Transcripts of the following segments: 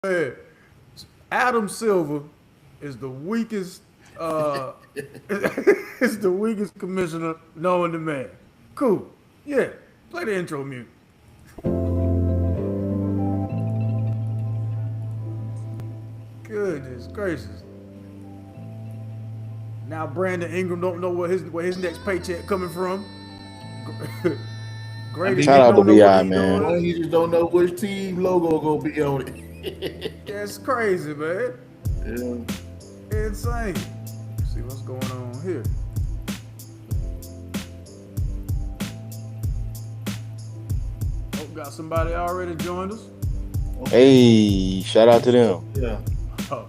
Man, Adam Silver is the weakest. Is the weakest commissioner known to man. Cool. Yeah. Play the intro mute. Goodness gracious. Now Brandon Ingram don't know where his next paycheck coming from. I Grady mean, Shout Dick out to don't know what Bi, he man. well, doing. you just don't know which team logo gonna be on it. That's crazy, man. Yeah. Insane. See what's going on here. Oh, got somebody already joined us. Okay. Hey, shout out to them. Yeah. Oh,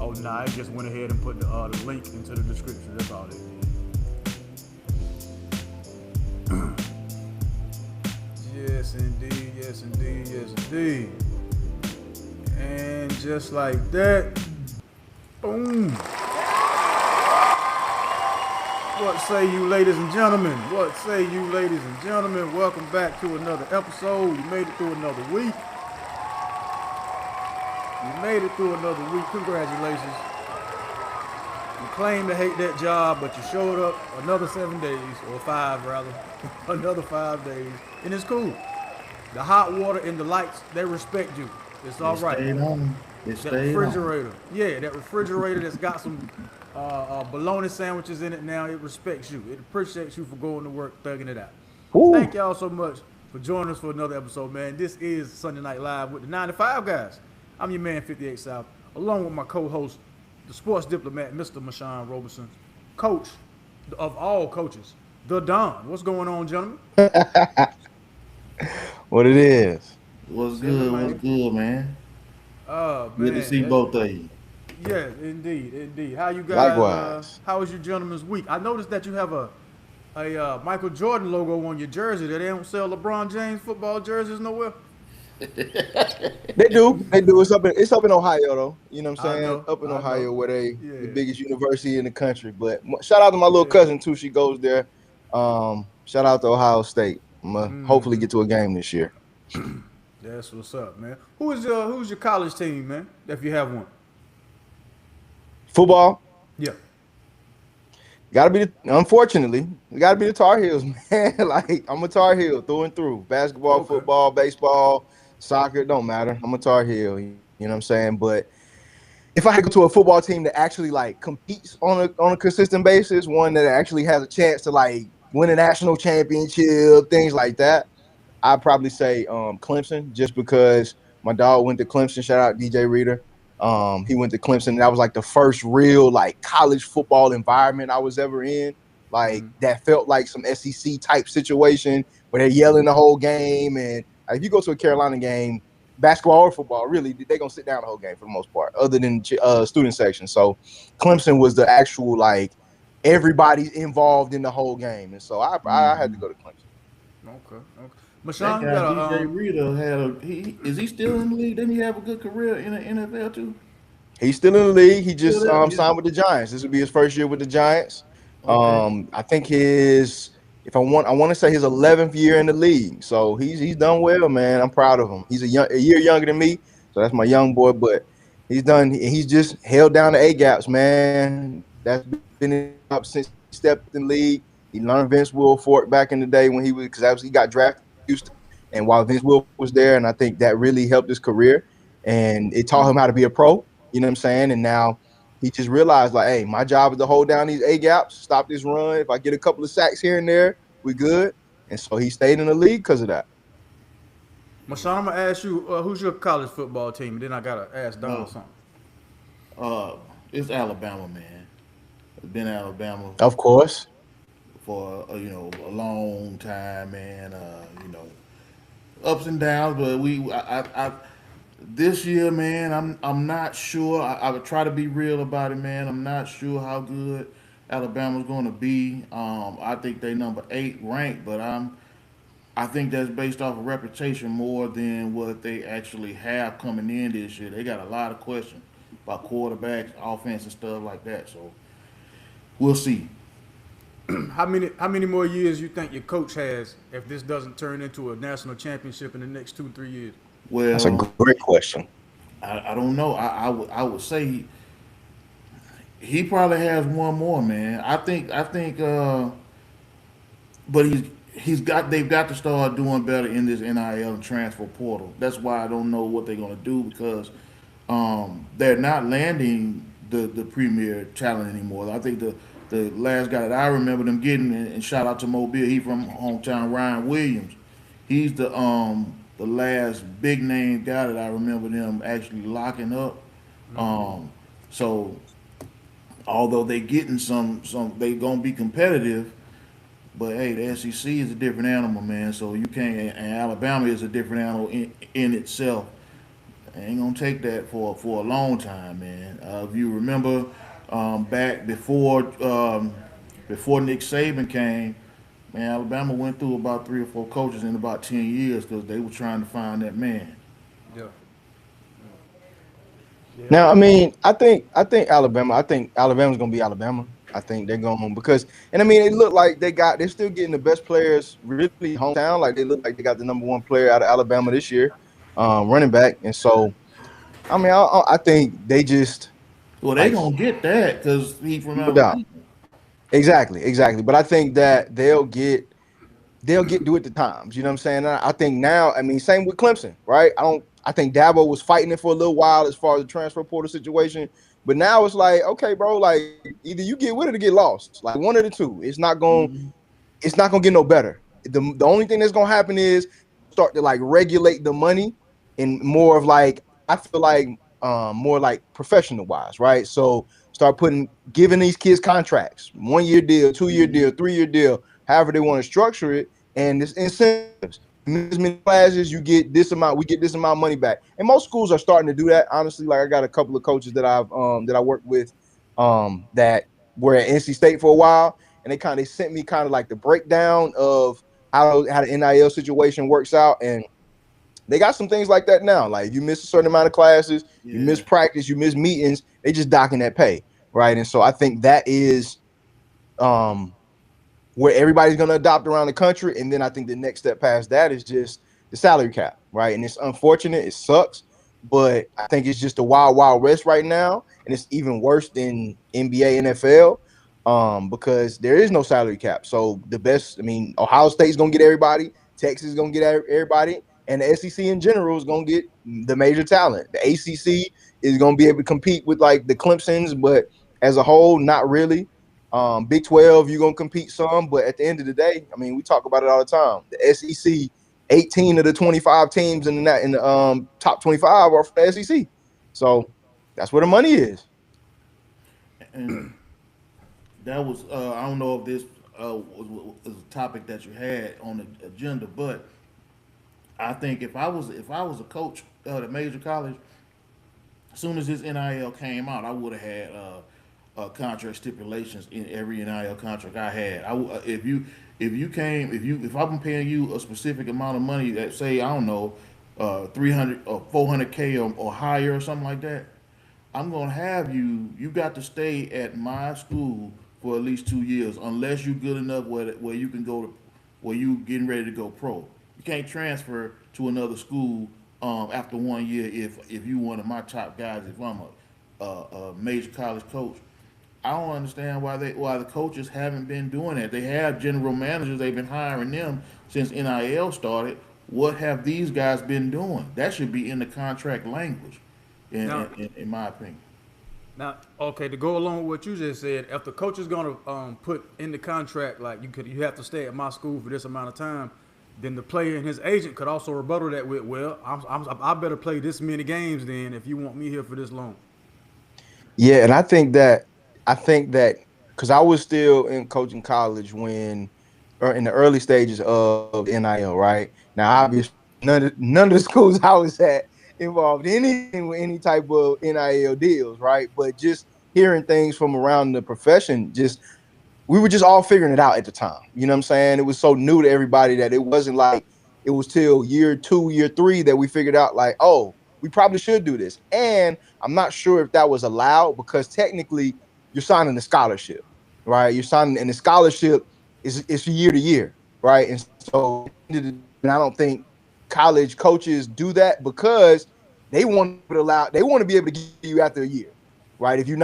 oh nah, I just went ahead and put the link into the description. That's all it did. Yes, indeed. Yes, indeed. Yes, indeed. And just like that, boom. What say you, ladies and gentlemen? What say you, ladies and gentlemen? Welcome back to another episode. You made it through another week. You made it through another week. Congratulations. You claim to hate that job, but you showed up another 7 days, or five rather, another 5 days, and it's cool. The hot water and the lights, they respect you. It's all It right. stayed on. It That stayed on. refrigerator, yeah, that refrigerator that's got some bologna sandwiches in it now, it respects you. It appreciates you for going to work, thugging it out. Woo. Thank y'all so much for joining us for another episode, man. This is Sunday Night Live with the 95 guys. I'm your man, 58 South, along with my co-host, the sports diplomat, Mr. Mashawn Roberson, coach of all coaches, the Don. What's going on, gentlemen? What it is. What's Chilling, good? What's man. good, man? Man, Good to see both of you. yeah, indeed, indeed. How you guys? Likewise. How was your gentlemen's week? I noticed that you have a Michael Jordan logo on your jersey. That they don't sell LeBron James football jerseys nowhere. They do. They do. It's up in Ohio though. You know what I'm I saying? know, Up in I know. Ohio where they the Yeah, biggest university in the country. But shout out to my little yeah. cousin too. She goes there. Shout out to Ohio State. I'm gonna hopefully get to a game this year. That's what's up, man. Who's your college team, man? If you have one. Football. Yeah. Unfortunately, it gotta be the Tar Heels, man. Like I'm a Tar Heel through and through. Basketball, Okay. football, baseball, soccer, it don't matter. I'm a Tar Heel. You know what I'm saying? But if I had to go to a football team that actually like competes on a consistent basis, one that actually has a chance to like win a national championship, things like that, I'd probably say Clemson, just because my dog went to Clemson. Shout out DJ Reader. He went to Clemson. And that was like the first real like college football environment I was ever in. Like that felt like some SEC type situation where they're yelling the whole game. And if you go to a Carolina game, basketball or football, really, they're gonna sit down the whole game for the most part, other than student section. So Clemson was the actual like everybody's involved in the whole game, and so I had to go to Clemson. Okay. Okay. That Mashawn, you guy got a DJ Reader had a he. Is he still in the league? Didn't he have a good career in the NFL too? He's still in the league. He Still just there? Yeah. signed with the Giants. This would be his first year with the Giants. Okay. I think I want to say his 11th year in the league. So he's done well, man. I'm proud of him. He's a year younger than me, so that's my young boy. But he's just held down the A gaps, man. That's been his job since he stepped in the league. He learned Vince Wilfork back in the day when he got drafted to Houston, and while Vince Wilfork was there, and I think that really helped his career, and it taught him how to be a pro. You know what I'm saying? And now he just realized, like, hey, my job is to hold down these A gaps, stop this run. If I get a couple of sacks here and there, we good. And so he stayed in the league because of that. Mashawn, I'm gonna ask you, who's your college football team? Then I gotta ask Don Uh, something. it's Alabama, man. It's been Alabama Of course. for a long time, man. Ups and downs, but this year, man, I'm not sure. I would try to be real about it, man. I'm not sure how good Alabama's going to be. I think they number 8 ranked, but I think that's based off of reputation more than what they actually have coming in this year. They got a lot of questions about quarterbacks, offense, and stuff like that. So we'll see. How many more years you think your coach has if this doesn't turn into a national championship in the next 2 3 years? That's a Well, great question. I don't know. I would say he probably has one more, man. I think but they've got to start doing better in this NIL and transfer portal. That's why I don't know what they're gonna do because they're not landing the premier talent anymore. I think the last guy that I remember them getting, and shout out to Mobile, he from hometown, Ryan Williams. He's the last big name guy that I remember them actually locking up. So although they getting some they gonna be competitive, but hey, the SEC is a different animal, man. So you can't, and Alabama is a different animal in itself. Ain't gonna take that for a long time, man. If you remember, back before Nick Saban came, man, Alabama went through about 3 or 4 coaches in about 10 years because they were trying to find that man. Yeah. Now, Yeah. I mean, I think Alabama's gonna be Alabama. I think they're going because, and I mean, it looked like they're still getting the best players really hometown. Like they look like they got the number one player out of Alabama this year, running back. And so, I mean, I think they just Well, they like gonna get that because he from no doubt, Alabama. exactly. But I think that they'll get do it the times. You know what I'm saying? I think now, I mean, same with Clemson, right? I think Dabo was fighting it for a little while as far as the transfer portal situation, but now it's like, okay, bro, like either you get with it or get lost. Like one of the two. Mhm. It's not gonna get no better. The only thing that's gonna happen is start to like regulate the money and more of like I feel like more like professional wise, right? So start giving these kids contracts, 1 year deal, 2 year deal, 3 year deal, however they want to structure it, and this incentives. As many classes, you get this amount, we get this amount of money back. And most schools are starting to do that. Honestly, like I got a couple of coaches that I worked with that were at NC State for a while, and they sent me kind of like the breakdown of how the NIL situation works out, and they got some things like that now. Like if you miss a certain amount of classes, you Yeah. miss practice, you miss meetings, they just docking that pay, right? And so I think that is um where everybody's going to adopt around the country. And then I think the next step past that is just the salary cap, right? And it's unfortunate, it sucks, but I think it's just a wild, wild west right now, and it's even worse than NBA, NFL, because there is no salary cap. So the best, I mean, Ohio State's going to get everybody, Texas is going to get everybody, and the SEC in general is going to get the major talent. The ACC is going to be able to compete with like the Clemsons, but as a whole, not really. Big 12, you're gonna compete some, but at the end of the day, I mean, we talk about it all the time. The SEC, 18 of the 25 teams in the top 25 are from the SEC, so that's where the money is. And that was I don't know if this was a topic that you had on the agenda, but I think if I was a coach at a major college, as soon as this NIL came out, I would have had contract stipulations in every NIL contract I had. If I'm paying you a specific amount of money that say I don't know 300 or 400K or higher or something like that, I'm gonna have you. You got to stay at my school for at least 2 years, unless you're good enough where you can go to where you getting ready to go pro. You can't transfer to another school after 1 year if you one of my top guys. If I'm a major college coach, I don't understand why the coaches haven't been doing that. They have general managers. They've been hiring them since NIL started. What have these guys been doing? That should be in the contract language, in Now, in my opinion. now, okay, to go along with what you just said, if the coach is gonna put in the contract like you have to stay at my school for this amount of time, then the player and his agent could also rebuttal that with, well, I better play this many games then if you want me here for this long. Yeah, and I think that because I was still in coaching college when, or in the early stages of NIL, right? Now, obviously, none of the schools I was at involved anything with any type of NIL deals, right? But just hearing things from around the profession, just we were just all figuring it out at the time. You know what I'm saying? It was so new to everybody that it wasn't like it was till year 2, year 3 that we figured out like, oh, we probably should do this. And I'm not sure if that was allowed because technically you're signing a scholarship, right? You're signing, and the scholarship is it's year to year, right? And so and I don't think college coaches do that because they want to be able to give you after a year, right? If you're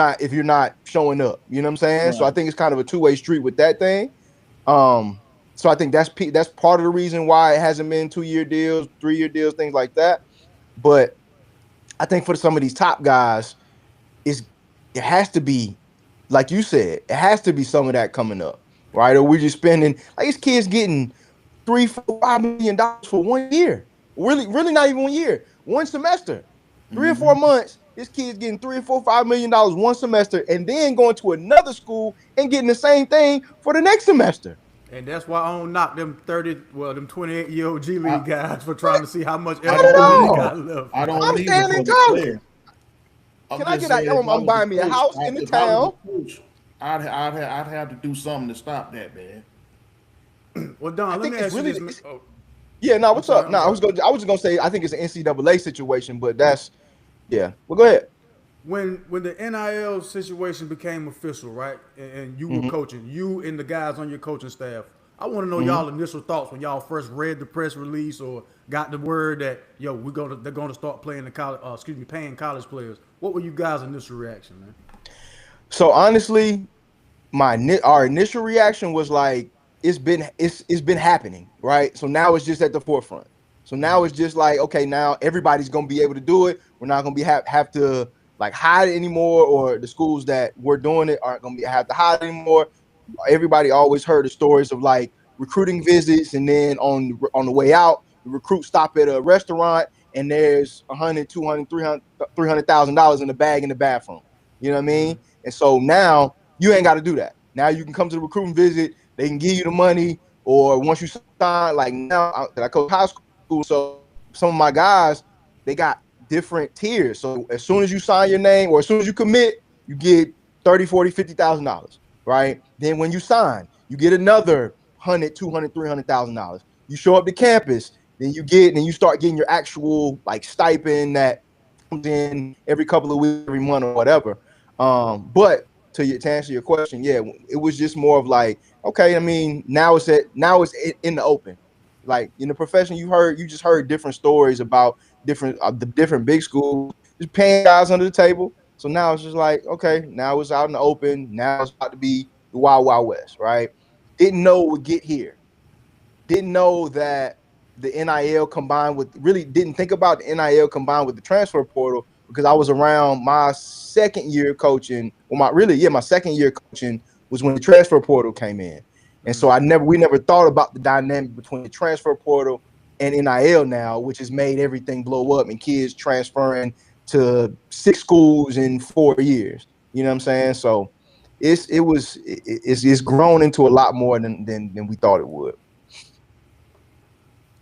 not showing up, you know what I'm saying? Right. So I think it's kind of a two-way street with that thing. So I think that's part of the reason why it hasn't been 2-year deals, 3-year deals, things like that. But I think for some of these top guys, it has to be, like you said, it has to be some of that coming up, right? Or we're just spending, like, these kids getting $3, $4, $5 million for 1 year. Really not even 1 year, 1 semester, 3 or 4 months. This kid's getting $3 or $4, $5 million 1 semester, and then going to another school and getting the same thing for the next semester. And that's why I don't knock them 28-year-old G League guys for trying to see how much Not at eligibility all. they got left. I don't I'm need staying it for in the college. player. Can I get I'm buying me a house in the town. I'd have to do something to stop that, man. Well, Don, let think me it's ask you really- this. it's- Yeah, no, what's sorry, up? No, I'm I was just gonna say I think it's an NCAA situation, but that's yeah. Well, go ahead. When the NIL situation became official, right, and you Mm-hmm. were coaching, you and the guys on your coaching staff, I want to know y'all initial thoughts when y'all first read the press release or got the word that they're gonna start playing paying college players. What were you guys' initial reaction, man? So honestly, our initial reaction was like it's been happening, right? So now it's just at the forefront. So now it's just like, okay, now everybody's gonna be able to do it. We're not gonna have to like hide it anymore, or the schools that were doing it aren't gonna have to hide anymore. Everybody always heard the stories of like recruiting visits, and then on the way out, the recruits stop at a restaurant and there's $100, $200, $300,000 in the bag in the bathroom. You know what I mean? And so now you ain't got to do that. Now you can come to the recruiting visit. They can give you the money, or once you sign, like now I coach high school, so some of my guys, they got different tiers. So as soon as you sign your name, or as soon as you commit, you get $30,000, $40,000, $50,000, right? Then when you sign, you get another $100,000, $200,000, $300,000. You show up to campus, then you start getting your actual like stipend that comes in every couple of weeks, every month, or whatever. But to answer your question, yeah, it was just more of like, okay, I mean, now it's in the open. Like in the profession, you just heard different stories about the different big schools just paying guys under the table. So now it's just like, okay, now it's out in the open. Now it's about to be the Wild Wild West, right? Didn't know it would get here. Didn't know that the NIL combined with didn't think about the NIL combined with the transfer portal, because I was around my second year coaching. Well, my second year coaching was when the transfer portal came in. And so we never thought about the dynamic between the transfer portal and NIL now, which has made everything blow up and kids transferring to 6 schools in 4 years. You know what I'm saying? So it's grown into a lot more than we thought it would.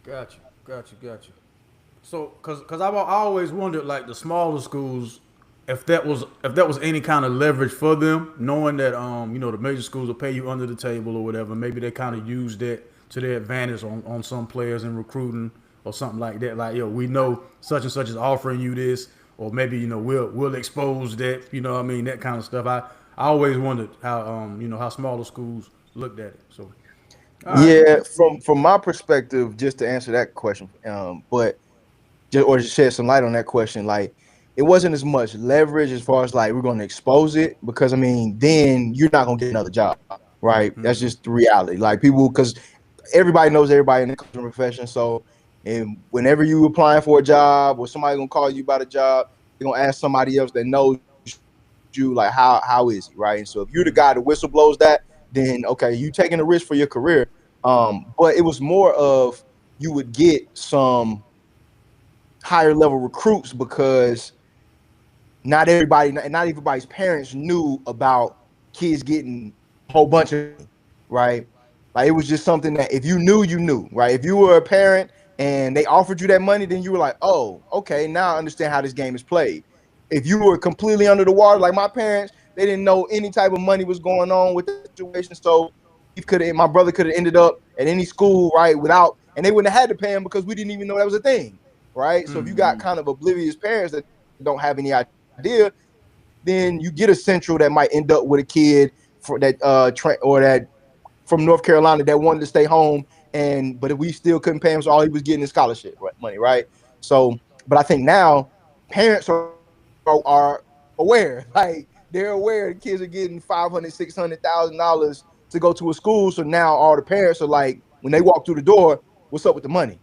Gotcha. So, cause I always wondered, like the smaller schools, if that was any kind of leverage for them, knowing that the major schools will pay you under the table or whatever. Maybe they kind of use that to their advantage on some players in recruiting or something like that. Like, we know such and such is offering you this, or maybe we'll expose that. You know what I mean? That kind of stuff. I always wondered how smaller schools looked at it. So. Yeah, from my perspective, just to answer that question, or to shed some light on that question, like it wasn't as much leverage as far as like we're going to expose it, because I mean then you're not going to get another job, right? Mm-hmm. That's just the reality. Like people, because everybody knows everybody in the coaching profession, so and whenever you applying for a job or somebody gonna call you about a job, they're gonna ask somebody else that knows you, like how is he, right? And so if you're the guy that whistle blows that, then okay, you taking a risk for your career. But it was more of you would get some higher level recruits, because not everybody's parents knew about kids getting a whole bunch of money, right? Like it was just something that if you knew, you knew, right? If you were a parent and they offered you that money, then you were like, oh, okay, now I understand how this game is played. If you were completely under the water, like my parents, they didn't know any type of money was going on with the situation. So my brother could have ended up at any school, right, and they wouldn't have had to pay him because we didn't even know that was a thing, right? Mm-hmm. So if you got kind of oblivious parents that don't have any idea, then you get a central that might end up with a kid for that or that from North Carolina that wanted to stay home, but we still couldn't pay him, so all he was getting is scholarship money, right? So, but I think now parents are aware. Like they're aware the kids are getting 500, $600,000 to go to a school. So now all the parents are like, when they walk through the door, what's up with the money?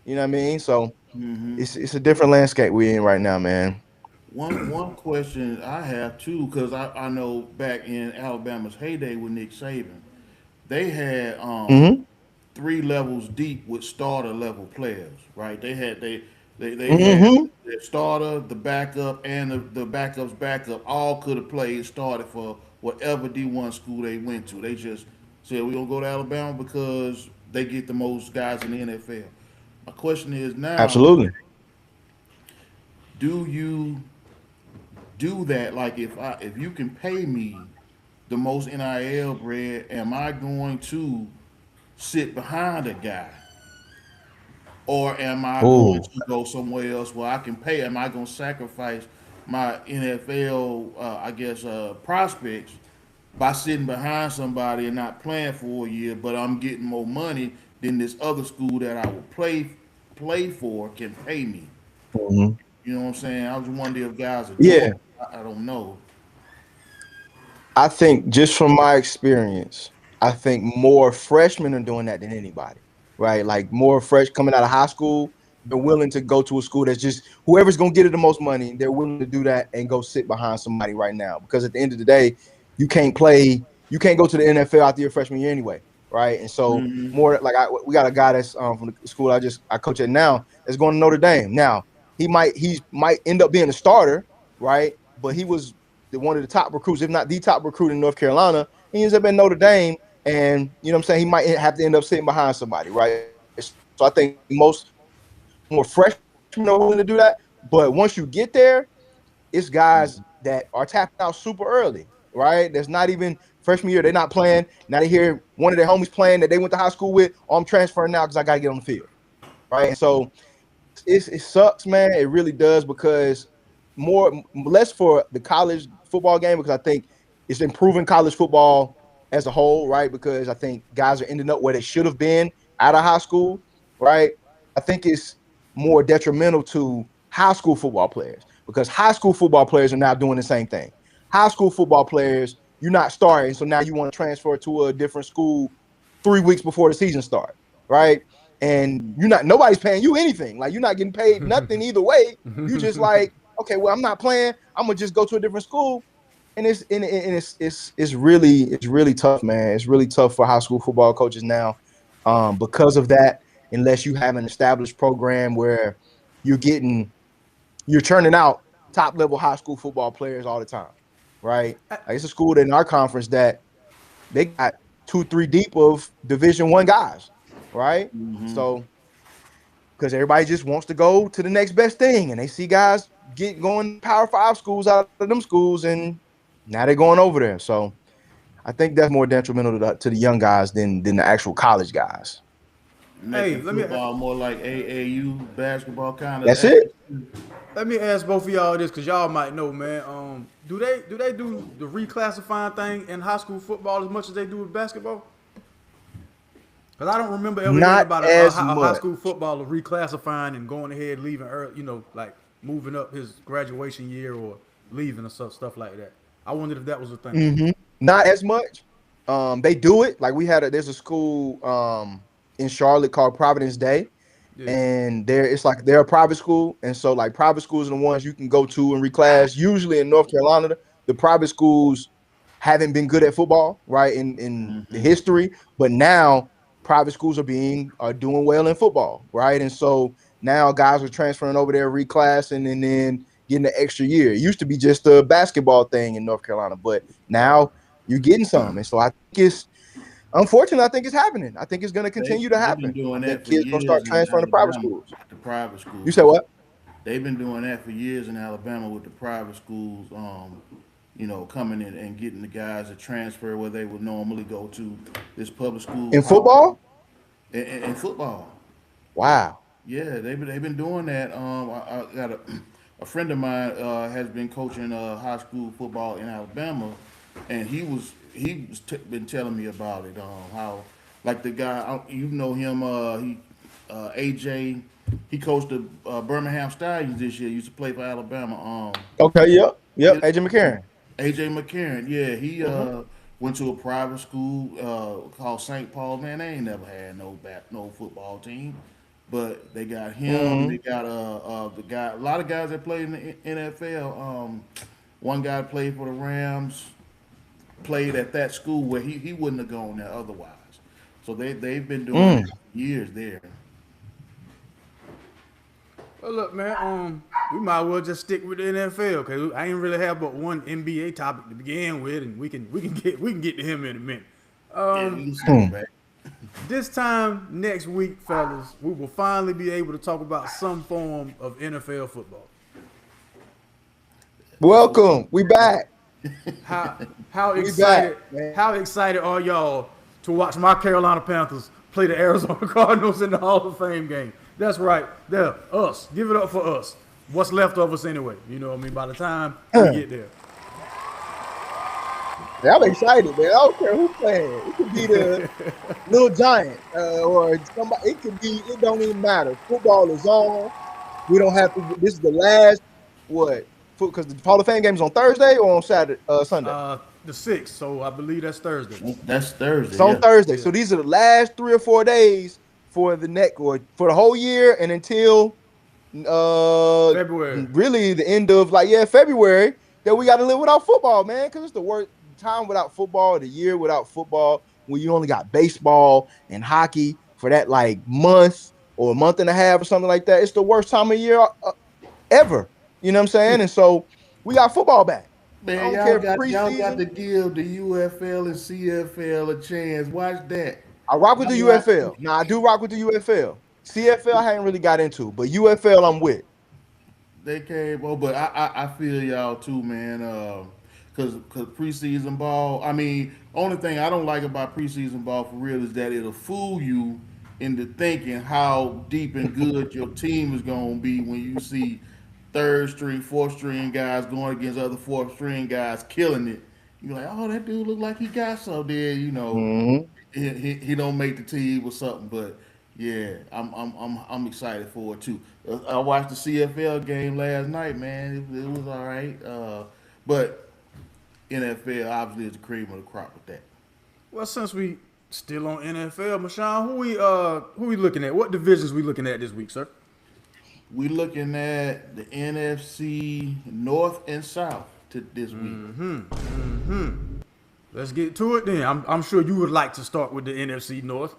You know what I mean? So Hmm. it's a different landscape we're in right now, man. One question I have too, because I know back in Alabama's heyday with Nick Saban, they had Mm-hmm. 3 levels deep with starter level players, right? They had Mm-hmm. the starter, the backup, and the backup's backup all could have played started for whatever D1 school they went to. They just said we're gonna go to Alabama because they get the most guys in the NFL. My question is now, Absolutely. do you do that? Like if you can pay me the most NIL bread, am I going to sit behind a guy? Or am I going Oh, to go somewhere else where I can pay? Am I going to sacrifice my NFL, I guess, prospects by sitting behind somebody and not playing for a year, but I'm getting more money than this other school that I will play for can pay me? mhm. You know what I'm saying? I was wondering if guys are doing. Yeah. I don't know. I think just from my experience, I think more freshmen are doing that than anybody, right? Like more fresh coming out of high school, they're willing to go to a school that's just whoever's gonna get it the most money, they're willing to do that and go sit behind somebody right now. Because at the end of the day, you can't go to the NFL after your freshman year anyway, right? And so Hmm. more like we got a guy that's from the school I coach at now that's going to Notre Dame. Now he might end up being a starter, right? But he was one of the top recruits, if not the top recruit in North Carolina. He ends up in Notre Dame, and you know what I'm saying, he might have to end up sitting behind somebody, right? So I think more freshmen are willing to do that. But once you get there, it's guys that are tapping out super early, right? That's not even freshman year. They're not playing. Now they hear one of their homies playing that they went to high school with. Oh, I'm transferring now because I got to get on the field, right? And so it sucks, man. It really does because more less for the college football game because I think it's improving college football as a whole, right? Because I think guys are ending up where they should have been out of high school, right? I think it's more detrimental to high school football players because high school football players are now doing the same thing. High school football players, you're not starting, so now you want to transfer to a different school 3 weeks before the season starts, right? And you're not nobody's paying you anything. Like you're not getting paid nothing either way. You just like, okay, well, I'm not playing. I'm gonna just go to a different school. And it's really tough, man. It's really tough for high school football coaches now, because of that. Unless you have an established program where you're getting you're churning out top level high school football players all the time, right? Like it's a school that in our conference that they got 2, 3 deep of Division I guys, right? Hmm. So because everybody just wants to go to the next best thing, and they see guys get going Power 5 schools out of them schools, and now they're going over there. So I think that's more detrimental to the young guys than the actual college guys. Making Hey, football more like AAU basketball kind of That's it. atmosphere. let me ask both of y'all this because y'all might know, man. Do they do the reclassifying thing in high school football as much as they do with basketball? Because I don't remember ever hearing Not about as a high much. school footballer reclassifying and going ahead leaving early, like moving up his graduation year or leaving or stuff like that. I wondered if that was a thing. Mm-hmm. Not as much. They do it. Like there's a school in Charlotte called Providence Day, Yeah. and it's like they're a private school, and so like private schools are the ones you can go to and reclass. Usually in North Carolina, the private schools haven't been good at football, right? In the Hmm. history, but now private schools are doing well in football, right? And so now guys are transferring over there, reclassing, and then getting an extra year. It used to be just a basketball thing in North Carolina, but now you're getting some. And so I think it's unfortunately, I think it's happening. I think it's going to continue to They've been happen. I doing think that for kids going to start years in transferring to private Alabama, schools. the private You say schools. what? They've been doing that for years in Alabama with the private schools. Coming in and getting the guys to transfer where they would normally go to this public school In football? in football. Wow. Yeah, they've been doing that. I got a friend of mine has been coaching high school football in Alabama, and been telling me about it. How like the guy you know him, he AJ. He coached the Birmingham Stallions this year. Used to play for Alabama. Okay, yep, Yeah, AJ McCarron. AJ McCarron. Yeah, he Hmm. went to a private school called St. Paul. Man, they ain't never had no football team, but they got him. Hmm. They got the guy. A lot of guys that played in the NFL. One guy played for the Rams. Played at that school where he wouldn't have gone there otherwise. So they've been doing it Mm. years there. Well, look, man. We might as well just stick with the NFL because I ain't really have but one NBA topic to begin with, and we can get to him in a minute. Yeah, you can circle back. This time next week, fellas, we will finally be able to talk about some form of NFL football. Welcome, we back. How how We excited back, man. how excited are y'all to watch my Carolina Panthers play the Arizona Cardinals in the Hall of Fame game? That's right, there, us. Give it up for us. What's left of us anyway? You know what I mean? By the time we get there. Yeah, I'm excited, man. I don't care who playing. It could be the little giant or somebody. It could be. It don't even matter. Football is on. We don't have to. This is the last what? Because the Hall of Fame game is on Thursday or on Saturday, Sunday. The 6th, so I believe that's Thursday. That's Thursday. It's on Yeah. Thursday. So these are the last 3 or 4 days for the neck or for the whole year and until February. really the end of February that we got to live without football, man, because it's the worst time without football, the year without football, when you only got baseball and hockey for that like month or a month and a half or something like that. It's the worst time of year ever. You know what I'm saying? And so we got football back. I Man, don't care if y'all got to preseason. give the UFL and CFL a chance. Watch that. I rock with I the watch. UFL. Now I do rock with the UFL. CFL I hadn't really got into, but UFL I'm with. They came, oh, but I feel y'all too, man. Cause preseason ball. I mean, only thing I don't like about preseason ball for real is that it'll fool you into thinking how deep and good your team is gonna be when you see third string, fourth string guys going against other fourth string guys killing it. You're like, oh, that dude look like he got some there, you know. Hmm. He don't make the team or something, but yeah, I'm excited for it too. I watched the CFL game last night, man. It was all right, but NFL obviously is the cream of the crop with that. Well, since we still on NFL, Mashawn, who we looking at? What divisions we looking at this week, sir? We looking at the NFC North and South to this week. Let's get to it then. I'm sure you would like to start with the NFC North.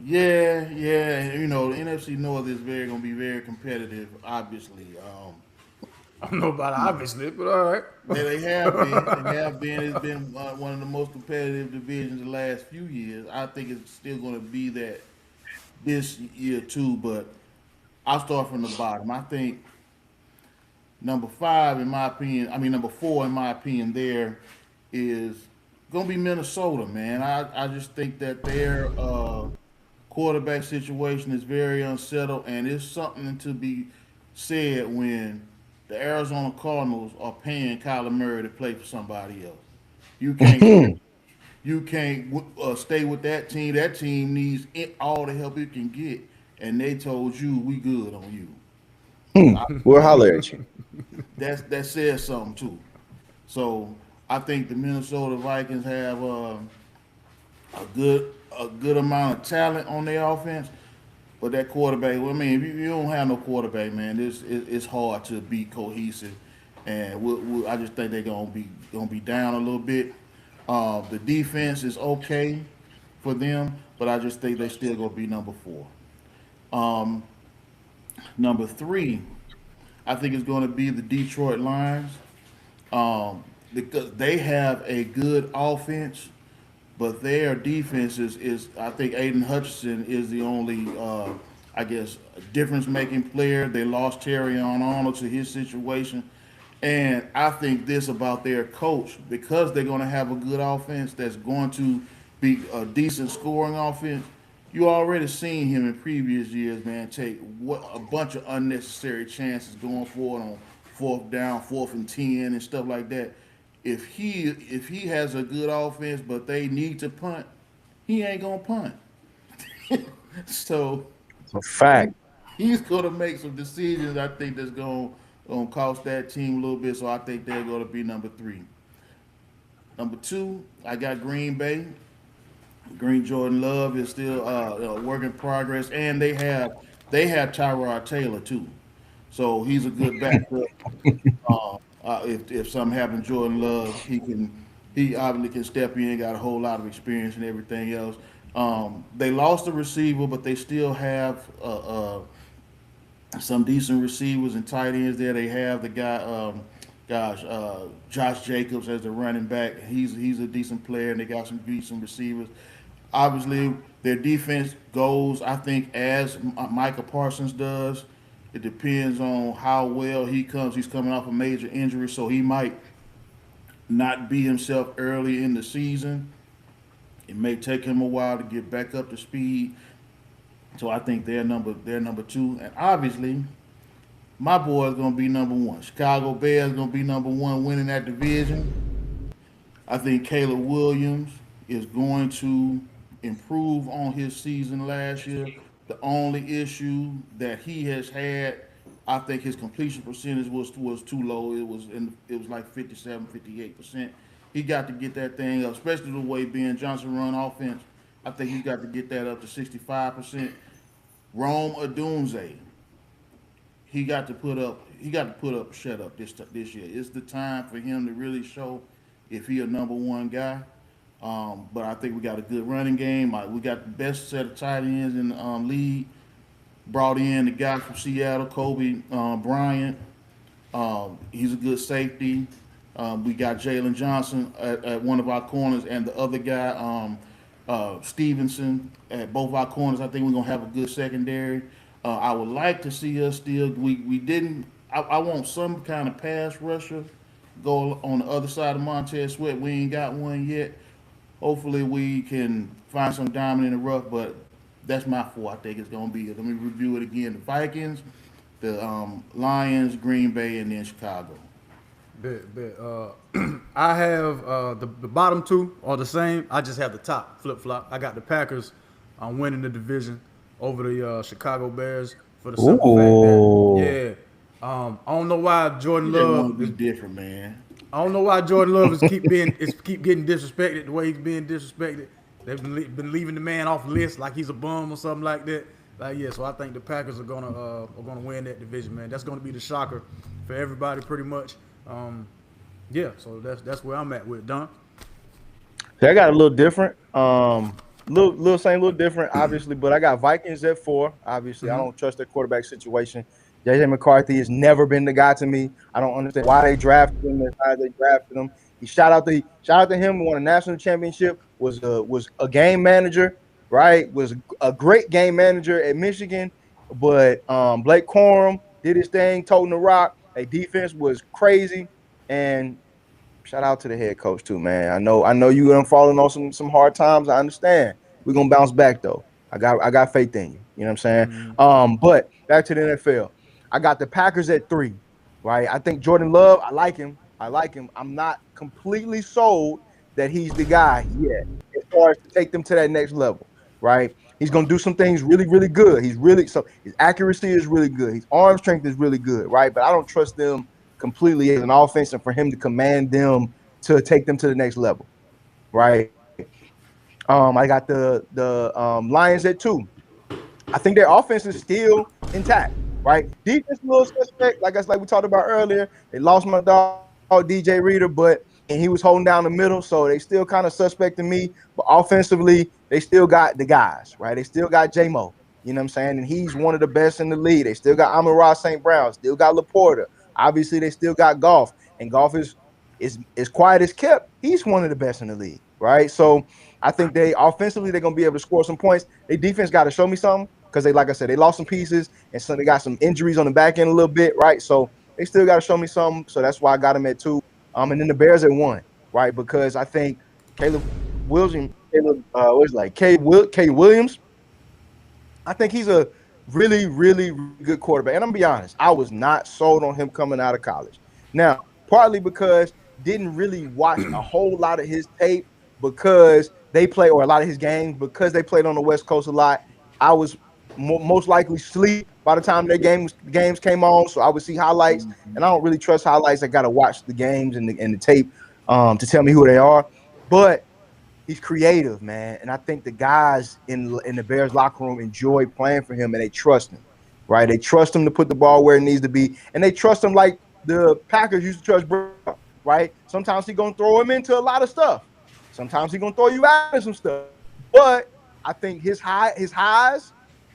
Yeah. You know, the NFC North is gonna be very competitive. Obviously, I don't know about obviously, but all right. yeah, they have been. They have been. It's been one of the most competitive divisions the last few years. I think it's still going to be that this year too. But I'll start from the bottom. I think number five, in my opinion, I mean number four, in my opinion, there is going to be Minnesota. Man, I just think that their quarterback situation is very unsettled, and it's something to be said when the Arizona Cardinals are paying Kyler Murray to play for somebody else. You can't stay with that team. That team needs all the help it can get, and they told you we good on you. We'll holler at you. That says something too. So I think the Minnesota Vikings have a good amount of talent on their offense, but that quarterback. Well, I mean, if you don't have no quarterback, man, it's hard to be cohesive, and I just think they're gonna be down a little bit. The defense is okay for them, but I just think they still gonna be number four. Number three, I think it's going to be the Detroit Lions because they have a good offense, but their defense is I think Aiden Hutchinson is the only I guess difference making player. They lost Terry on Arnold to his situation. And I think this about their coach because they're going to have a good offense that's going to be a decent scoring offense. You already seen him in previous years, man, take a bunch of unnecessary chances going forward on fourth down, 4th and 10, and stuff like that. If he has a good offense, but they need to punt, he ain't gonna punt. So a fact. He's going to make some decisions. I think that's going to cost that team a little bit. So I think they're going to be number 3. Number 2, I got Green Bay. Green Jordan Love is still a work in progress, and they have Tyrod Taylor too, so he's a good backup. If something happens, Jordan Love he obviously can step in, got a whole lot of experience and everything else. They lost the receiver, but they still have some decent receivers and tight ends there. They have the guy, Josh Jacobs as the running back. He's a decent player, and they got some decent receivers. Obviously, their defense goes, I think, as Micah Parsons does. It depends on how well he comes. He's coming off a major injury, so he might not be himself early in the season. It may take him a while to get back up to speed. So I think they're number 2. And obviously, my boy is going to be number 1. Chicago Bears going to be number 1 winning that division. I think Caleb Williams is going to improve on his season last year. The only issue that he has had, I think his completion percentage was too low. It was like 57, 58%. He got to get that thing up, especially the way Ben Johnson run offense. I think he got to get that up to 65%. Rome Odunze, he got to put up a shut up this year. It's the time for him to really show if he a number 1 guy. But I think we got a good running game. We got the best set of tight ends in the league. Brought in the guy from Seattle, Kobe Bryant. He's a good safety. We got Jalen Johnson at one of our corners, and the other guy, Stevenson, at both our corners. I think we're gonna have a good secondary. I would like to see us still. We didn't. I want some kind of pass rusher go on the other side of Montez Sweat. We ain't got one yet. Hopefully we can find some diamond in the rough, but that's my 4. I think it's going to be. Let me review it again. The Vikings, the Lions, Green Bay, and then Chicago. I have the bottom 2 are the same. I just have the top flip-flop. I got the Packers winning the division over the Chicago Bears for the simple fact that, I don't know why Jordan Love is different, man. I don't know why Jordan Love is keep getting disrespected the way he's being disrespected. They've been leaving the man off list like he's a bum or something like that. So I think the Packers are gonna win that division, man. That's gonna be the shocker for everybody, pretty much. So that's where I'm at with it. Don. I got a little different. Little different, obviously, but I got Vikings at 4. Obviously, I don't trust their quarterback situation. J.J. McCarthy has never been the guy to me. I don't understand why they drafted him as high as they drafted him. Shout out to him. Won a national championship. Was a game manager, right? Was a great game manager at Michigan. But Blake Corum did his thing, toting the rock. Their defense was crazy. And shout out to the head coach too, man. I know you done fallen on some hard times. I understand. We're gonna bounce back though. I got faith in you. You know what I'm saying? But back to the NFL. I got the Packers at 3, right? I think Jordan Love, I like him. I'm not completely sold that he's the guy yet as far as to take them to that next level, right? He's going to do some things really, really good. His accuracy is really good. His arm strength is really good, right? But I don't trust them completely as an offense and for him to command them to take them to the next level, right? I got the Lions at 2. I think their offense is still intact. Right, defense a little suspect, like we talked about earlier. They lost my dog DJ Reader, and he was holding down the middle, so they still kind of suspect to me. But offensively, they still got the guys, right? They still got J-Mo, you know what I'm saying? And he's one of the best in the league. They still got Amon-Ra St. Brown, still got Laporta. Obviously, they still got Goff, and Goff is quiet as kept. He's one of the best in the league, right? So I think offensively they're gonna be able to score some points. Their defense got to show me something. Because like I said, they lost some pieces, and so they got some injuries on the back end a little bit, right? So they still got to show me something. So that's why I got them at 2. And then the Bears at 1, right? Because I think K. Williams, I think he's a really, really good quarterback. And I'm gonna be honest, I was not sold on him coming out of college. Now, partly because didn't really watch a whole lot of his tape because they play, or a lot of his games because they played on the West Coast a lot. I was most likely sleep by the time their games came on. So I would see highlights, and I don't really trust highlights. I got to watch the games and the tape to tell me who they are. But he's creative, man, and I think the guys in the Bears locker room enjoy playing for him, and they trust him, right? They trust him to put the ball where it needs to be, and they trust him like the Packers used to trust Brown, right? Sometimes he's gonna throw him into a lot of stuff. Sometimes he's gonna throw you out of some stuff. But I think his highs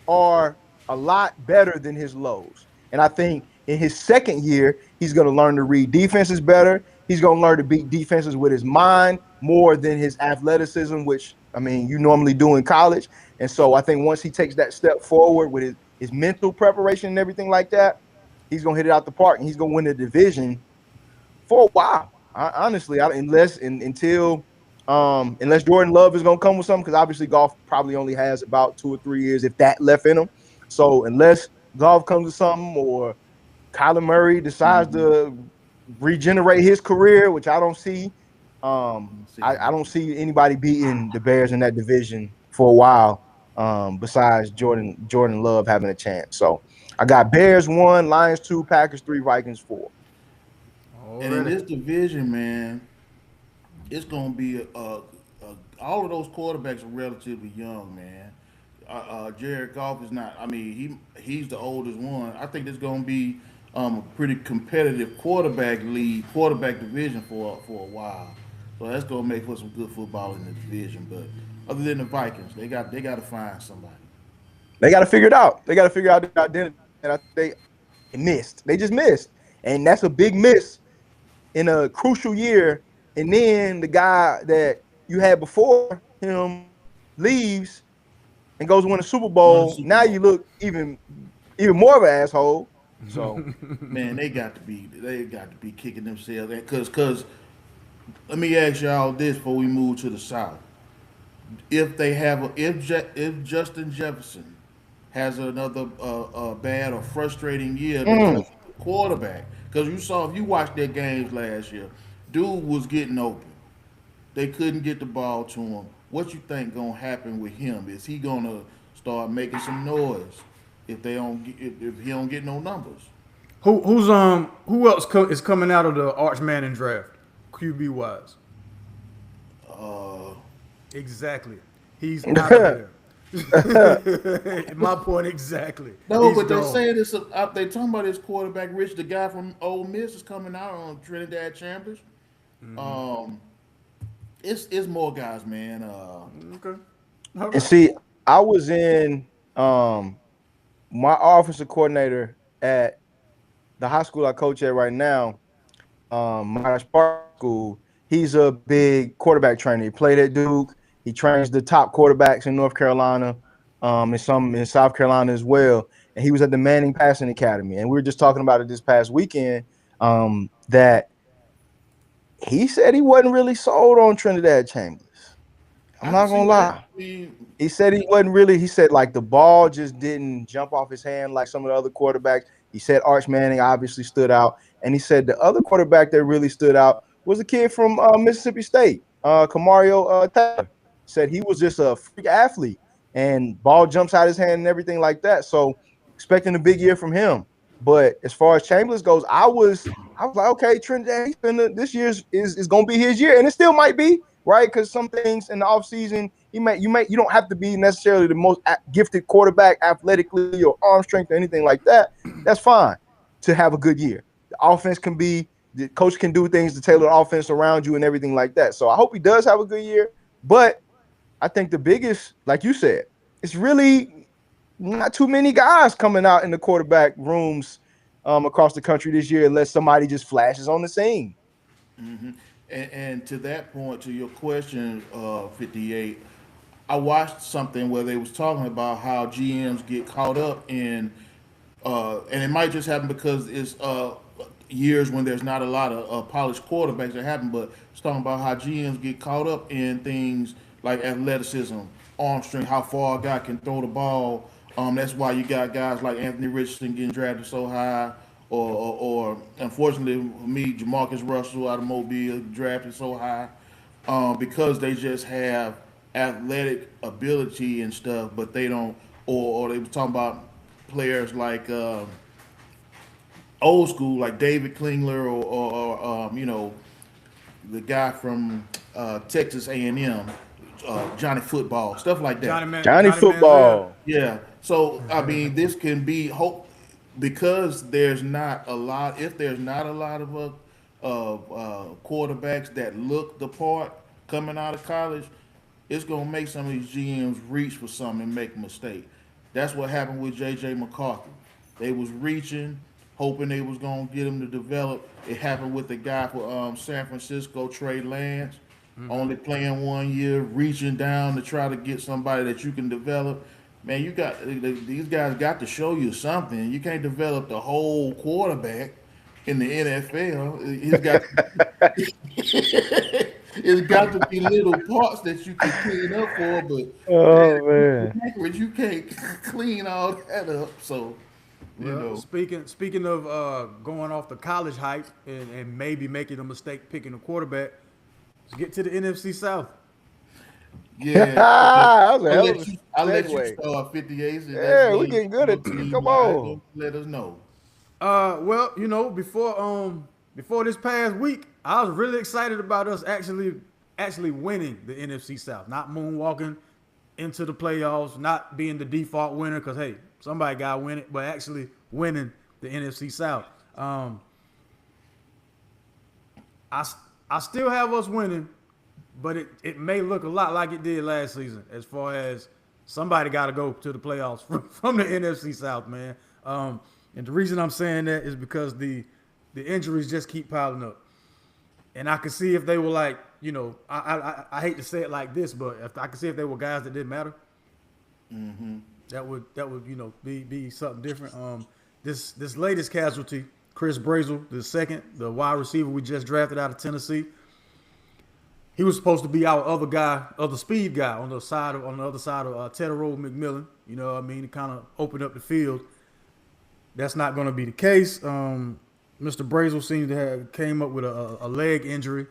are a lot better than his lows. And I think in his second year, he's gonna learn to read defenses better. He's gonna learn to beat defenses with his mind more than his athleticism, which I mean you normally do in college. And so I think once he takes that step forward with his mental preparation and everything like that, he's gonna hit it out the park and he's gonna win the division for a while. Honestly, unless Jordan Love is gonna come with something, because obviously Goff probably only has about 2 or 3 years, if that, left in him. So unless Goff comes with something or Kyler Murray decides to regenerate his career, which I don't see, I don't see anybody beating the Bears in that division for a while. Besides Jordan Love having a chance. So I got Bears 1, Lions 2, Packers 3, Vikings 4. And in this division, man, it's gonna be all of those quarterbacks are relatively young, man. Jared Goff is not. I mean, he's the oldest one. I think it's gonna be a pretty competitive quarterback division for a while. So that's gonna make for some good football in the division. But other than the Vikings, they got to find somebody. They got to figure it out. They got to figure out their identity. And I think they missed. They just missed. And that's a big miss in a crucial year. And then the guy that you had before him leaves and goes to win a Super Bowl. Now you look even more of an asshole. So man, they got to be kicking themselves because let me ask y'all this before we move to the South. If Justin Jefferson has another bad or frustrating year because of the quarterback, because you saw if you watched their games last year, dude was getting open. They couldn't get the ball to him. What you think gonna happen with him? Is he gonna start making some noise if if he don't get no numbers? Who else is coming out of the Arch Manning draft, QB wise? Exactly. He's out of there. My point exactly. No, He's but they're gone. saying this. They talking about this quarterback, Rich, the guy from Ole Miss, is coming out on Trinidad Chambers. It's more guys, man. Okay. and see, I was in my offensive coordinator at the high school I coach at right now, my Spark School. He's a big quarterback trainer. He played at Duke. He trains the top quarterbacks in North Carolina, and some in South Carolina as well. And he was at the Manning Passing Academy. And we were just talking about it this past weekend, that he said he wasn't really sold on Trinidad Chambers. I'm not gonna lie. He said he wasn't really. He said like the ball just didn't jump off his hand like some of the other quarterbacks. He said Arch Manning obviously stood out, and he said the other quarterback that really stood out was a kid from Mississippi State, Kamario Taylor. Said he was just a freak athlete, and ball jumps out his hand and everything like that. So expecting a big year from him. But as far as Chambers goes, I was like, okay, Trinidad, this year is gonna be his year, and it still might be, right? Because some things in the offseason, you don't have to be necessarily the most gifted quarterback athletically or arm strength or anything like that. That's fine to have a good year. The offense can be, the coach can do things to tailor the offense around you and everything like that. So I hope he does have a good year. But I think the biggest, like you said, it's really not too many guys coming out in the quarterback rooms across the country this year unless somebody just flashes on the scene. Mm-hmm. And to that point, to your question, 58, I watched something where they was talking about how GMs get caught up in, and it might just happen because it's years when there's not a lot of polished quarterbacks that happen, but it's talking about how GMs get caught up in things like athleticism, arm strength, how far a guy can throw the ball. That's why you got guys like Anthony Richardson getting drafted so high, or unfortunately for me, Jamarcus Russell out of Mobile drafted so high, because they just have athletic ability and stuff, but they don't or they were talking about players like old school, like David Klingler or the guy from Texas A&M, Johnny Football, stuff like that. Johnny Johnny Manziel. Football. Yeah. So I mean, this can be hope because there's not a lot. If there's not a lot of quarterbacks that look the part coming out of college, it's gonna make some of these GMs reach for something and make a mistake. That's what happened with J.J. McCarthy. They was reaching, hoping they was gonna get him to develop. It happened with the guy for San Francisco, Trey Lance, only playing 1 year, reaching down to try to get somebody that you can develop. Man, these guys got to show you something. You can't develop the whole quarterback in the NFL. It's got to be little parts that you can clean up for, but Oh man. you can't clean all that up. So, Speaking of going off the college hype and maybe making a mistake picking a quarterback, let's get to the NFC South. yeah. That was a hell of a I'll let you segue. start 58. Yeah, we getting good at this. Come on. Let us know. Well, before this past week, I was really excited about us actually winning the NFC South, not moonwalking into the playoffs, not being the default winner, because hey, somebody got to win it, but actually winning the NFC South. I still have us winning, but it may look a lot like it did last season as far as somebody got to go to the playoffs from the NFC South, man. And the reason I'm saying that is because the injuries just keep piling up. And I could see if they were like, I hate to say it like this, but if I could see if they were guys that didn't matter, that would be something different. This latest casualty, Chris Brazel, the wide receiver we just drafted out of Tennessee, he was supposed to be our other speed guy on the other side of Tedero McMillan. You know what I mean? To kind of open up the field. That's not going to be the case. Mr. Brazel seems to have came up with a leg injury.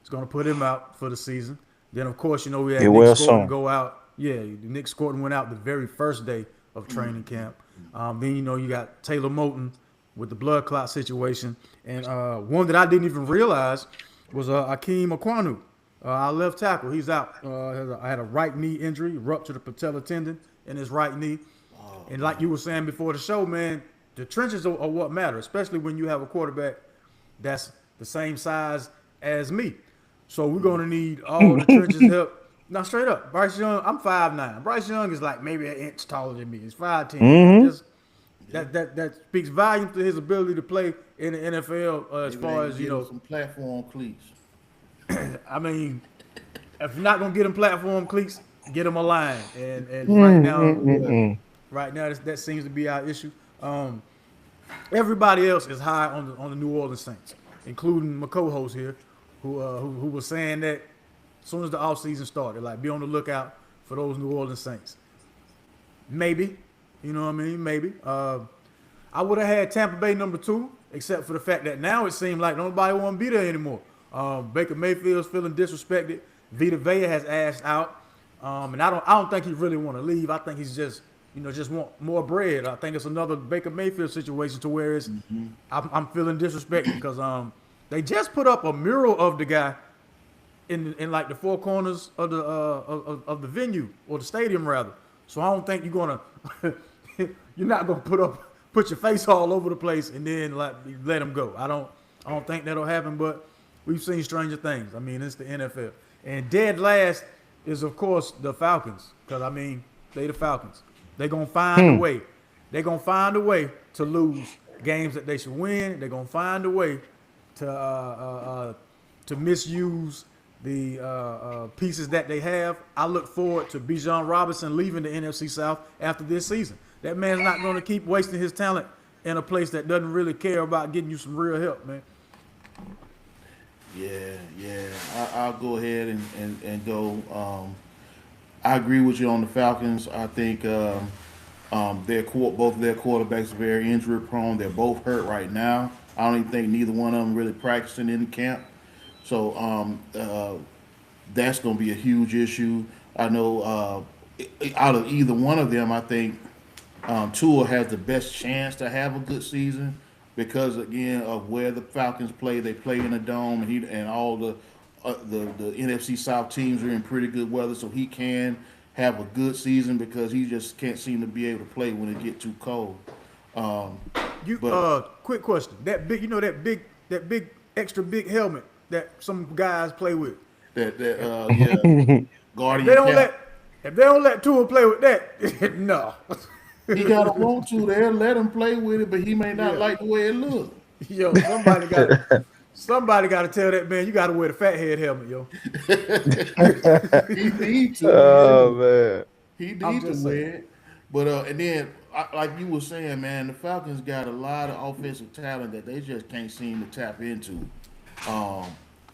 It's going to put him out for the season. Then, of course, we had Nick Scorton go out. Yeah, Nick Scorton went out the very first day of training camp. Then, you got Taylor Moton with the blood clot situation. And one that I didn't even realize was Akeem Aquanu, our left tackle. He's out. I had a right knee injury, ruptured the patella tendon in his right knee. And like you were saying before the show, man, the trenches are what matter, especially when you have a quarterback that's the same size as me. So we're going to need all the trenches help. Now, straight up, Bryce Young, I'm 5'9". Bryce Young is like maybe an inch taller than me. He's 5'10". That speaks volumes to his ability to play in the NFL as far as, some platform cleats. I mean, if you're not going to get him platform cleats, get him a line. And right now, that seems to be our issue. Everybody else is high on the New Orleans Saints, including my co-host here, who was saying that as soon as the offseason started, like, be on the lookout for those New Orleans Saints. Maybe, you know what I mean? Maybe. I would have had Tampa Bay number 2, except for the fact that now it seems like nobody want to be there anymore. Baker Mayfield's feeling disrespected. Vita Vea has asked out, and I don't think he really want to leave. I think he's just want more bread. I think it's another Baker Mayfield situation to where it's I'm feeling disrespected because they just put up a mural of the guy in like the four corners of the venue or the stadium rather. So I don't think you're not gonna put your face all over the place and then let him go. I don't think that'll happen, but we've seen stranger things. I mean, it's the NFL. And dead last is of course the Falcons because they the Falcons. They're going to find a way. They're going to find a way to lose games that they should win. They're going to find a way to misuse the pieces that they have. I look forward to Bijan Robinson leaving the NFC South after this season. That man's not going to keep wasting his talent in a place that doesn't really care about getting you some real help, man. Yeah. I'll go ahead and go. I agree with you on the Falcons. I think both of their quarterbacks are very injury prone. They're both hurt right now. I don't even think neither one of them really practicing in camp. So that's going to be a huge issue. I know out of either one of them, I think Tua has the best chance to have a good season because again of where the Falcons play. They play in a dome, and all the NFC South teams are in pretty good weather, so he can have a good season because he just can't seem to be able to play when it get too cold. You But quick question. That big, that big extra big helmet that some guys play with. yeah, Guardian They don't Cap. if they don't let Tua play with that, no. He gotta want to. They'll let him play with it, but he may not Yeah. like the way it looks. Yo, somebody got to tell that man you got to wear the fat head helmet, yo. He needs to. Oh Yeah. man. He I'm needs to just wear saying. it. But and then, like you were saying, man, the Falcons got a lot of offensive talent that they just can't seem to tap into.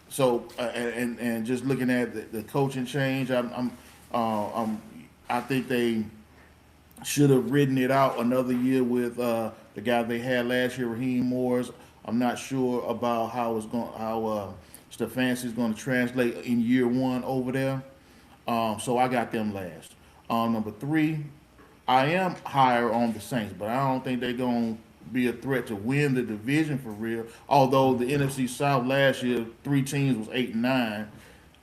So and just looking at the coaching change, I think they should have ridden it out another year with the guy they had last year, Raheem Morris. I'm not sure about how Stefanski's going to translate in year one over there. So I got them last. Number three, I am higher on the Saints, but I don't think they're going to be a threat to win the division for real. Although the NFC South last year, three teams was 8-9,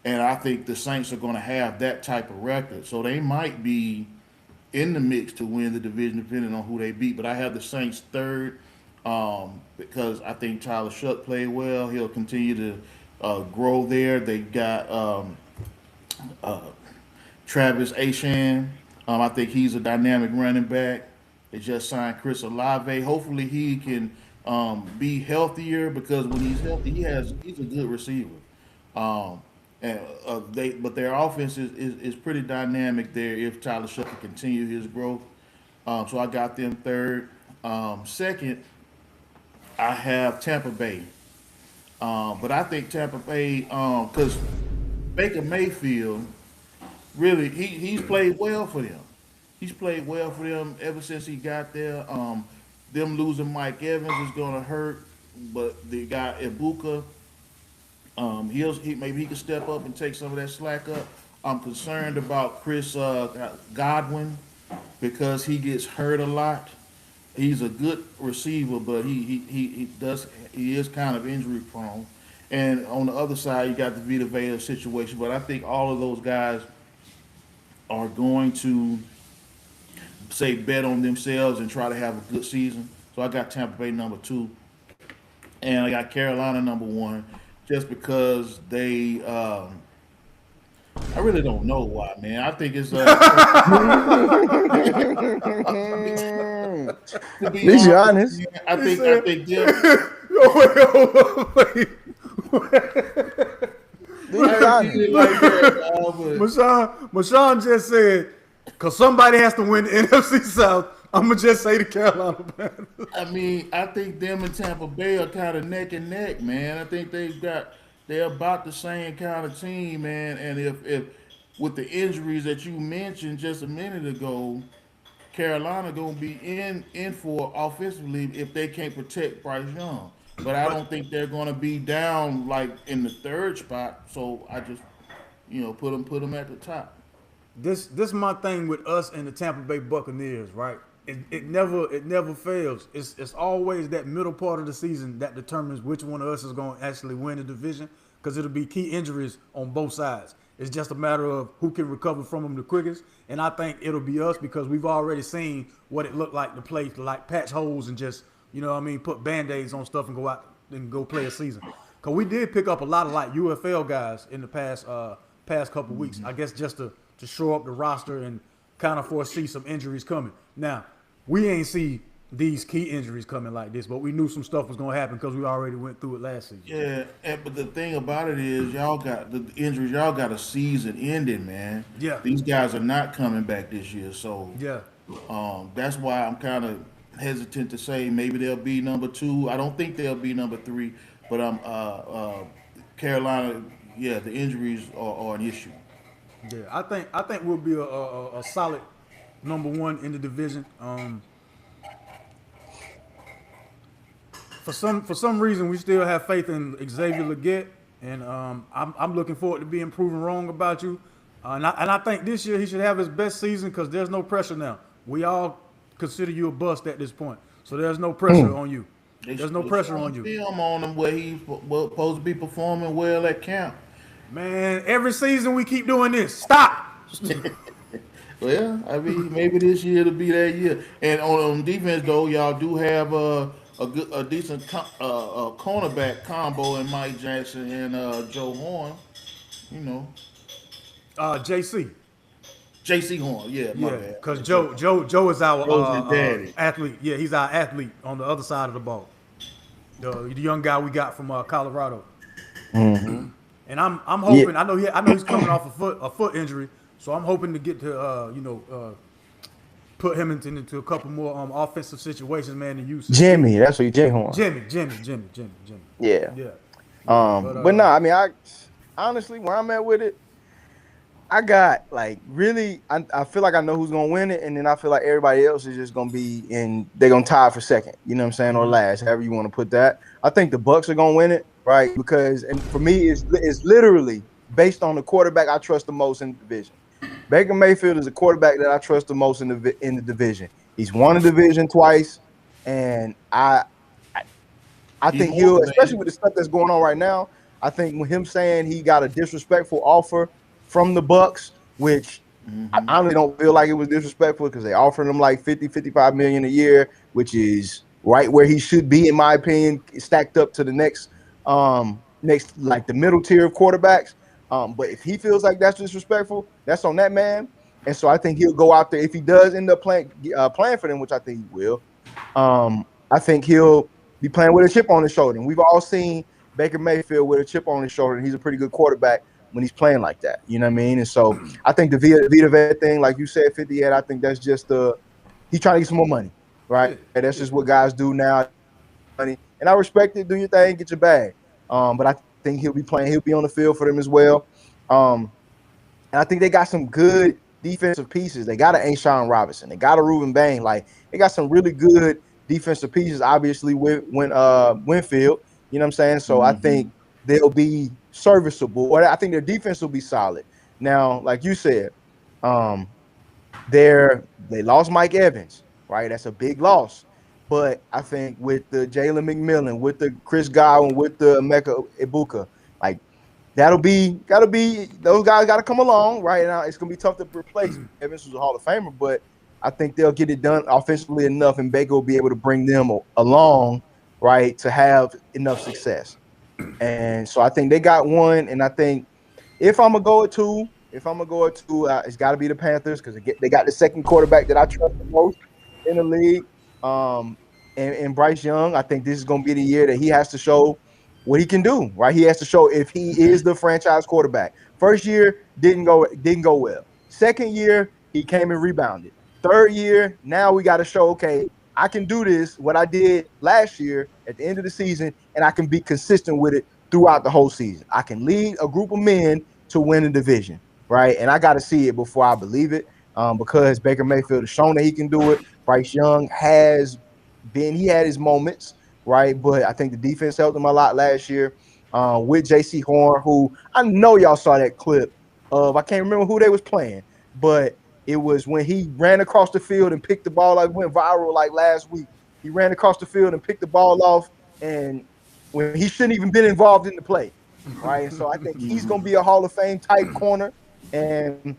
and I think the Saints are going to have that type of record. So they might be in the mix to win the division depending on who they beat. But I have the Saints third because I think Tyler Shuck played well. He'll continue to grow there. They got Travis Ashan. I think he's a dynamic running back. They just signed Chris Olave. Hopefully he can be healthier because when he's healthy, he's a good receiver. Um, but their offense is pretty dynamic there if Tyler Shuck can continue his growth. So I got them third. Second, I have Tampa Bay. But I think Tampa Bay, because Baker Mayfield, really, he's played well for them. He's played well for them ever since he got there. Them losing Mike Evans is going to hurt, but the guy Ibuka, maybe he can step up and take some of that slack up. I'm concerned about Chris Godwin because he gets hurt a lot. He's a good receiver, but he is kind of injury prone. And on the other side, you got the Vita Vea situation. But I think all of those guys are going to say bet on themselves and try to have a good season. So I got Tampa Bay number two, and I got Carolina number one, just because they. I really don't know why, man. I think it's. To be At least you're honest. man, I think them. Wait. I really like that, but Mashawn just said, because somebody has to win the NFC South, I'm going to just say the Carolina Panthers. I mean, I think them and Tampa Bay are kind of neck and neck, man. I think they're about the same kind of team, man. And if with the injuries that you mentioned just a minute ago, Carolina gonna be in for offensively if they can't protect Bryce Young. But I don't think they're gonna be down like in the third spot. So I just put them at the top. This my thing with us and the Tampa Bay Buccaneers, right? It never fails. It's always that middle part of the season that determines which one of us is going to actually win the division, because it'll be key injuries on both sides. It's just a matter of who can recover from them the quickest, and I think it'll be us because we've already seen what it looked like to play, to like patch holes and just put band-aids on stuff and go out and go play a season. Because we did pick up a lot of like UFL guys in the past couple weeks. I guess just to shore up the roster and kind of foresee some injuries coming. Now, we ain't see these key injuries coming like this, but we knew some stuff was going to happen because we already went through it last season. Yeah, but the thing about it is y'all got the injuries. Y'all got a season ending, man. Yeah. These guys are not coming back this year, so Yeah. that's why I'm kind of hesitant to say maybe they'll be number two. I don't think they'll be number three, but Carolina. Yeah, the injuries are an issue. Yeah, I think we'll be a solid number one in the division. For some reason, we still have faith in Xavier Legette, and I'm looking forward to being proven wrong about you. And I think this year he should have his best season because there's no pressure now. We all consider you a bust at this point, so there's no pressure on you. There's no pressure on you. Film on him where he's supposed to be performing well at camp. Man, every season we keep doing this. Stop. Well, I mean, maybe this year will be that year. And on defense, though, y'all do have a decent cornerback combo in Mike Jackson and Joe Horn. You know, JC. J.C. Horn. Yeah, my Yeah, bad. because Joe is our Joe's your daddy. athlete. Yeah, he's our athlete on the other side of the ball. The young guy we got from Colorado. And I'm hoping. I know he's coming off a foot injury, so I'm hoping to get to put him into a couple more offensive situations, man. And use Jimmy, that's what you Jay Horn. Jimmy. Yeah. Yeah. But no, I mean, I honestly, where I'm at with it, I got like really, I feel like I know who's gonna win it, and then I feel like everybody else is just gonna be they're gonna tie for second. You know what I'm saying, or last, however you want to put that. I think the Bucks are gonna win it, right? Because, and for me, it's literally based on the quarterback I trust the most in the division. Baker Mayfield is a quarterback that I trust the most in the division. He's won a division twice, and I think he'll, especially with the stuff that's going on right now, I think with him saying he got a disrespectful offer from the Bucks, which I honestly don't feel like it was disrespectful because they offered him like 55 million a year, which is right where he should be, in my opinion, stacked up to the next like the middle tier of quarterbacks. But if he feels like that's disrespectful, that's on that man. And so I think he'll go out there if he does end up playing for them, which I think he will. I think he'll be playing with a chip on his shoulder. And we've all seen Baker Mayfield with a chip on his shoulder, and he's a pretty good quarterback when he's playing like that. You know what I mean? And so I think the Vita Vet thing, like you said, 58, I think that's just he's trying to get some more money, right? And that's just what guys do now. Money. And I respect it. Do your thing, get your bag. But I think he'll be playing. He'll be on the field for them as well. And I think they got some good defensive pieces. They got an A'Shawn Robinson. They got a Reuben Bain. Like, they got some really good defensive pieces, obviously, with Winfield. You know what I'm saying? So I think they'll be serviceable. Or I think their defense will be solid. Now, like you said, they lost Mike Evans, right? That's a big loss. But I think with the Jalen McMillan, with the Chris Godwin, with the Emeka Ibuka, like gotta be those guys gotta come along right now. It's gonna be tough to replace. Evans was a Hall of Famer, but I think they'll get it done offensively enough, and Baker will be able to bring them along, right, to have enough success. And so I think they got one, and I think if I'm gonna go at two, it's got to be the Panthers because they got the second quarterback that I trust the most in the league. And Bryce Young, I think this is going to be the year that he has to show what he can do, right? He has to show if he is the franchise quarterback. First year didn't go well. Second year, he came and rebounded. Third year, now we got to show, okay, I can do this, what I did last year at the end of the season, and I can be consistent with it throughout the whole season. I can lead a group of men to win a division, right? And I got to see it before I believe it, because Baker Mayfield has shown that he can do it. Bryce Young he had his moments, right? But I think the defense helped him a lot last year with J.C. Horn, who I know y'all saw that clip of, I can't remember who they was playing, but it was when he ran across the field and picked the ball, like went viral like last week. He ran across the field and picked the ball off, and when he shouldn't even been involved in the play, right? And so I think he's going to be a Hall of Fame type corner, and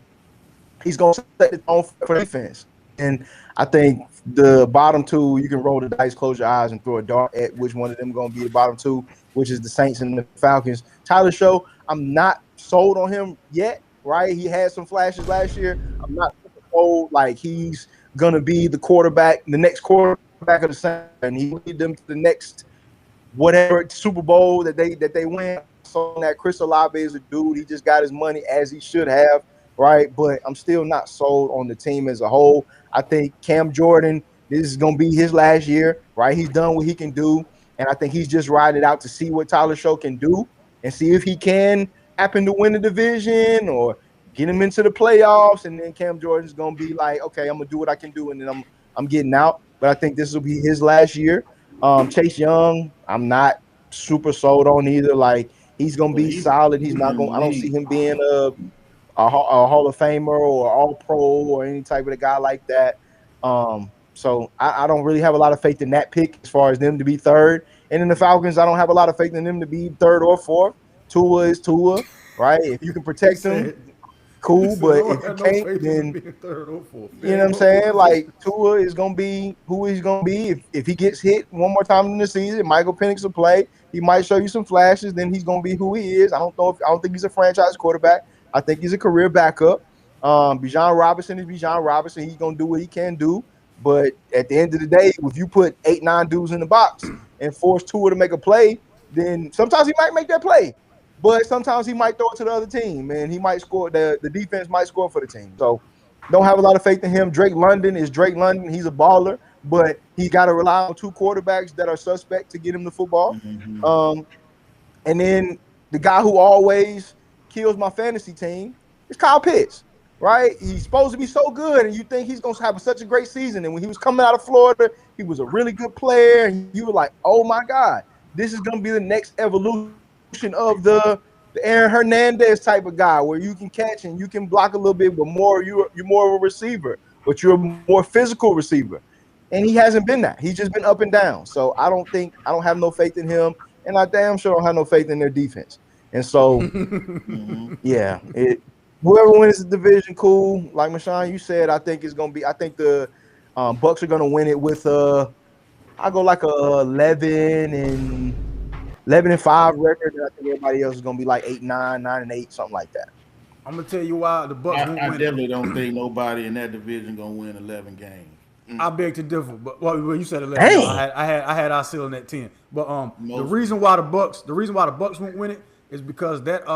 he's going to set the tone for defense. And I think the bottom two, you can roll the dice, close your eyes, and throw a dart at which one of them going to be the bottom two, which is the Saints and the Falcons. Tyler Show, I'm not sold on him yet, right? He had some flashes last year. I'm not sold like he's going to be the quarterback, the next quarterback of the Saints, and he lead them to the next whatever Super Bowl that they win. So that Chris Olave is a dude. He just got his money as he should have, right? But I'm still not sold on the team as a whole. I think Cam Jordan, this is going to be his last year, right? He's done what he can do, and I think he's just riding it out to see what Tyler Show can do and see if he can happen to win the division or get him into the playoffs, and then Cam Jordan's going to be like, okay, I'm going to do what I can do, and then I'm getting out. But I think this will be his last year. Chase Young, I'm not super sold on either. Like, he's going to be solid. He's not going – I don't see him being a Hall of Famer or All Pro or any type of a guy like that. So I don't really have a lot of faith in that pick as far as them to be third. And in the Falcons, I don't have a lot of faith in them to be third or fourth. Tua is Tua, right? If you can He protect him, said, he cool. said, I But don't if you have no can't, faith in him then being third or fourth. you know what I'm saying? Like Tua is gonna be who he's gonna be. If he gets hit one more time in the season, Michael Penix will play. He might show you some flashes. Then he's gonna be who he is. I don't think he's a franchise quarterback. I think he's a career backup. Bijan Robinson is Bijan Robinson. He's gonna do what he can do. But at the end of the day, if you put 8-9 dudes in the box and force Tua to make a play, then sometimes he might make that play. But sometimes he might throw it to the other team and he might score. The defense might score for the team. So don't have a lot of faith in him. Drake London is Drake London. He's a baller, but he got to rely on 2 quarterbacks that are suspect to get him the football. Mm-hmm. And then the guy who always kills my fantasy team is Kyle Pitts, right? He's supposed to be so good, and you think he's going to have such a great season. And when he was coming out of Florida, he was a really good player. And you were like, oh, my God, this is going to be the next evolution of the Aaron Hernandez type of guy where you can catch and you can block a little bit, but you're more of a receiver, but you're a more physical receiver. And he hasn't been that. He's just been up and down. So I don't have no faith in him, and I damn sure don't have no faith in their defense. And so, yeah, whoever wins the division, cool. Like Mashawn, you said, I think the Bucks are gonna win it with I go like a 11-5 record, and I think everybody else is gonna be like 8-9, 9-8, something like that. I'm gonna tell you why the Bucks won't I win. definitely don't think nobody in that division gonna win 11 games. I beg to differ, but well, you said 11. Dang. No, I had our ceiling at 10. But the Most- reason why the Bucks won't win it is because that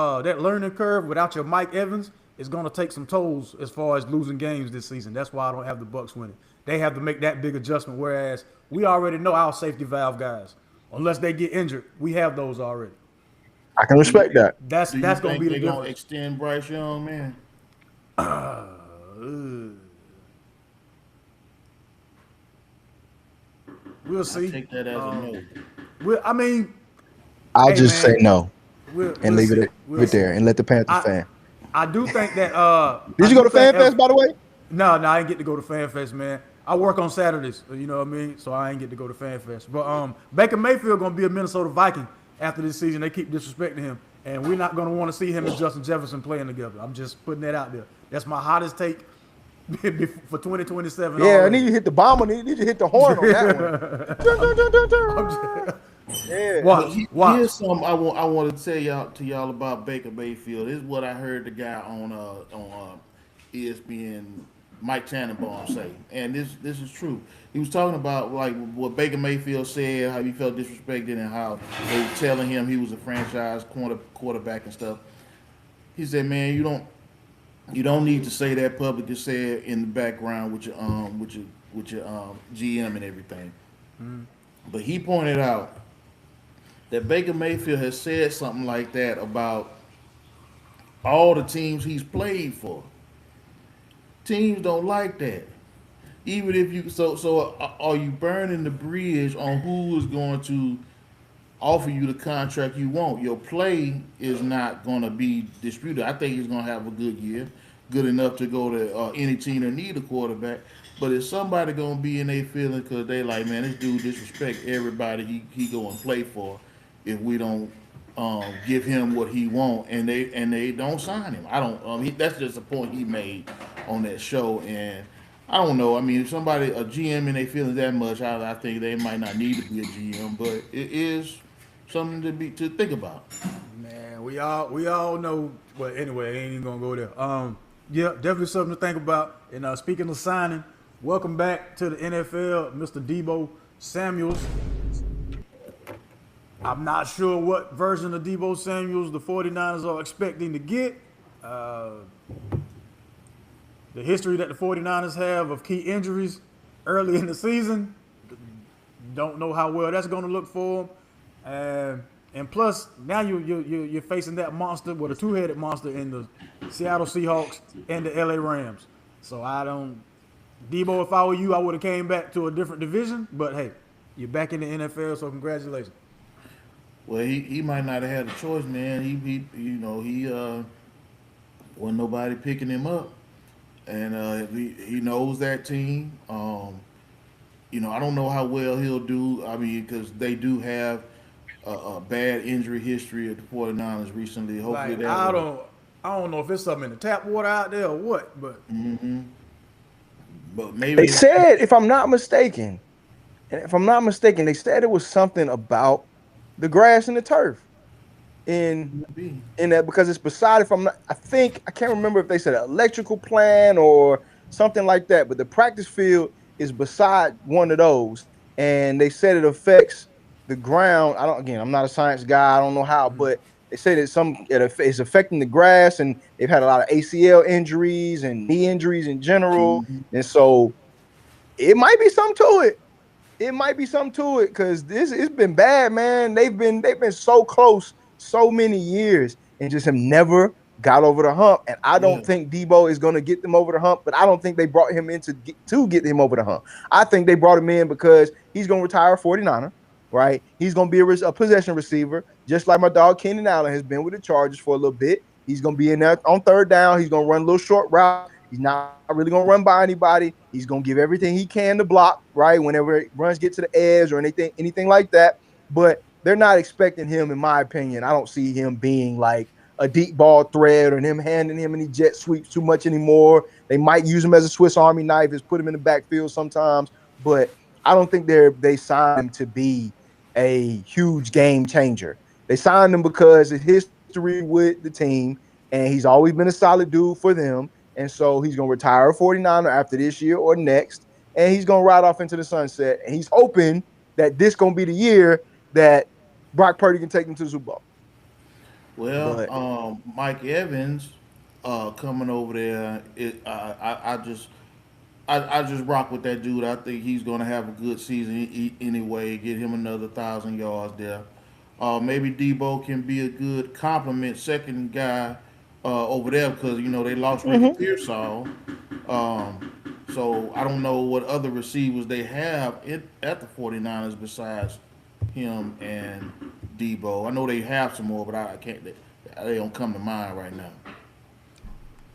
learning curve without your Mike Evans is gonna take some tolls as far as losing games this season. That's why I don't have the Bucks winning. They have to make that big adjustment. Whereas we already know our safety valve guys, unless they get injured, we have those already. I can respect that. That's Do you gonna think be the they're gonna difference. extend Bryce Young, man? We'll I see. take that as a no. I mean, I'll Hey, just man. say no we'll and leave see. it We'll see. there and let the Panthers fan. I do think that. Did you go to Fan Fest, by the way? No, I didn't get to go to Fan Fest, man. I work on Saturdays, you know what I mean? So I ain't get to go to Fan Fest. But Baker Mayfield gonna be a Minnesota Viking after this season. They keep disrespecting him, and we're not gonna want to see him and Justin Jefferson playing together. I'm just putting that out there. That's my hottest take for 2027. Yeah, I already. need you to hit the bomb. I need you to hit the horn on that one. Dun, dun, dun, dun, dun. Yeah. Watch. Here's something I want to tell y'all about Baker Mayfield. This is what I heard the guy on ESPN, Mike Tannenbaum, say, and this is true. He was talking about like what Baker Mayfield said, how he felt disrespected, and how they were telling him he was a franchise quarterback and stuff. He said, "Man, you don't need to say that publicly. Say it in the background with your GM and everything." But he pointed out that Baker Mayfield has said something like that about all the teams he's played for. Teams don't like that. Even if you are you burning the bridge on who is going to offer you the contract you want? Your play is not going to be disputed. I think he's going to have a good year, good enough to go to any team that need a quarterback. But is somebody going to be in their feelings because they like, man, this dude disrespect everybody he go and play for if we don't give him what he want and they don't sign him. I don't. That's just a point he made on that show, and I don't know. I mean, if somebody a GM and they feeling that much, I think they might not need to be a GM, but it is something to think about. Man, we all know. Well, anyway, I ain't even gonna go there. Yeah, definitely something to think about. And speaking of signing, welcome back to the NFL, Mr. Deebo Samuels. I'm not sure what version of Deebo Samuels the 49ers are expecting to get. The history that the 49ers have of key injuries early in the season, don't know how well that's going to look for them. And plus, now you're facing that monster, well, the two-headed monster in the Seattle Seahawks and the LA Rams. So Deebo, if I were you, I would have came back to a different division. But hey, you're back in the NFL, so congratulations. Well, he might not have had a choice, man. wasn't nobody picking him up, and he knows that team. I don't know how well he'll do. I mean, because they do have a bad injury history at the 49ers recently. Hopefully Like that will. I don't know if it's something in the tap water out there or what, but But They maybe said, if I'm not mistaken, they said it was something about the grass and the turf in be. in that because it's beside. If I'm not, I can't remember if they said an electrical plant or something like that. But the practice field is beside one of those, and they said it affects the ground. I'm not a science guy. I don't know how, but they say that it's affecting the grass, and they've had a lot of ACL injuries and knee injuries in general, and so it might be something to it. It might be something to it because it's been bad, man. They've been so close so many years and just have never got over the hump. And I Yeah. don't think Debo is going to get them over the hump, but I don't think they brought him in to get him over the hump. I think they brought him in because he's going to retire a 49er, right? He's going to be a possession receiver, just like my dog Keenan Allen has been with the Chargers for a little bit. He's going to be in there on third down. He's going to run a little short route. He's not really going to run by anybody. He's going to give everything he can to block, right? Whenever runs get to the edge or anything like that. But they're not expecting him, in my opinion. I don't see him being like a deep ball threat or him handing him any jet sweeps too much anymore. They might use him as a Swiss Army knife, just put him in the backfield sometimes. But I don't think they signed him to be a huge game changer. They signed him because of history with the team, and he's always been a solid dude for them. And so he's going to retire a 49er after this year or next, and he's going to ride off into the sunset. And he's hoping that this going to be the year that Brock Purdy can take them to the Super Bowl. Well, Mike Evans coming over there. I just rock with that dude. I think he's going to have a good season anyway. Get him another 1,000 yards there. Maybe Debo can be a good compliment, second guy over there because they lost Ricky Pearsall. So I don't know what other receivers they have at the 49ers besides him and Debo. I know they have some more, but I can't. They don't come to mind right now.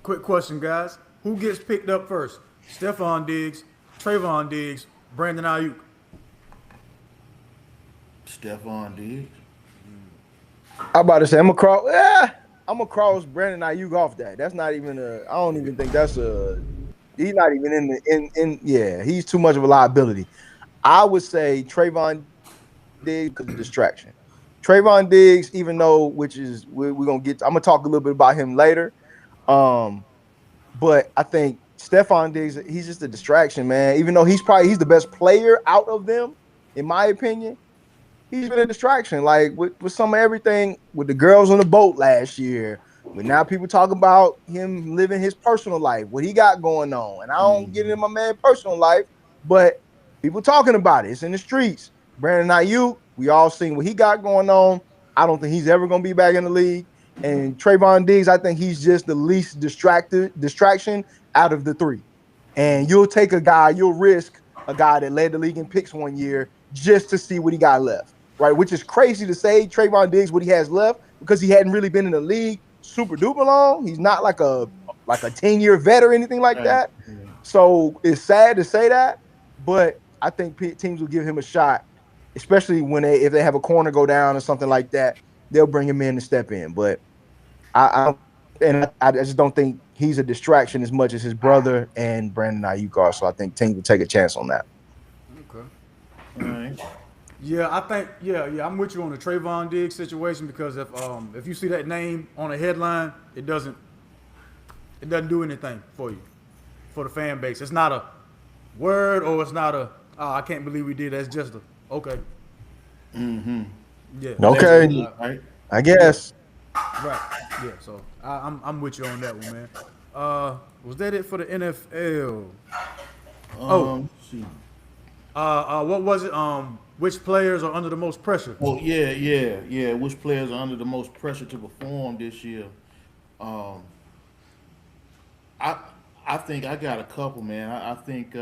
quick question, guys. Who gets picked up first? Stephon Diggs, Trayvon Diggs, Brandon Ayuk. Stephon Diggs. I'm about to say I'm gonna cross Brandon Ayuk off that. That's not even I don't even think that's he's not even in he's too much of a liability. I would say Trayvon Diggs is a distraction. Trayvon Diggs, even though we're gonna I'm gonna talk a little bit about him later. But I think Stephon Diggs, he's just a distraction, man. Even though he's the best player out of them, in my opinion. He's been a distraction, like with some of everything with the girls on the boat last year. But now people talk about him living his personal life, what he got going on. And I don't get into my man's personal life, but people talking about it. It's in the streets. Brandon Ayuk, we all seen what he got going on. I don't think he's ever going to be back in the league. And Trayvon Diggs, I think he's just the least distraction out of the three. And you'll risk a guy that led the league in picks one year just to see what he got left. Right, which is crazy to say Trayvon Diggs what he has left because he hadn't really been in the league super duper long. He's not like a 10-year vet or anything like that. So it's sad to say that, but I think teams will give him a shot, especially if they have a corner go down or something like that. They'll bring him in to step in. But I just don't think he's a distraction as much as his brother and Brandon Ayuk are. So I think teams will take a chance on that. Okay. All right. Yeah, I think I'm with you on the Trayvon Diggs situation because if you see that name on a headline, it doesn't do anything for you, for the fan base. It's not a word or it's not I can't believe we did that. It's just okay. Mm-hmm. Yeah. Okay. Right. I guess. Right. Yeah. So I'm with you on that one, man. Was that it for the NFL? Let's see. What was it? Which players are under the most pressure? Oh yeah. Which players are under the most pressure to perform this year? I think I got a couple, man. I think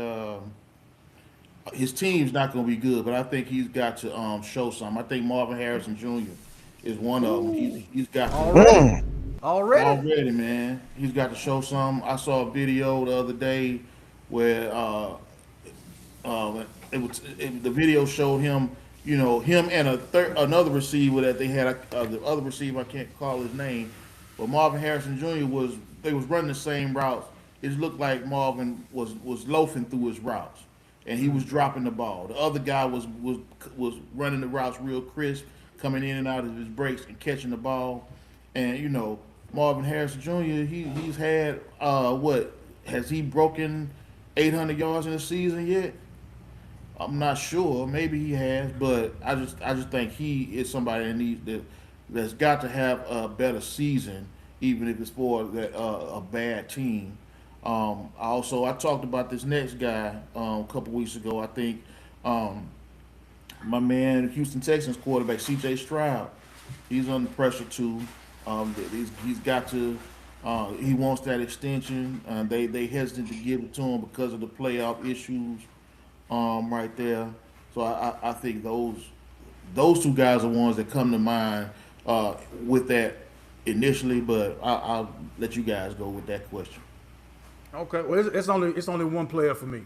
his team's not going to be good, but I think he's got to show something. I think Marvin Harrison Jr. is one of them. He's got to. Already, man. He's got to show some. I saw a video the other day where the video showed him, him and another receiver that they had. The other receiver, I can't call his name, but Marvin Harrison Jr. They was running the same routes. It looked like Marvin was loafing through his routes, and he was dropping the ball. The other guy was running the routes real crisp, coming in and out of his breaks and catching the ball. And Marvin Harrison Jr. He's had what has he broken 800 yards in a season yet? I'm not sure. Maybe he has, but I just think he is somebody that's got to have a better season, even if it's for a bad team. I talked about this next guy a couple weeks ago. I think my man Houston Texans quarterback C.J. Stroud, he's under pressure too. He's got to. He wants that extension. They hesitant to give it to him because of the playoff issues right there. So I think those two guys are ones that come to mind with that initially. But I'll let you guys go with that question. Okay, well, it's only one player for me.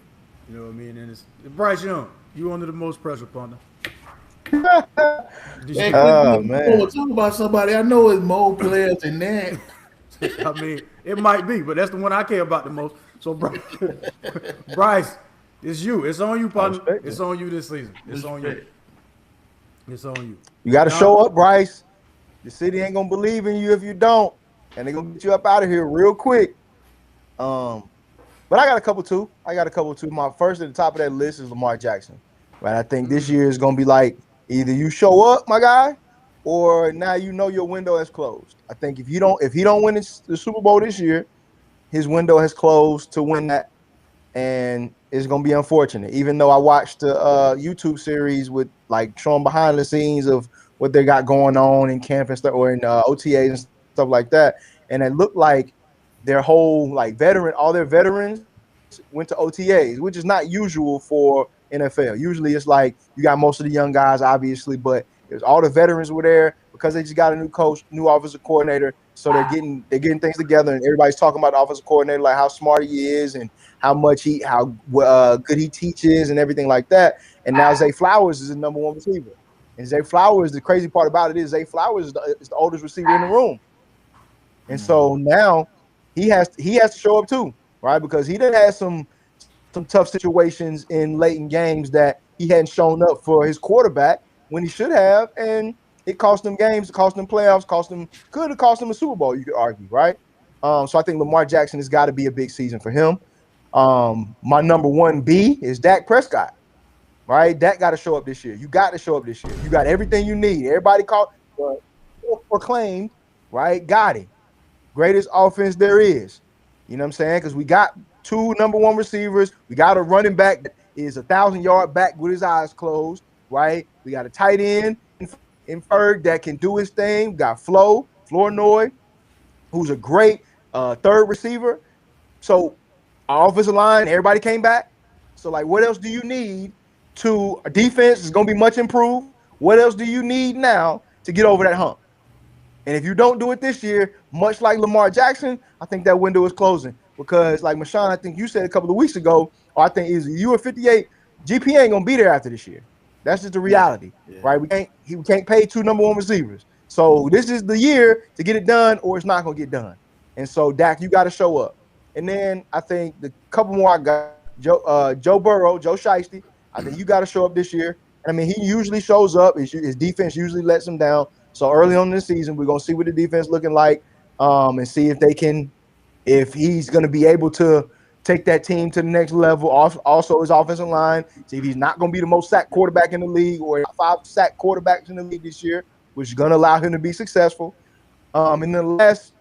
You know what I mean? And it's Bryce Young. You under the most pressure, partner. Hey, Man. talk about somebody I know is more players than that. I mean, it might be, but that's the one I care about the most. So, Bryce, it's you. It's on you, partner. It's on you this season. It's on you. It's on you. You got to show up, Bryce. The city ain't gonna believe in you if you don't, and they're gonna get you up out of here real quick. But I got a couple too. My first at the top of that list is Lamar Jackson. Right? I think this year is gonna be like either you show up, my guy, or now your window has closed. I think if he don't win the Super Bowl this year, his window has closed to win that, and it's gonna be unfortunate. Even though I watched the YouTube series with like showing behind the scenes of what they got going on in camp and stuff, or in OTAs and stuff like that, and it looked like their whole all their veterans went to OTAs, which is not usual for NFL. Usually it's like you got most of the young guys, obviously, but there's all the veterans were there because they just got a new coach, new offensive coordinator. So they're getting things together, and everybody's talking about the offensive coordinator, like how smart he is and how good he teaches and everything like that. And now Zay Flowers is the number one receiver. And Zay Flowers, the crazy part about it is Zay Flowers is the oldest receiver in the room. And so now he has to show up too, right? Because he done had some tough situations in late in games that he hadn't shown up for his quarterback when he should have, and it cost them games, it cost them playoffs, could have cost them a Super Bowl, you could argue, right? So I think Lamar Jackson has got to be a big season for him. My number 1B is Dak Prescott, right? Dak got to show up this year. You got to show up this year. You got everything you need. Everybody proclaimed, right? Got it. Greatest offense there is. You know what I'm saying? Because we got 2 number 1 receivers. We got a running back that is 1,000-yard back with his eyes closed, right? We got a tight end in Ferg that can do his thing. We got Flournoy, who's a great third receiver. So our offensive line, everybody came back. So, what else do you need defense is going to be much improved. What else do you need now to get over that hump? And if you don't do it this year, much like Lamar Jackson, I think that window is closing. Because, like Mashawn, I think you said a couple of weeks ago, or I think either you or 58, GP ain't gonna be there after this year. That's just the reality, right? We can't pay 2 number 1 receivers. So this is the year to get it done, or it's not gonna get done. And so Dak, you got to show up. And then I think the couple more I got, Joe Burrow, Joe Shiesty. I think you got to show up this year. I mean, he usually shows up. His defense usually lets him down. So early on in the season, we're gonna see what the defense looking like, and see if he's gonna be able to take that team to the next level. Also, his offensive line. See if he's not gonna be the most sacked quarterback in the league, or 5 sacked quarterbacks in the league this year, which is gonna allow him to be successful. And the last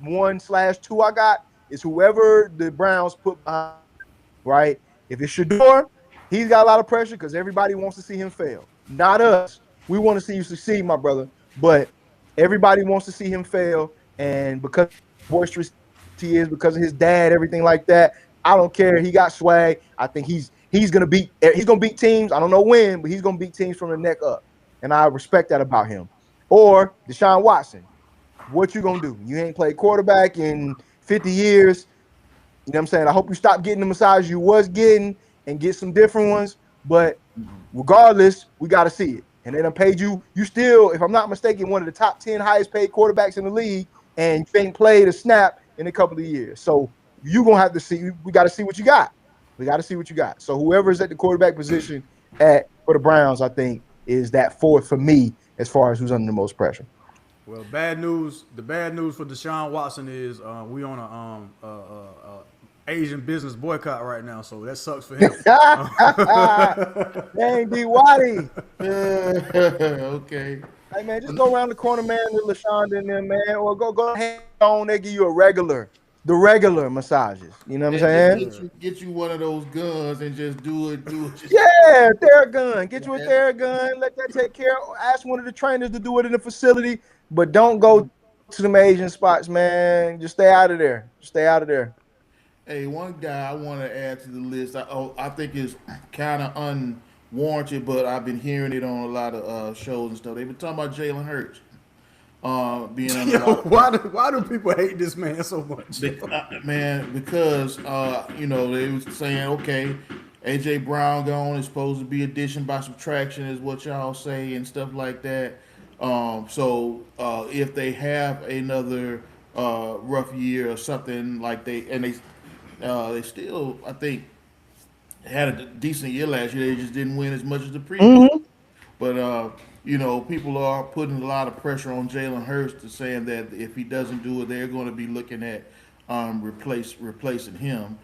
1/2 I got is whoever the Browns put behind. Right? If it's Shador, he's got a lot of pressure because everybody wants to see him fail. Not us. We want to see you succeed, my brother. But everybody wants to see him fail, and because boisterous he is, because of his dad, everything like that, I don't care. He got swag. I think he's gonna beat teams. I don't know when, but he's gonna beat teams from the neck up, and I respect that about him. Or Deshaun Watson, What you gonna do? You ain't played quarterback in 50 years. You know what I'm saying? I hope you stop getting the massage you was getting and get some different ones. But regardless, we got to see it. And they done paid you. You still, if I'm not mistaken, one of the top 10 highest paid quarterbacks in the league, and you ain't played a snap in a couple of years. So you gonna have to see. We got to see what you got. We got to see what you got. So whoever's at the quarterback position for the Browns, I think, is that fourth for me as far as who's under the most pressure. Well, bad news. The bad news for Deshaun Watson is we on a Asian business boycott right now, so that sucks for him. Dang, D. Waddy. Okay. Hey, man, just go around the corner, man, with LaShawn in there, man, or go hand on. They give you the regular massages. You know what I'm saying? Get you one of those guns and just do it. Yeah, Theragun. Get you a Theragun. Let that take care. Ask one of the trainers to do it in the facility, but don't go to them Asian spots, man. Just stay out of there. Stay out of there. Hey, one guy I want to add to the list. I think it's kind of unwarranted, but I've been hearing it on a lot of shows and stuff. They've been talking about Jalen Hurts being under. Yo, why do people hate this man so much? Man, because they was saying, okay, AJ Brown gone is supposed to be addition by subtraction, is what y'all say and stuff like that. So if they have another rough year or something like they still, I think, had a decent year last year. They just didn't win as much as the previous. Mm-hmm. But people are putting a lot of pressure on Jalen Hurts to saying that if he doesn't do it, they're going to be looking at replacing him.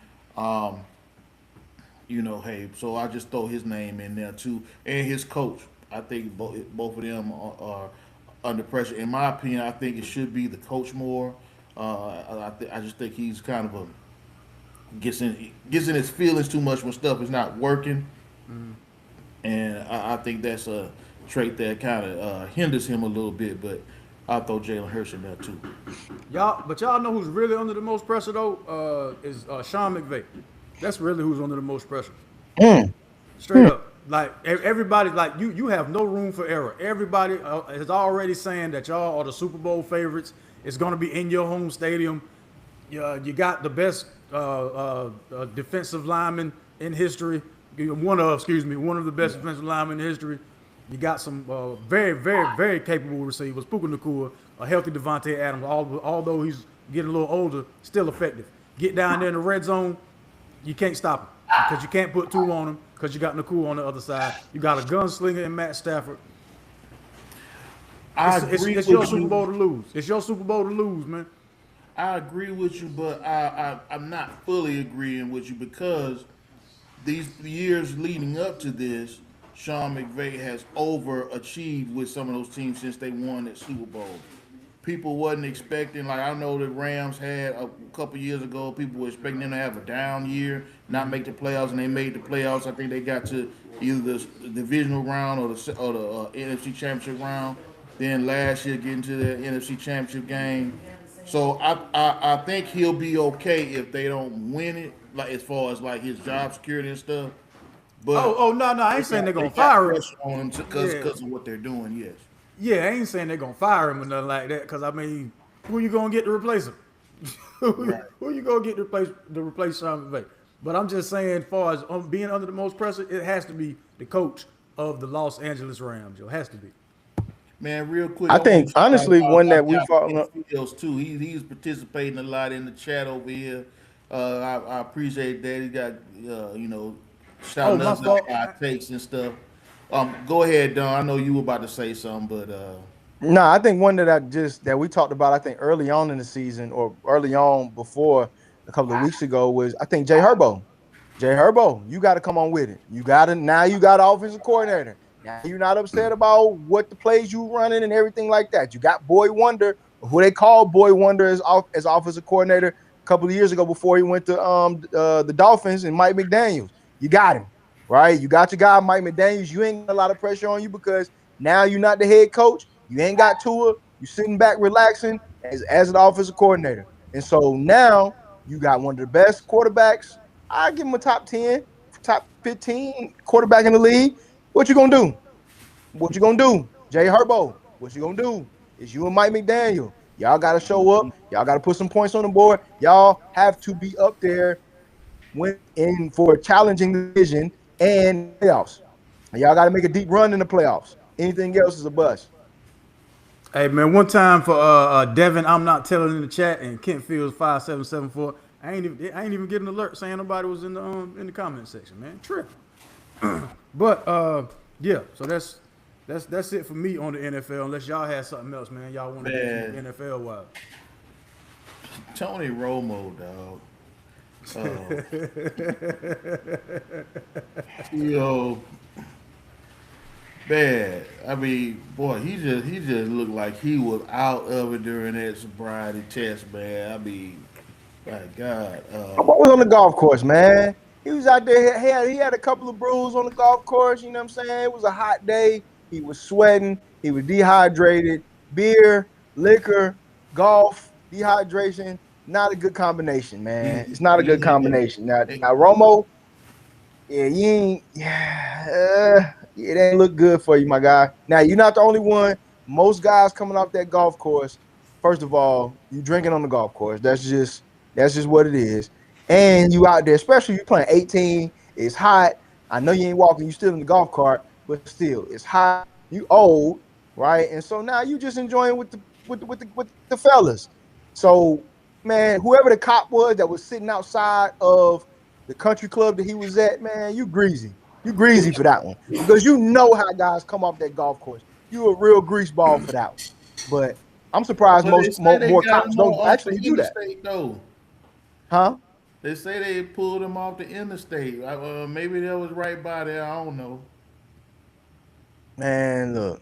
Hey, so I just throw his name in there too, and his coach. I think both of them are under pressure. In my opinion, I think it should be the coach more. I just think he's kind of gets in his feelings too much when stuff is not working, and I think that's a trait that kind of hinders him a little bit. But I throw Jalen Hurts in there too. Y'all know who's really under the most pressure though? Is Sean McVay. That's really who's under the most pressure. Straight up, like everybody, like you have no room for error. Everybody is already saying that y'all are the Super Bowl favorites. It's going to be in your home stadium. You got the best defensive lineman in history. One of the best defensive linemen in history. You got some very, very, very capable receivers. Puka Nacua, a healthy Devontae Adams, although he's getting a little older, still effective. Get down there in the red zone, you can't stop him because you can't put two on him because you got Nacua on the other side. You got a gunslinger in Matt Stafford. It's your Super Bowl to lose. It's your Super Bowl to lose, man. I agree with you, but I'm not fully agreeing with you because these years leading up to this, Sean McVay has overachieved with some of those teams since they won that Super Bowl. People wasn't expecting, like I know the Rams had a couple years ago, people were expecting them to have a down year, not make the playoffs, and they made the playoffs. I think they got to either the divisional round or the NFC Championship round. Then last year getting to the NFC Championship game. So I think he'll be okay if they don't win it, like as far as like his job security and stuff. But no, I ain't saying they're gonna fire him on him because of what they're doing. Yes. Yeah, I ain't saying they're gonna fire him or nothing like that. Because I mean, who you gonna get to replace him? Who you gonna get to replace Sean McVay? But I'm just saying, as far as being under the most pressure, it has to be the coach of the Los Angeles Rams. It has to be. Man, real quick. I think honestly, one that we fought Fields too. He's participating a lot in the chat over here. I appreciate that. He got shouting us out our takes and stuff. Go ahead, Don. I know you were about to say something, but no, I think one that we talked about, I think early on in the season or early on before a couple of weeks ago was I think Jay Herbo. Jay Herbo, you got to come on with it. You got an offensive coordinator. Now you're not upset about what the plays you running and everything like that. You got Boy Wonder, who they called Boy Wonder as offensive coordinator a couple of years ago before he went to the Dolphins, and Mike McDaniels. You got him, right? You got your guy Mike McDaniels. You ain't got a lot of pressure on you because now you're not the head coach. You ain't got Tua. You're sitting back relaxing as an offensive coordinator. And so now you got one of the best quarterbacks. I give him a top 10, top 15 quarterback in the league. What you gonna do? What you gonna do? Jay Herbo, what you gonna do? It's you and Mike McDaniel. Y'all got to show up. Y'all got to put some points on the board. Y'all have to be up there when in for a challenging division and playoffs. And y'all got to make a deep run in the playoffs. Anything else is a bust. Hey man, one time for Devin, I'm not telling in the chat, and Kent Fields 5774. I ain't even getting an alert saying nobody was in the comment section, man. Trip. But yeah, so that's it for me on the NFL. Unless y'all had something else, man. Y'all want to get NFL wise. Tony Romo, dog. Yo, bad. I mean, boy, he just looked like he was out of it during that sobriety test, man. I mean, my God. What was on the golf course, man? He was out there. He had a couple of bruises on the golf course. You know what I'm saying? It was a hot day. He was sweating. He was dehydrated. Beer, liquor, golf, dehydration. Not a good combination, man. It's not a good combination. Now Romo, yeah, it ain't look good for you, my guy. Now, you're not the only one. Most guys coming off that golf course, first of all, you drinking on the golf course. That's just what it is. And you out there, especially you playing 18, it's hot. I know you ain't walking, you still in the golf cart, but still, it's hot. You old, right? And so now you just enjoying with the fellas. So, man, whoever the cop was that was sitting outside of the country club that he was at, man, you greasy. You greasy for that one. Because you know how guys come off that golf course. You a real grease ball for that one. But I'm surprised more cops don't actually do that. Though. Huh? They say they pulled him off the interstate. Maybe that was right by there. I don't know. Man, look.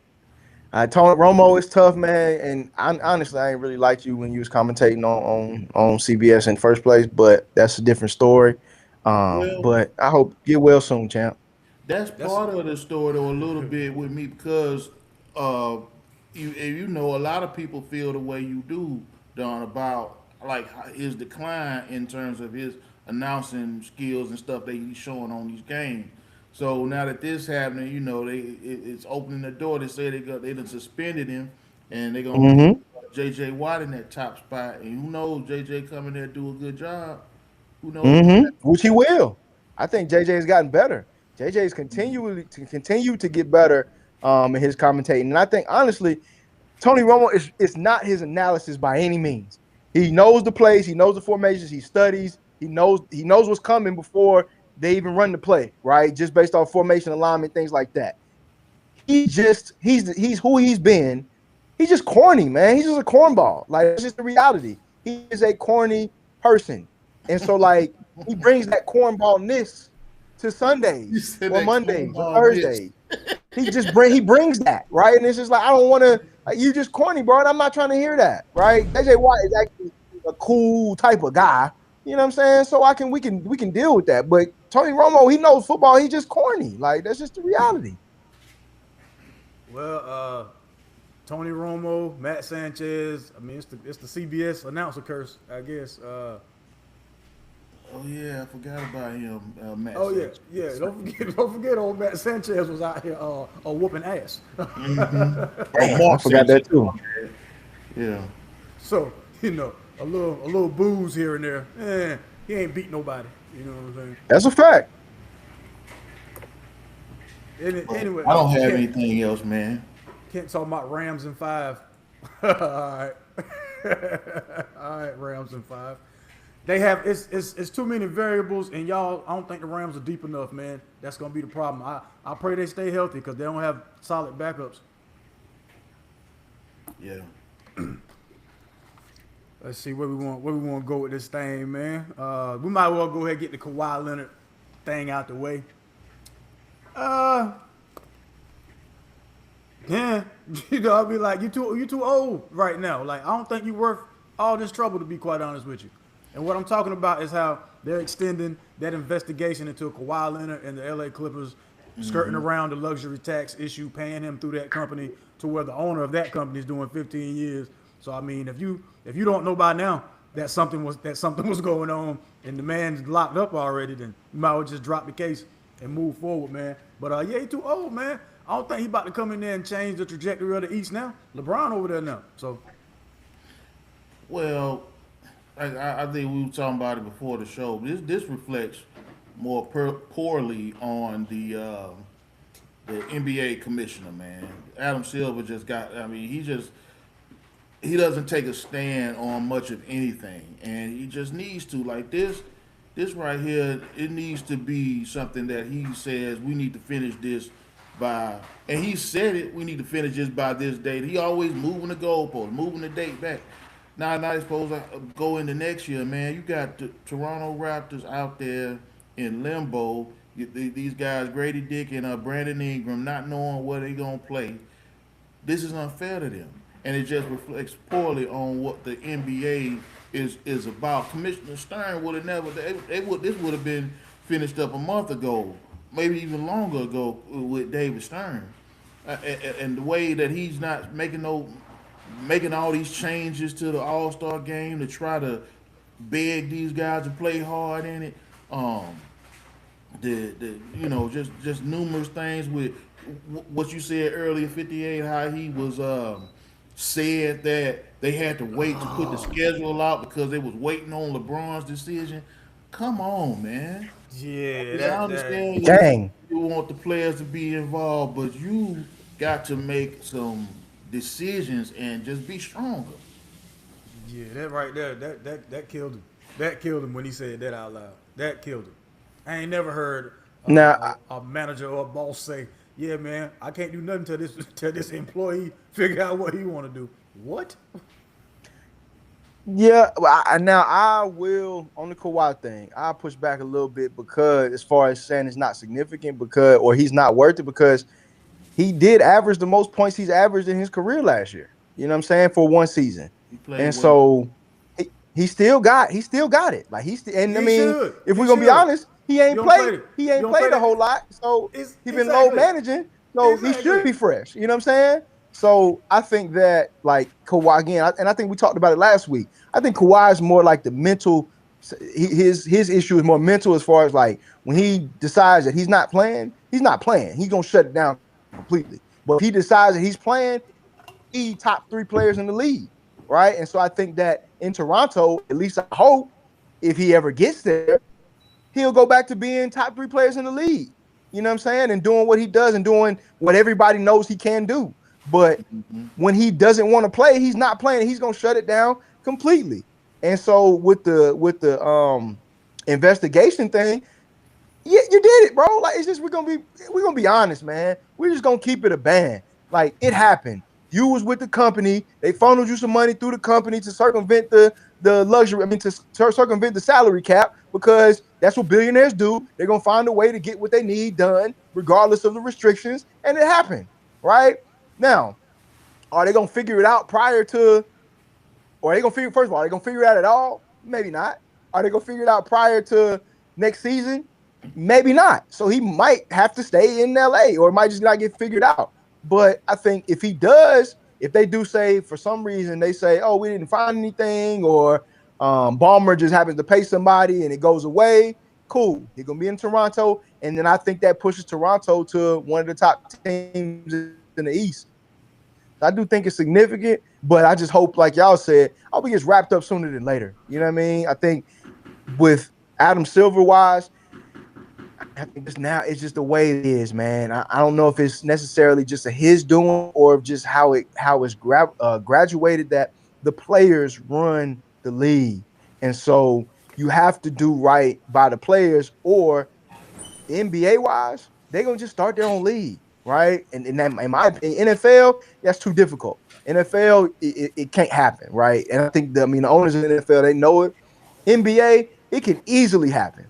Tony Romo is tough, man. And honestly, I ain't really liked you when you was commentating on CBS in the first place. But that's a different story. But I hope you get well soon, champ. That's part of the story, though, a little bit with me because you know, a lot of people feel the way you do, Don, about like his decline in terms of his announcing skills and stuff that he's showing on these games. So now that this happening, you know, it's opening the door. They say they done suspended him, and they're gonna put J.J. Watt in that top spot. And who knows, J.J. come in there do a good job. Who knows? Which he will. I think JJ's gotten better. JJ's continue to get better in his commentating. And I think honestly, Tony Romo it's not his analysis by any means. He knows the plays, he knows the formations, he studies, he knows what's coming before they even run the play, right? Just based off formation, alignment, things like that. He's who he's been. He's just corny, man. He's just a cornball. Like, it's just the reality. He is a corny person. And so, like, he brings that cornballness to Sundays or Mondays or Thursdays. He brings that, right? And it's just like, I don't want to, like, you just corny, bro. And I'm not trying to hear that, right? JJ Watt is actually a cool type of guy. You know what I'm saying? So we can deal with that. But Tony Romo, he knows football. He just corny. Like, that's just the reality. Well, Tony Romo, Matt Sanchez. I mean, it's the CBS announcer curse, I guess. Oh yeah, I forgot about him, Matt. Oh Sanchez. yeah. Don't forget, old Matt Sanchez was out here whooping ass. I forgot that too. Yeah. So you know, a little booze here and there. He ain't beat nobody. You know what I'm saying? That's a fact. Anyway, I don't have anything else, man. Can't talk about Rams in 5. All right, all right, Rams in 5. They have it's too many variables, and y'all, I don't think the Rams are deep enough, man. That's gonna be the problem. I pray they stay healthy because they don't have solid backups. Yeah. Let's see where we want to go with this thing, man. We might well go ahead and get the Kawhi Leonard thing out the way. Yeah, you know, I'll be like, you too old right now. Like, I don't think you're worth all this trouble, to be quite honest with you. And what I'm talking about is how they're extending that investigation into Kawhi Leonard and the LA Clippers skirting around the luxury tax issue, paying him through that company to where the owner of that company is doing 15 years. So I mean, if you don't know by now that something was going on and the man's locked up already, then you might well just drop the case and move forward, man. But yeah, he's too old, man. I don't think he's about to come in there and change the trajectory of the East now. LeBron over there now. So Well, I think we were talking about it before the show. This reflects more poorly on the NBA commissioner, man. Adam Silver just got. I mean, he doesn't take a stand on much of anything, and he just needs to like this. This right here, it needs to be something that he says we need to finish this by, and he said it. We need to finish this by this date. He always moving the goalpost, moving the date back. Now he's supposed to go into next year, man. You got the Toronto Raptors out there in limbo. These guys, Grady Dick and Brandon Ingram, not knowing where they gonna play. This is unfair to them, and it just reflects poorly on what the NBA is about. Commissioner Stern would have never. This would have been finished up a month ago, maybe even longer ago with David Stern, and the way that he's not making all these changes to the All Star game to try to beg these guys to play hard in it. Um, the just numerous things with what you said earlier, 58, how he was said that they had to wait to put the schedule out because they was waiting on LeBron's decision. Come on, man. Yeah, I that understand Dang. you want the players to be involved, but you got to make some decisions and just be stronger. yeah, that right there, that killed him. That killed him when he said that out loud. That killed him. I ain't never heard Now, a manager or a boss say, "Yeah, man, I can't do nothing till this employee figure out what he want to do." What? yeah, now I will on the Kawhi thing. I'll push back a little bit because as far as saying it's not significant because or he's not worth it because he did average the most points he's averaged in his career last year. You know what I'm saying for one season, He played and well. so he still got it. Like and I He mean, should. if He we're gonna be should. honest, You don't play it. he You ain't don't played play a whole that. lot. So It's he been low exactly. managing. So he should Exactly. be fresh. You know what I'm saying? So I think that like Kawhi again, and I think we talked about it last week. I think Kawhi is more like the mental. His issue is more mental as far as like when he decides that he's not playing, he's not playing. He's gonna shut it down completely. But if he decides that he's playing, he top 3 players in the league, right? And so I think that in Toronto, at least I hope, if he ever gets there, he'll go back to being top 3 players in the league. You know what I'm saying? And doing what he does and doing what everybody knows he can do. But when he doesn't want to play, he's not playing. He's gonna shut it down completely. And so with the investigation thing, yeah, you did it, bro. Like it's just we're gonna be honest, man. We're just gonna keep it a band. Like it happened. You was with the company. They funneled you some money through the company to circumvent the luxury. I mean, to circumvent the salary cap because that's what billionaires do. They're gonna find a way to get what they need done, regardless of the restrictions, and it happened. Right now, are they gonna figure it out prior to? Or are they gonna figure? First of all, are they gonna figure it out at all? Maybe not. Are they gonna figure it out prior to next season? Maybe not. So he might have to stay in LA or it might just not get figured out. But I think if he does, if they do say for some reason they say, oh, we didn't find anything or Ballmer just happens to pay somebody and it goes away, cool. He's going to be in Toronto. And then I think that pushes Toronto to one of the top teams in the East. I do think it's significant, but I just hope, like y'all said, I hope it gets wrapped up sooner than later. You know what I mean? I think with Adam Silver wise, I think this now it's just the way it is, man. I don't know if it's necessarily just a his doing or just how it's graduated that the players run the league, and so you have to do right by the players, or NBA wise, they're gonna just start their own league, right? And that, in my opinion, NFL that's too difficult. NFL it can't happen, right? And I think the owners of the NFL they know it. NBA it can easily happen.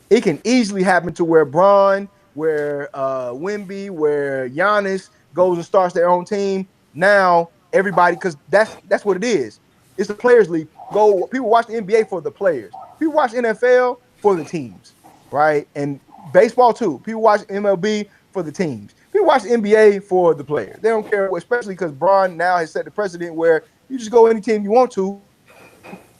It can easily happen to where Braun, where Wemby, where Giannis goes and starts their own team. Now everybody, because that's what it is. It's the players' league. People watch the NBA for the players. People watch NFL for the teams, right? And baseball too. People watch MLB for the teams. People watch the NBA for the players. They don't care, especially because Braun now has set the precedent where you just go any team you want to.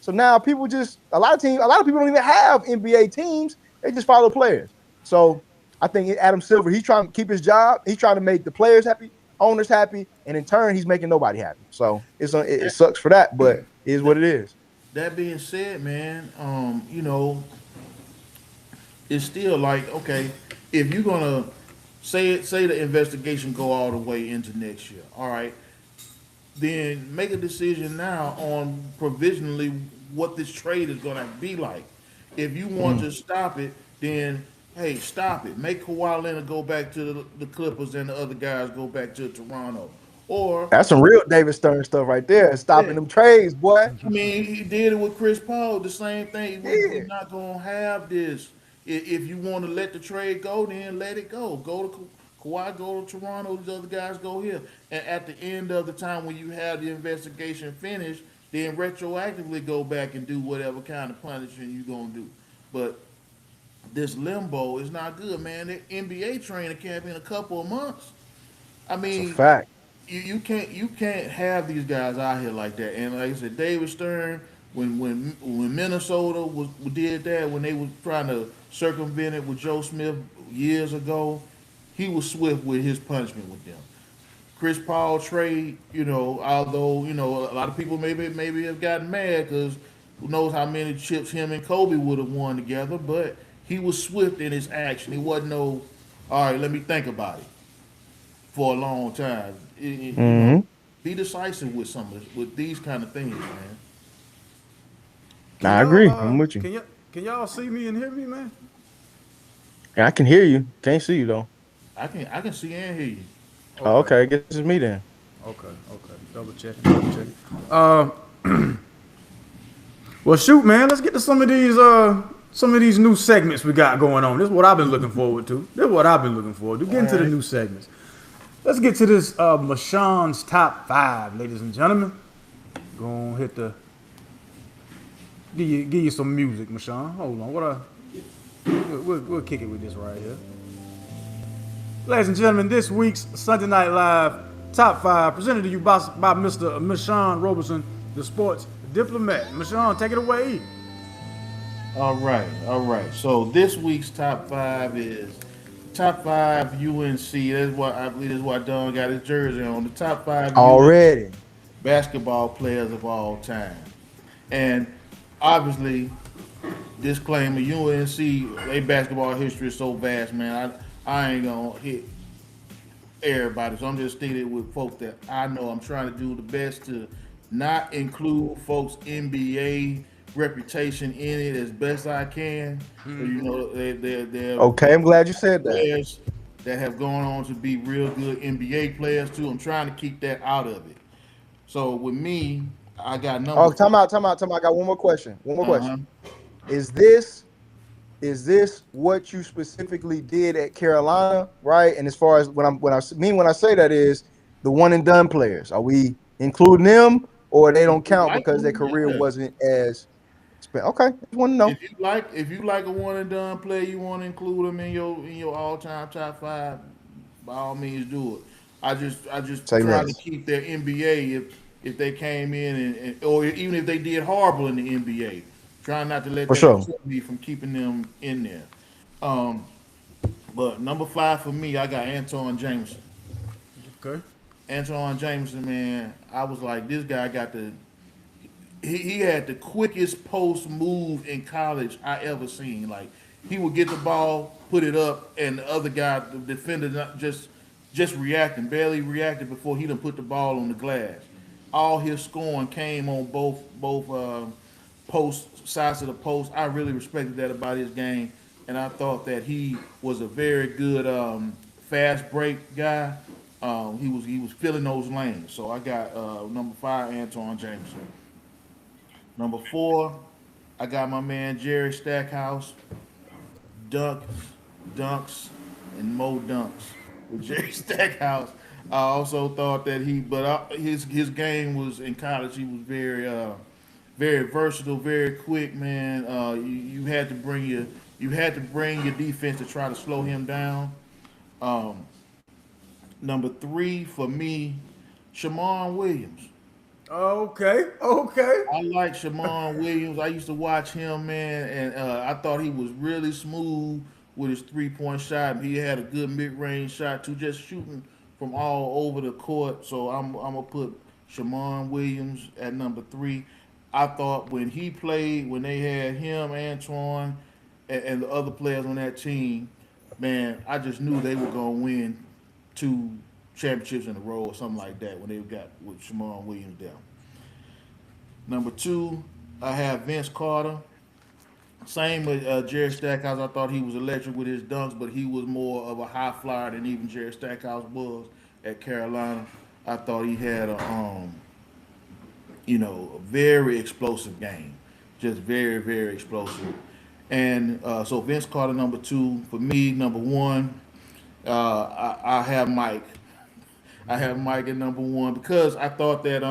So now people a lot of people don't even have NBA teams. They just follow players. So I think Adam Silver, he's trying to keep his job. He's trying to make the players happy, owners happy, and in turn, he's making nobody happy. So it sucks for that. But Is what it is. That being said, man, it's still like, okay, if you're gonna say the investigation go all the way into next year, all right, then make a decision now on provisionally what this trade is gonna be like. If you want to stop it, then hey, stop it. Make Kawhi Leonard go back to the Clippers and the other guys go back to Toronto. Or That's some real David Stern stuff right there. yeah, Stopping them trades, boy. I mean, he did it with Chris Paul. The same thing. We're Yeah. not gonna have this. If you want to let the trade go, then let it go. Go to Kawhi, go to Toronto. These other guys go here. And at the end of the time, when you have the investigation finished, then retroactively go back and do whatever kind of punishment you're gonna do. But this limbo is not good, man. The NBA training camp in a couple of months. I It's a mean, fact. you can't have these guys out here like that. And like I said, David Stern, when Minnesota did that, when they was trying to circumvent it with Joe Smith years ago, he was swift with his punishment with them. Chris Paul trade, although a lot of people maybe have gotten mad because who knows how many chips him and Kobe would have won together, but he was swift in his action. He wasn't no, all right, let me think about it for a long time. Hmm. Be decisive with with these kind of things, man. Can I y'all agree. I'm with you. can y'all see me and hear me, man? I can hear you. Can't see you though. I can see and hear you. Oh, Okay. okay, I guess it's me then. Okay. Double checking. Double checking. Well, shoot, man. Let's get to some of these new segments we got going on. This is what I've been looking forward to. Get into the All new segments. Let's get to this Mashawn's top five, ladies and gentlemen. Go on, hit the give you some music, Mashawn. Hold on, we'll kick it with this right here. Ladies and gentlemen, this week's Sunday Night Live top five presented to you by Mr. Mashawn Roberson, the sports diplomat. Mashawn, take it away. All right. So this week's top five is top five UNC. That's what I believe is why Don got his jersey on. The top five UNC Already. basketball players of all time. And obviously, disclaimer: UNC, their basketball history is so vast, man. I ain't gonna hit everybody, so I'm just sticking it with folks that I know. I'm trying to do the best to not include folks' NBA reputation in it as best I can. So, they're Okay, I'm glad you said that. players that have gone on to be real good NBA players too. I'm trying to keep that out of it. So with me, I got number. Oh, time out. I got one more question. Uh-huh. Is this what you specifically did at Carolina, right? And as far as when I say that is the one and done players, are we including them or they don't count Like because their them, career yeah. wasn't as spent? Okay, just want to know. If you like a one and done player, you want to include them in your all time top five. By all means, do it. I just Say try to less. keep their NBA if they came in and or even if they did horrible in the NBA, trying not to let For that sure. deter me from keeping them in there. Um, but number five for me, I got Anton Jameson. Okay. Anton Jameson, man, I was like, this guy got he had the quickest post move in college I ever seen. Like he would get the ball, put it up, and the other guy, the defender, not just reacting, barely reacted before he done put the ball on the glass. All his scoring came on both post sides of the post. I really respected that about his game, and I thought that he was a very good fast break guy. He was filling those lanes. So I got number five, Anton Jameson. Number four, I got my man Jerry Stackhouse, dunks, dunks, and Mo dunks with Jerry Stackhouse. I also thought that his game was in college. He was very versatile, very quick, man. You had to bring your defense to try to slow him down. Um, Number three for me, Shamon Williams. Okay. Okay. I like Shamon Williams. I used to watch him, man, and I thought he was really smooth with his 3-point shot. He had a good mid-range shot too, just shooting from all over the court. So I'm gonna put Shamon Williams at number three. I thought when he played, when they had him, Antoine, and the other players on that team, man, I just knew they were gonna win 2 championships in a row or something like that when they got with Shamon Williams down. Number 2, I have Vince Carter. Same with Jerry Stackhouse. I thought he was electric with his dunks, but he was more of a high flyer than even Jerry Stackhouse was at Carolina. I thought he had a very explosive game, just very, very explosive. And so Vince Carter, number 2. For me, number 1, I have Mike. I have Mike at number 1 because I thought that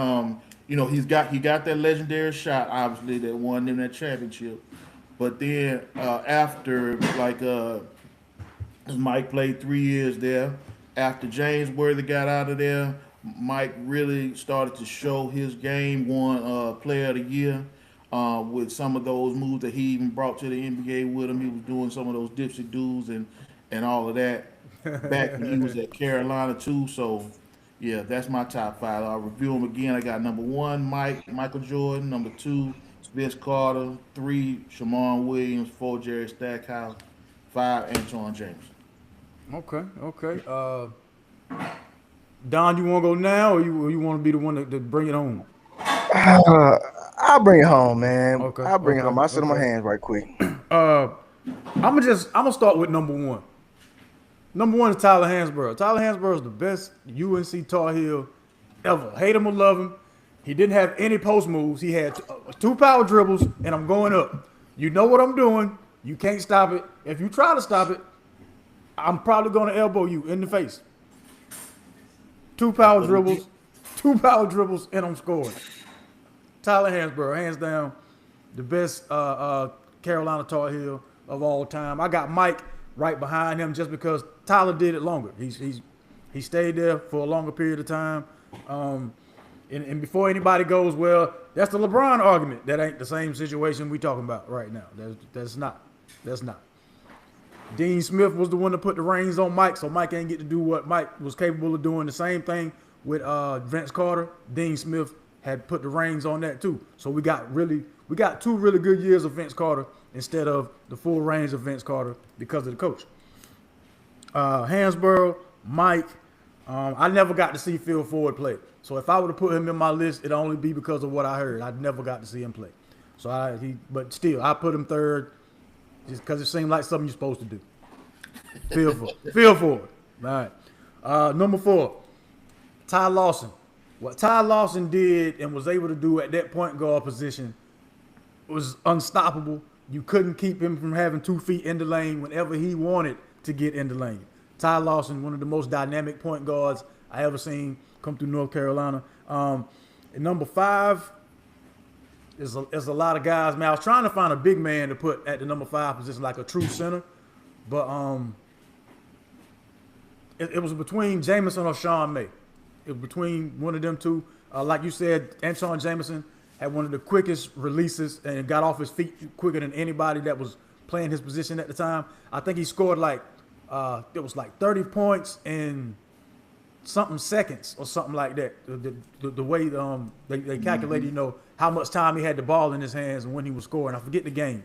he got that legendary shot, obviously, that won them that championship. But then after Mike played 3 years there. After James Worthy got out of there, Mike really started to show his game. Won Player of the Year with some of those moves that he even brought to the NBA with him. He was doing some of those dipsy doos and all of that back when he was at Carolina too. So yeah, that's my top 5. I'll review them again. I got number 1, Michael Jordan. Number 2, Vince Carter. 3, Shamon Williams. 4, Jerry Stackhouse. 5, Antoine James. Okay. Don, you want to go now, or you want to be the one to bring it home? I'll bring it home, man. Okay, I'll bring it okay, home. I'll sit on my okay. hands right quick. I'm gonna start with number 1. Number 1 is Tyler Hansborough. Tyler Hansborough is the best UNC Tar Heel ever. Hate him or love him. He didn't have any post moves. He had 2 power dribbles, and I'm going up. You know what I'm doing. You can't stop it. If you try to stop it, I'm probably going to elbow you in the face. 2 power dribbles, and I'm scoring. Tyler Hansborough, hands down, the best Carolina Tar Heel of all time. I got Mike right behind him just because Tyler did it longer. He stayed there for a longer period of time. And before anybody goes, well, that's the LeBron argument. That ain't the same situation we talking about right now. That's not. Dean Smith was the one that put the reins on Mike, so Mike ain't get to do what Mike was capable of doing. The same thing with Vince Carter. Dean Smith had put the reins on that too. So we got 2 really good years of Vince Carter instead of the full reins of Vince Carter because of the coach. Hansborough, Mike. I never got to see Phil Ford play. So if I were to put him in my list, it'd only be because of what I heard. I never got to see him play. But still, I put him 3rd just because it seemed like something you're supposed to do. Phil Ford. All right. Number 4, Ty Lawson. What Ty Lawson did and was able to do at that point guard position was unstoppable. You couldn't keep him from having 2 feet in the lane whenever he wanted to get in the lane. Ty Lawson, one of the most dynamic point guards I ever seen come through North Carolina. And number 5 is a lot of guys. Man, I was trying to find a big man to put at the number 5 position, like a true center. But it was between Jameson or Sean May. It was between one of them two. Like you said, Antawn Jamison had one of the quickest releases and got off his feet quicker than anybody that was playing his position at the time. I think he scored it was like 30 points in something seconds or something like that. The way they calculated, how much time he had the ball in his hands and when he was scoring. I forget the game.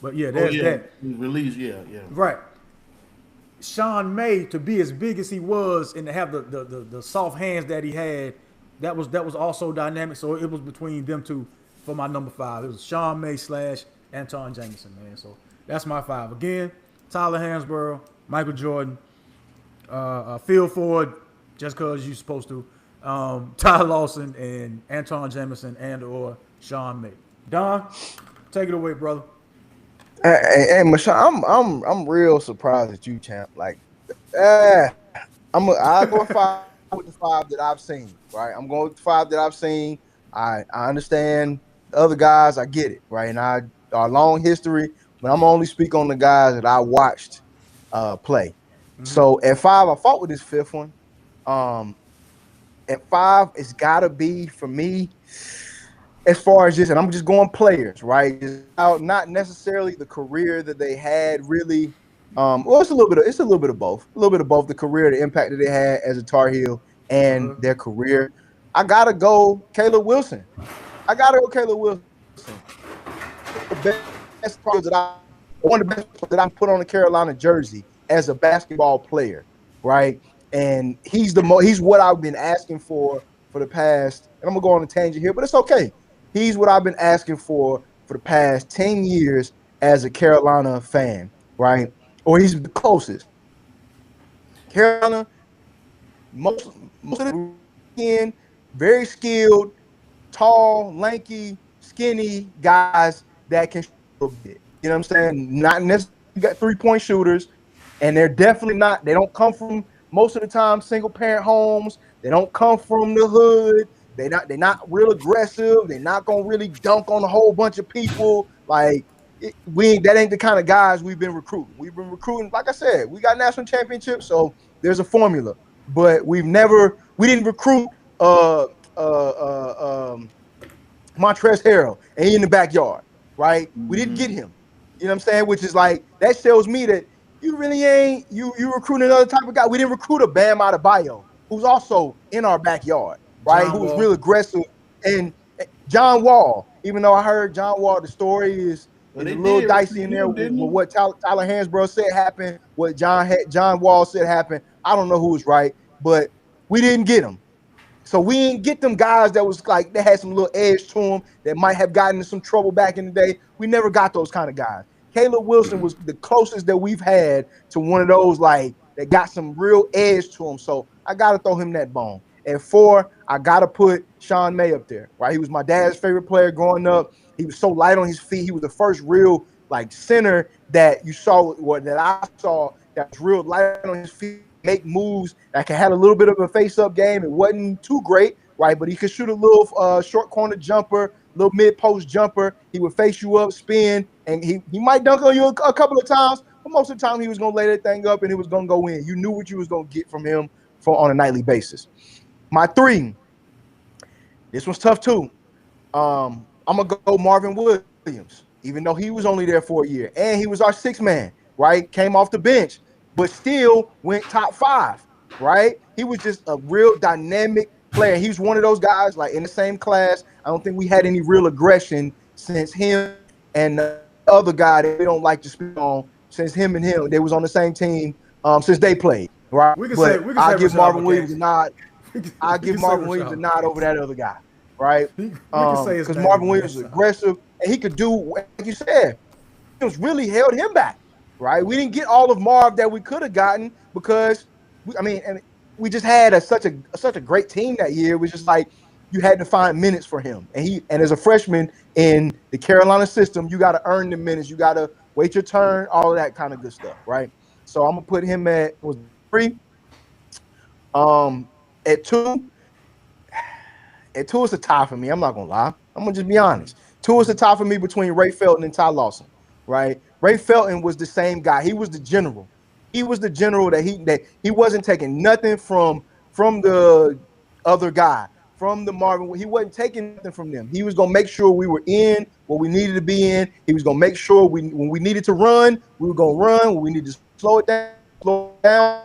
But yeah, there's that. Release, yeah. Right. Sean May, to be as big as he was and to have the soft hands that he had, that was also dynamic. So it was between them two for my number 5. It was Sean May / Antawn Jamison, man. So that's my 5. Again, Tyler Hansborough, Michael Jordan, Phil Ford, just because you're supposed to, Ty Lawson, and Antawn Jamison and/or Sean May. Don, take it away, brother. Hey, Mashawn, I'm real surprised at you, champ. Like, I'll go 5 with the 5 that I've seen. Right, I'm going with the 5 that I've seen. I understand the other guys. I get it. Right, and our long history, but I'm only speak on the guys that I watched play. Mm-hmm. So at 5, I fought with this 5th one. At 5, it's gotta be for me. As far as just, and I'm just going players, right? Not necessarily the career that they had, really. Well, it's a little bit of both. A little bit of both. The career, the impact that they had as a Tar Heel, and their career. I gotta go Caleb Wilson. The best players that one of the best players that I put on a Carolina jersey as a basketball player, right? And he's what I've been asking for the past. And I'm gonna go on a tangent here, but it's okay. He's what I've been asking for the past 10 years as a Carolina fan, right? Or he's the closest. Carolina, most of the in very skilled, tall, lanky, skinny guys that can shoot a bit. You know what I'm saying? Not necessarily got 3-point shooters, and they're definitely not. They don't come from most of the time single parent homes. They don't come from the hood. They're not real aggressive. They're not gonna really dunk on a whole bunch of people. Like that ain't the kind of guys we've been recruiting. We've been recruiting, like I said, we got national championships, so there's a formula. But we didn't recruit Montrezl Harrell and he in the backyard, right? Mm-hmm. We didn't get him. You know what I'm saying? Which is like, that shows me that you really ain't you recruiting another type of guy. We didn't recruit a Bam Adebayo, who's also in our backyard, right? Who's real aggressive. And John Wall, even though I heard John Wall, the story is a little dicey in there with what Tyler Hansbrough said happened, what John Wall said happened. I don't know who was right, but we didn't get him. So we didn't get them guys that was like, they had some little edge to them that might have gotten in some trouble back in the day. We never got those kind of guys. Caleb Wilson was the closest that we've had to one of those like that got some real edge to him. So I got to throw him that bone. At 4, I got to put Sean May up there, right? He was my dad's favorite player growing up. He was so light on his feet. He was the first real like center that you saw, or that I saw, that was real light on his feet, make moves that had a little bit of a face-up game. It wasn't too great, right? But he could shoot a little short corner jumper, little mid-post jumper. He would face you up, spin, and he might dunk on you a couple of times, but most of the time he was going to lay that thing up and it was going to go in. You knew what you was going to get from him on a nightly basis. My 3, this one's tough too. I'm going to go Marvin Williams, even though he was only there for a year. And he was our 6th man, right? Came off the bench, but still went top 5, right? He was just a real dynamic player. He was one of those guys, like in the same class. I don't think we had any real aggression since him and the other guy that we don't like to speak on, since him and him, they was on the same team since they played, right? I'll give Marvin Williams a nod. I'll give Marvin Williams a nod over that other guy, right? Because Marvin Williams was aggressive and he could do, like you said, it was really held him back, right? We didn't get all of Marv that we could have gotten because we just had such a great team that year. It was just like you had to find minutes for him, and as a freshman in the Carolina system, you got to earn the minutes. You got to wait your turn, all of that kind of good stuff, right? So I'm gonna put him at 3. At 2, it's a tie for me. I'm not gonna lie. I'm gonna just be honest. 2 is a tie for me between Ray Felton and Ty Lawson, right? Ray Felton was the same guy. He was the general. He was the general that he wasn't taking nothing from the other guy, from the Marvin. He wasn't taking nothing from them. He was gonna make sure we were in what we needed to be in. He was gonna make sure when we needed to run, we were gonna run. When we needed to slow it down.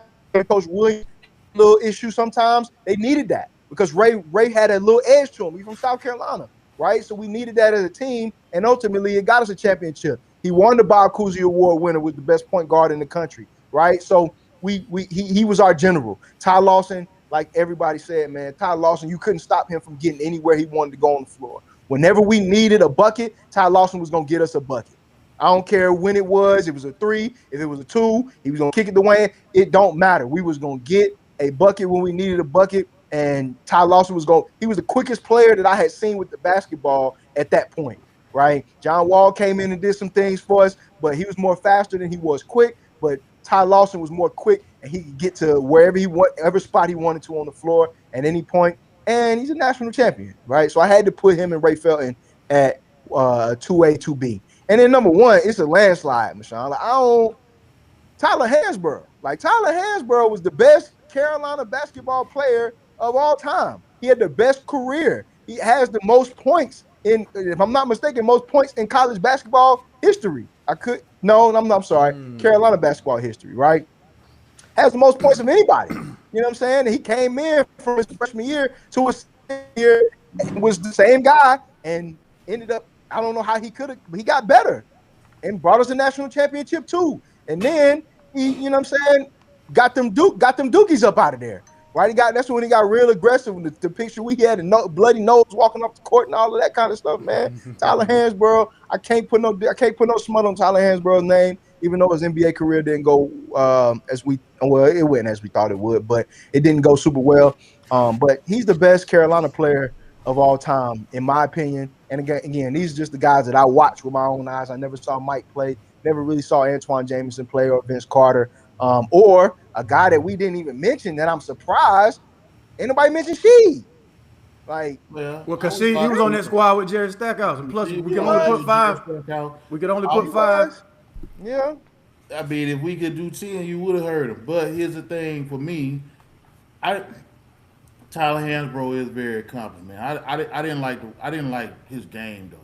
Coach Williams, little issue sometimes, they needed that because Ray had a little edge to him. He's from South Carolina, right? So we needed that as a team, and ultimately it got us a championship. He won the Bob Cousy Award winner, with the best point guard in the country, right? So he was our general. Ty Lawson, like everybody said, man, Ty Lawson, you couldn't stop him from getting anywhere he wanted to go on the floor. Whenever we needed a bucket, Ty Lawson was gonna get us a bucket. I don't care when it was. It was a 3, if it was a 2, he was gonna kick it the way. It don't matter. We was gonna get a bucket when we needed a bucket, and Ty Lawson he was the quickest player that I had seen with the basketball at that point, right? John Wall came in and did some things for us, but he was more faster than he was quick. But Ty Lawson was more quick, and he could get to whatever spot he wanted to on the floor at any point. And he's a national champion, right? So I had to put him and Ray Felton at 2A, 2B. And then number 1, it's a landslide, Mashawn. Like, Tyler Hansbrough. Like, Tyler Hansbrough was the best Carolina basketball player of all time. He had the best career. He has the most points if I'm not mistaken, most points in college basketball history. I'm sorry, Carolina basketball history, right? Has the most points of anybody. You know what I'm saying? And he came in from his freshman year to his year, was the same guy, and ended up I don't know how he got better and brought us a national championship too. And then he, you know what I'm saying, got them dookies up out of there. Right? That's when he got real aggressive. The picture we had, and bloody nose walking off the court and all of that kind of stuff, man. Tyler Hansbrough, I can't put no smut on Tyler Hansbrough's name, even though his NBA career didn't go it went as we thought it would, but it didn't go super well. But he's the best Carolina player of all time, in my opinion. And again, these are just the guys that I watched with my own eyes. I never saw Mike play, never really saw Antoine Jameson play or Vince Carter, or a guy that we didn't even mention that I'm surprised ain't nobody mentioned Sheed. Like, well, because he was on that squad with Jerry Stackhouse, and plus we could only put 5. We could only put 5. Yeah. I mean, if we could do 10, you would have heard him. But here's the thing for me, Tyler Hansbrough is very accomplished, man. I didn't like his game though.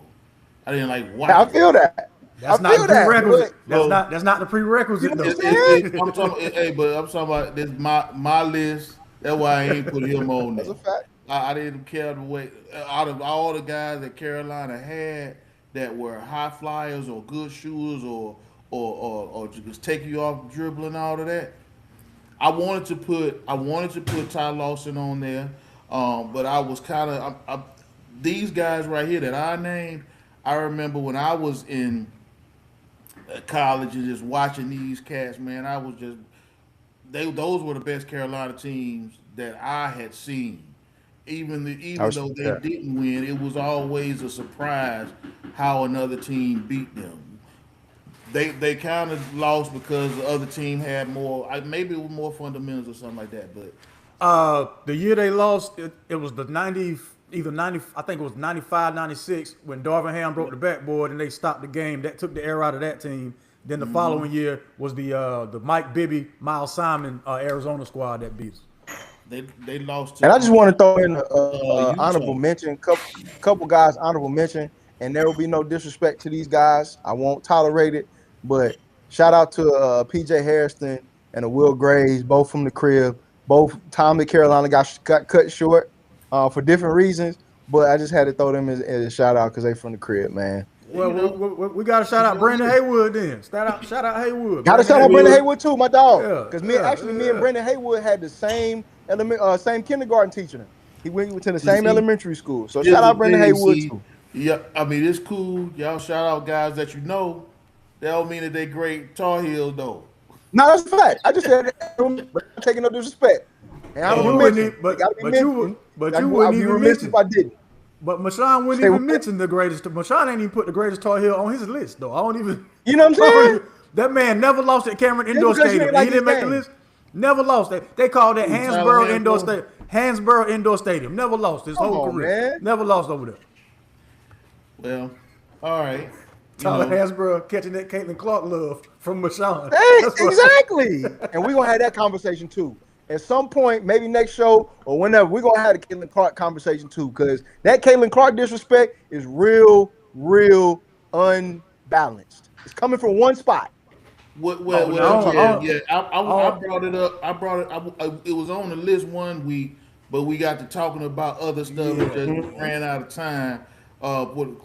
I didn't like watching. I feel that. That's not the prerequisite. That's not the prerequisite though. I'm talking about this my list. That's why I ain't put him on there. That's a fact. I didn't care the way out of all the guys that Carolina had that were high flyers or good shooters or just take you off dribbling, all of that. I wanted to put Ty Lawson on there, but I was kind of these guys right here that I named. I remember when I was in college and just watching these cats, man. I was just those were the best Carolina teams that I had seen. Even though they didn't win, it was always a surprise how another team beat them. They kind of lost because the other team had more, maybe it was more fundamentals or something like that. But the year they lost, it was the 90, I think it was 95, 96, when Darvin Ham broke the backboard and they stopped the game. That took the air out of that team. Then the following year was the Mike Bibby, Miles Simon Arizona squad that beat us. They lost. And I just want to throw in honorable mention, couple guys honorable mention, and there will be no disrespect to these guys. I won't tolerate it, but shout out to P.J. Harrison and Will Graves, both from the crib. Both Tom and Carolina got cut short for different reasons, but I just had to throw them as a shout out because they from the crib, man. Well, we got to shout out Brandon Haywood then. Shout out Haywood. Got to shout out Brandon Haywood too, my dog. Because me and Brandon Haywood had the same kindergarten teacher. He went to the same elementary school. So shout out Brandon Haywood too. Yeah, I mean it's cool. Y'all shout out guys that you know. That don't mean that they great Tar Heels though. No, that's a fact. I just said that, but I'm taking no disrespect. And I don't mention, but you wouldn't even mention if I didn't. But Mashawn wouldn't even mention the greatest. Mashawn ain't even put the greatest Tar Heel on his list though. I don't even. You know what I'm saying? That man never lost at Cameron Indoor Stadium. He didn't make the list. Never lost that. They called that Hansborough Indoor Stadium. Hansborough Indoor Stadium. Never lost his whole career. Man. Never lost over there. Well, all right. Tyler Hansborough catching that Caitlin Clark love from Mashawn. Hey, exactly. And we're going to have that conversation too. At some point, maybe next show or whenever, we're going to have the Caitlin Clark conversation too, because that Caitlin Clark disrespect is real unbalanced. It's coming from one spot. I brought it up. It was on the list one week, but we got to talking about other stuff and just ran out of time. With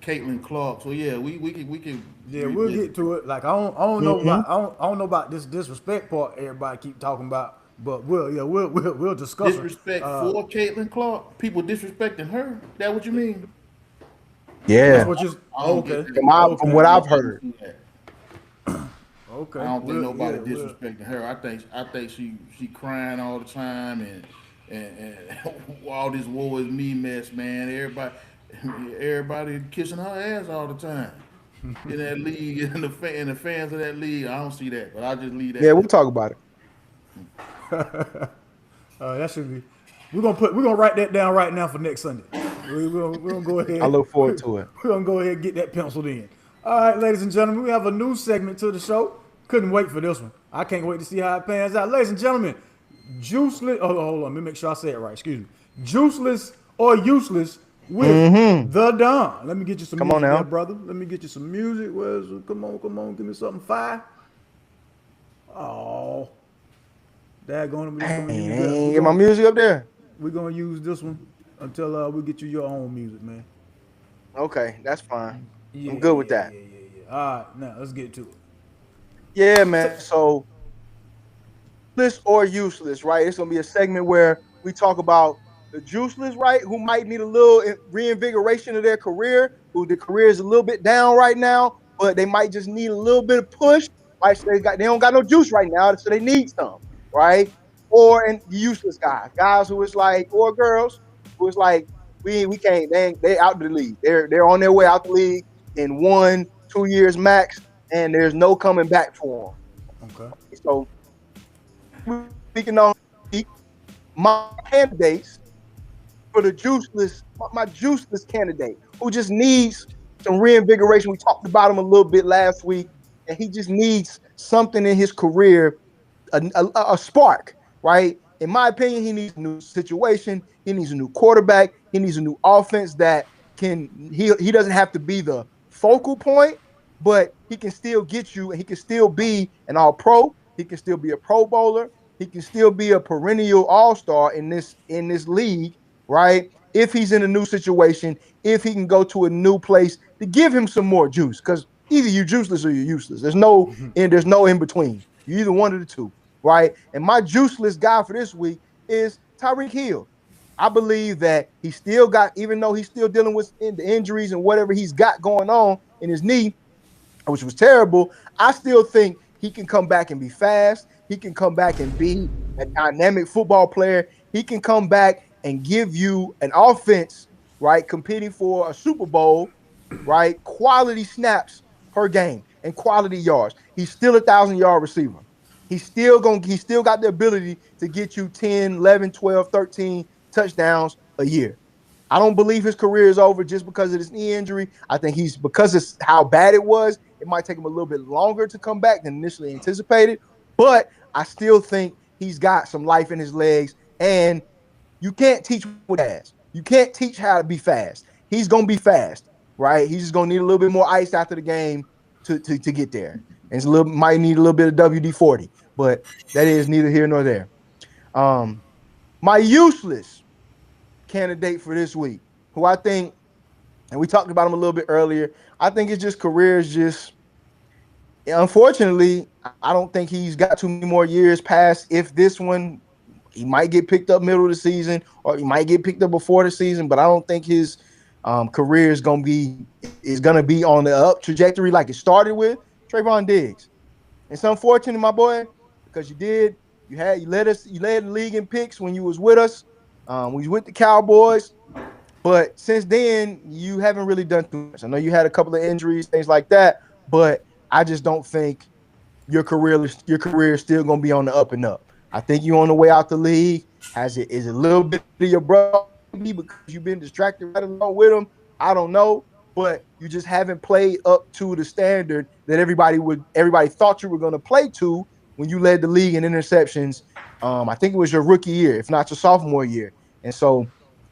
Caitlin Clark. So yeah, we can. Yeah, we'll get to it. Like I don't know about this disrespect part everybody keep talking about, but we'll discuss disrespect for Caitlin Clark. People disrespecting her. That what you mean? Yeah. That's what you okay. From what I've heard. Okay. I don't think nobody disrespecting her. I think she crying all the time and all this woe is me mess, man. Everybody kissing her ass all the time in that league, and the fans of that league. I don't see that, but I just leave that. Yeah, we'll talk about it. That should be. We're gonna write that down right now for next Sunday. We're gonna go ahead. I look forward to it. We're gonna go ahead and get that penciled in. All right, ladies and gentlemen, we have a new segment to the show. Couldn't wait for this one. I can't wait to see how it pans out. Ladies and gentlemen, juiceless. Oh, hold on. Let me make sure I say it right. Excuse me. Juiceless or useless with the Don. Let me get you some music there, brother. Let me get you some music. Come on. Give me something fire. Oh. Daggone it. Get my music up there. We're going to use this one until we get you your own music, man. Okay, that's fine. Yeah, I'm good with yeah, that. yeah, yeah, yeah. All right, now let's get to it. Yeah, So, man. So useless or useless, right? It's gonna be a segment where we talk about the juiceless, right? Who might need a little reinvigoration of their career, who the career is a little bit down right now, but they might just need a little bit of push. Right? So they don't got no juice right now, so they need some, right? Or and the useless guys who is like, or girls who is like, we can't, they out the league. They're on their way out the league in 1-2 years max, and there's no coming back for okay. them. So speaking on my candidates for the juiceless, my juiceless candidate who just needs some reinvigoration. We talked about him a little bit last week, and he just needs something in his career, a spark, right? In my opinion, he needs a new situation. He needs a new quarterback. He needs a new offense that he doesn't have to be the focal point, but he can still get you, and he can still be an all pro. He can still be a pro bowler. He can still be a perennial all-star in this league, right? If he's in a new situation, if he can go to a new place to give him some more juice, because either you're juiceless or you're useless. There's no in between. You're either one of the two, right? And my juiceless guy for this week is Tyreek Hill. I believe that he still got, even though he's still dealing with the injuries and whatever he's got going on in his knee, which was terrible, I still think he can come back and be fast. He can come back and be a dynamic football player. He can come back and give you an offense, right, competing for a Super Bowl, right, quality snaps per game and quality yards. He's still 1,000-yard receiver. He's still got the ability to get you 10, 11, 12, 13 touchdowns a year. I don't believe his career is over just because of this knee injury. I think because of how bad it was, it might take him a little bit longer to come back than initially anticipated. But I still think he's got some life in his legs, and you can't teach what he has. You can't teach how to be fast. He's gonna be fast, right? He's just gonna need a little bit more ice after the game to get there, and might need a little bit of WD-40, but that is neither here nor there. My useless candidate for this week, who I think, and we talked about him a little bit earlier, I think his just career is just, unfortunately, I don't think he's got too many more years past. If this one, he might get picked up middle of the season, or he might get picked up before the season, but I don't think his career is gonna be on the up trajectory like it started with Trayvon Diggs. It's unfortunate, my boy, because you led the league in picks when you was with us. We was with the Cowboys, but since then you haven't really done too much. I know you had a couple of injuries, things like that, but I just don't think your career is still gonna be on the up and up. I think you're on the way out the league. Is a little bit of your brother because you've been distracted right along with him. I don't know, but you just haven't played up to the standard that everybody thought you were going to play to when you led the league in interceptions. I think it was your rookie year, if not your sophomore year. And so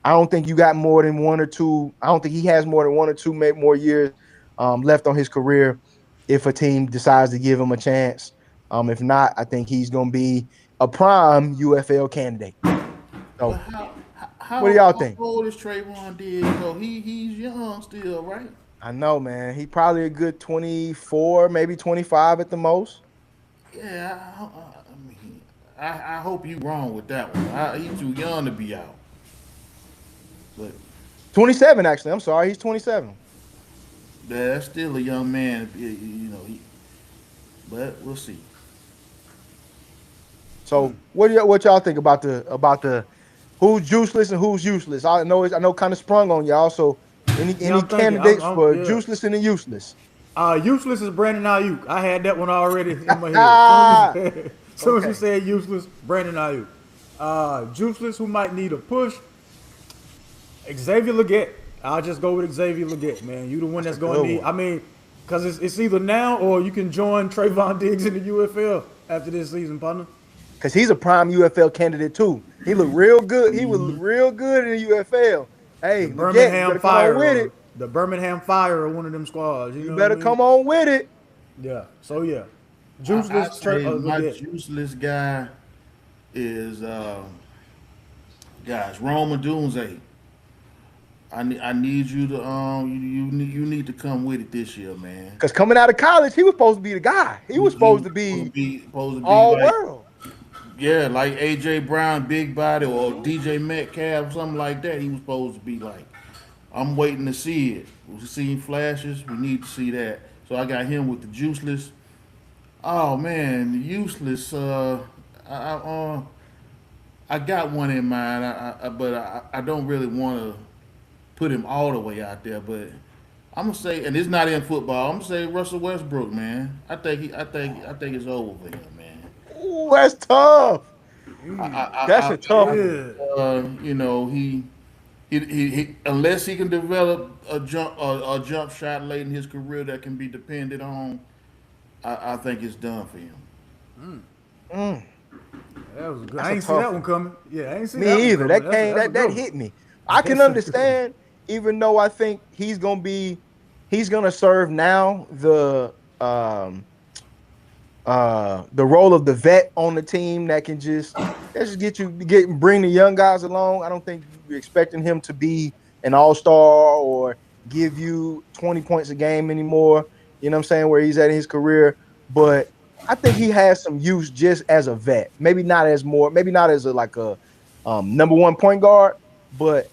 I don't think you got more than one or two. I don't think he has more than 1 or 2 more years left on his career if a team decides to give him a chance. If not, I think he's going to be a prime UFL candidate. So, what do y'all think? How old is Trayvon Diggs? So he's young still, right? I know, man. He probably a good 24, maybe 25 at the most. Yeah, I hope you wrong with that one. He's too young to be out. But 27, actually. I'm sorry. He's 27. that's still a young man, but we'll see. So, what y'all think about the who's juiceless and who's useless? I know kind of sprung on y'all. So, any candidates for juiceless and the useless? Useless is Brandon Ayuk. I had that one already in my head. So as you said useless, Brandon Ayuk. Juiceless, who might need a push, Xavier Legette. I'll just go with Xavier Legette, man. You the one that's going to need. I mean, because it's either now or you can join Trayvon Diggs in the UFL after this season, partner. Because he's a prime UFL candidate too. He looked real good. He was real good in the UFL. Hey, the Birmingham Fire with it. The Birmingham Fire or one of them squads. You know better come on with it. Yeah. So yeah, juiceless. My juiceless guy is Rome Odunze. I need you to you need to come with it this year, man. Because coming out of college, he was supposed to be the guy. He was supposed to be all like, world. yeah, like AJ Brown, big body, or DJ Metcalf, something like that. He was supposed to be like. I'm waiting to see it. We've seen flashes. We need to see that. So I got him with the juiceless. Oh man, the useless. I got one in mind. But I don't really want to put him all the way out there. But I'm gonna say, and it's not in football. I'm gonna say Russell Westbrook, man. I think it's over for him, man. Ooh, that's tough. That's a tough one. You know, he unless he can develop a jump shot late in his career that can be depended on, I think it's done for him. Mm. That was good. That's I a ain't see tough that one. one coming. Yeah, I ain't see Me that either. one That coming. came. That's a That good one. hit me. I can understand, even though I think he's gonna serve now the role of the vet on the team that can just bring the young guys along. I don't think you're expecting him to be an all-star or give you 20 points a game anymore. You know what I'm saying? Where he's at in his career, but I think he has some use just as a vet. Maybe not as a number one point guard, but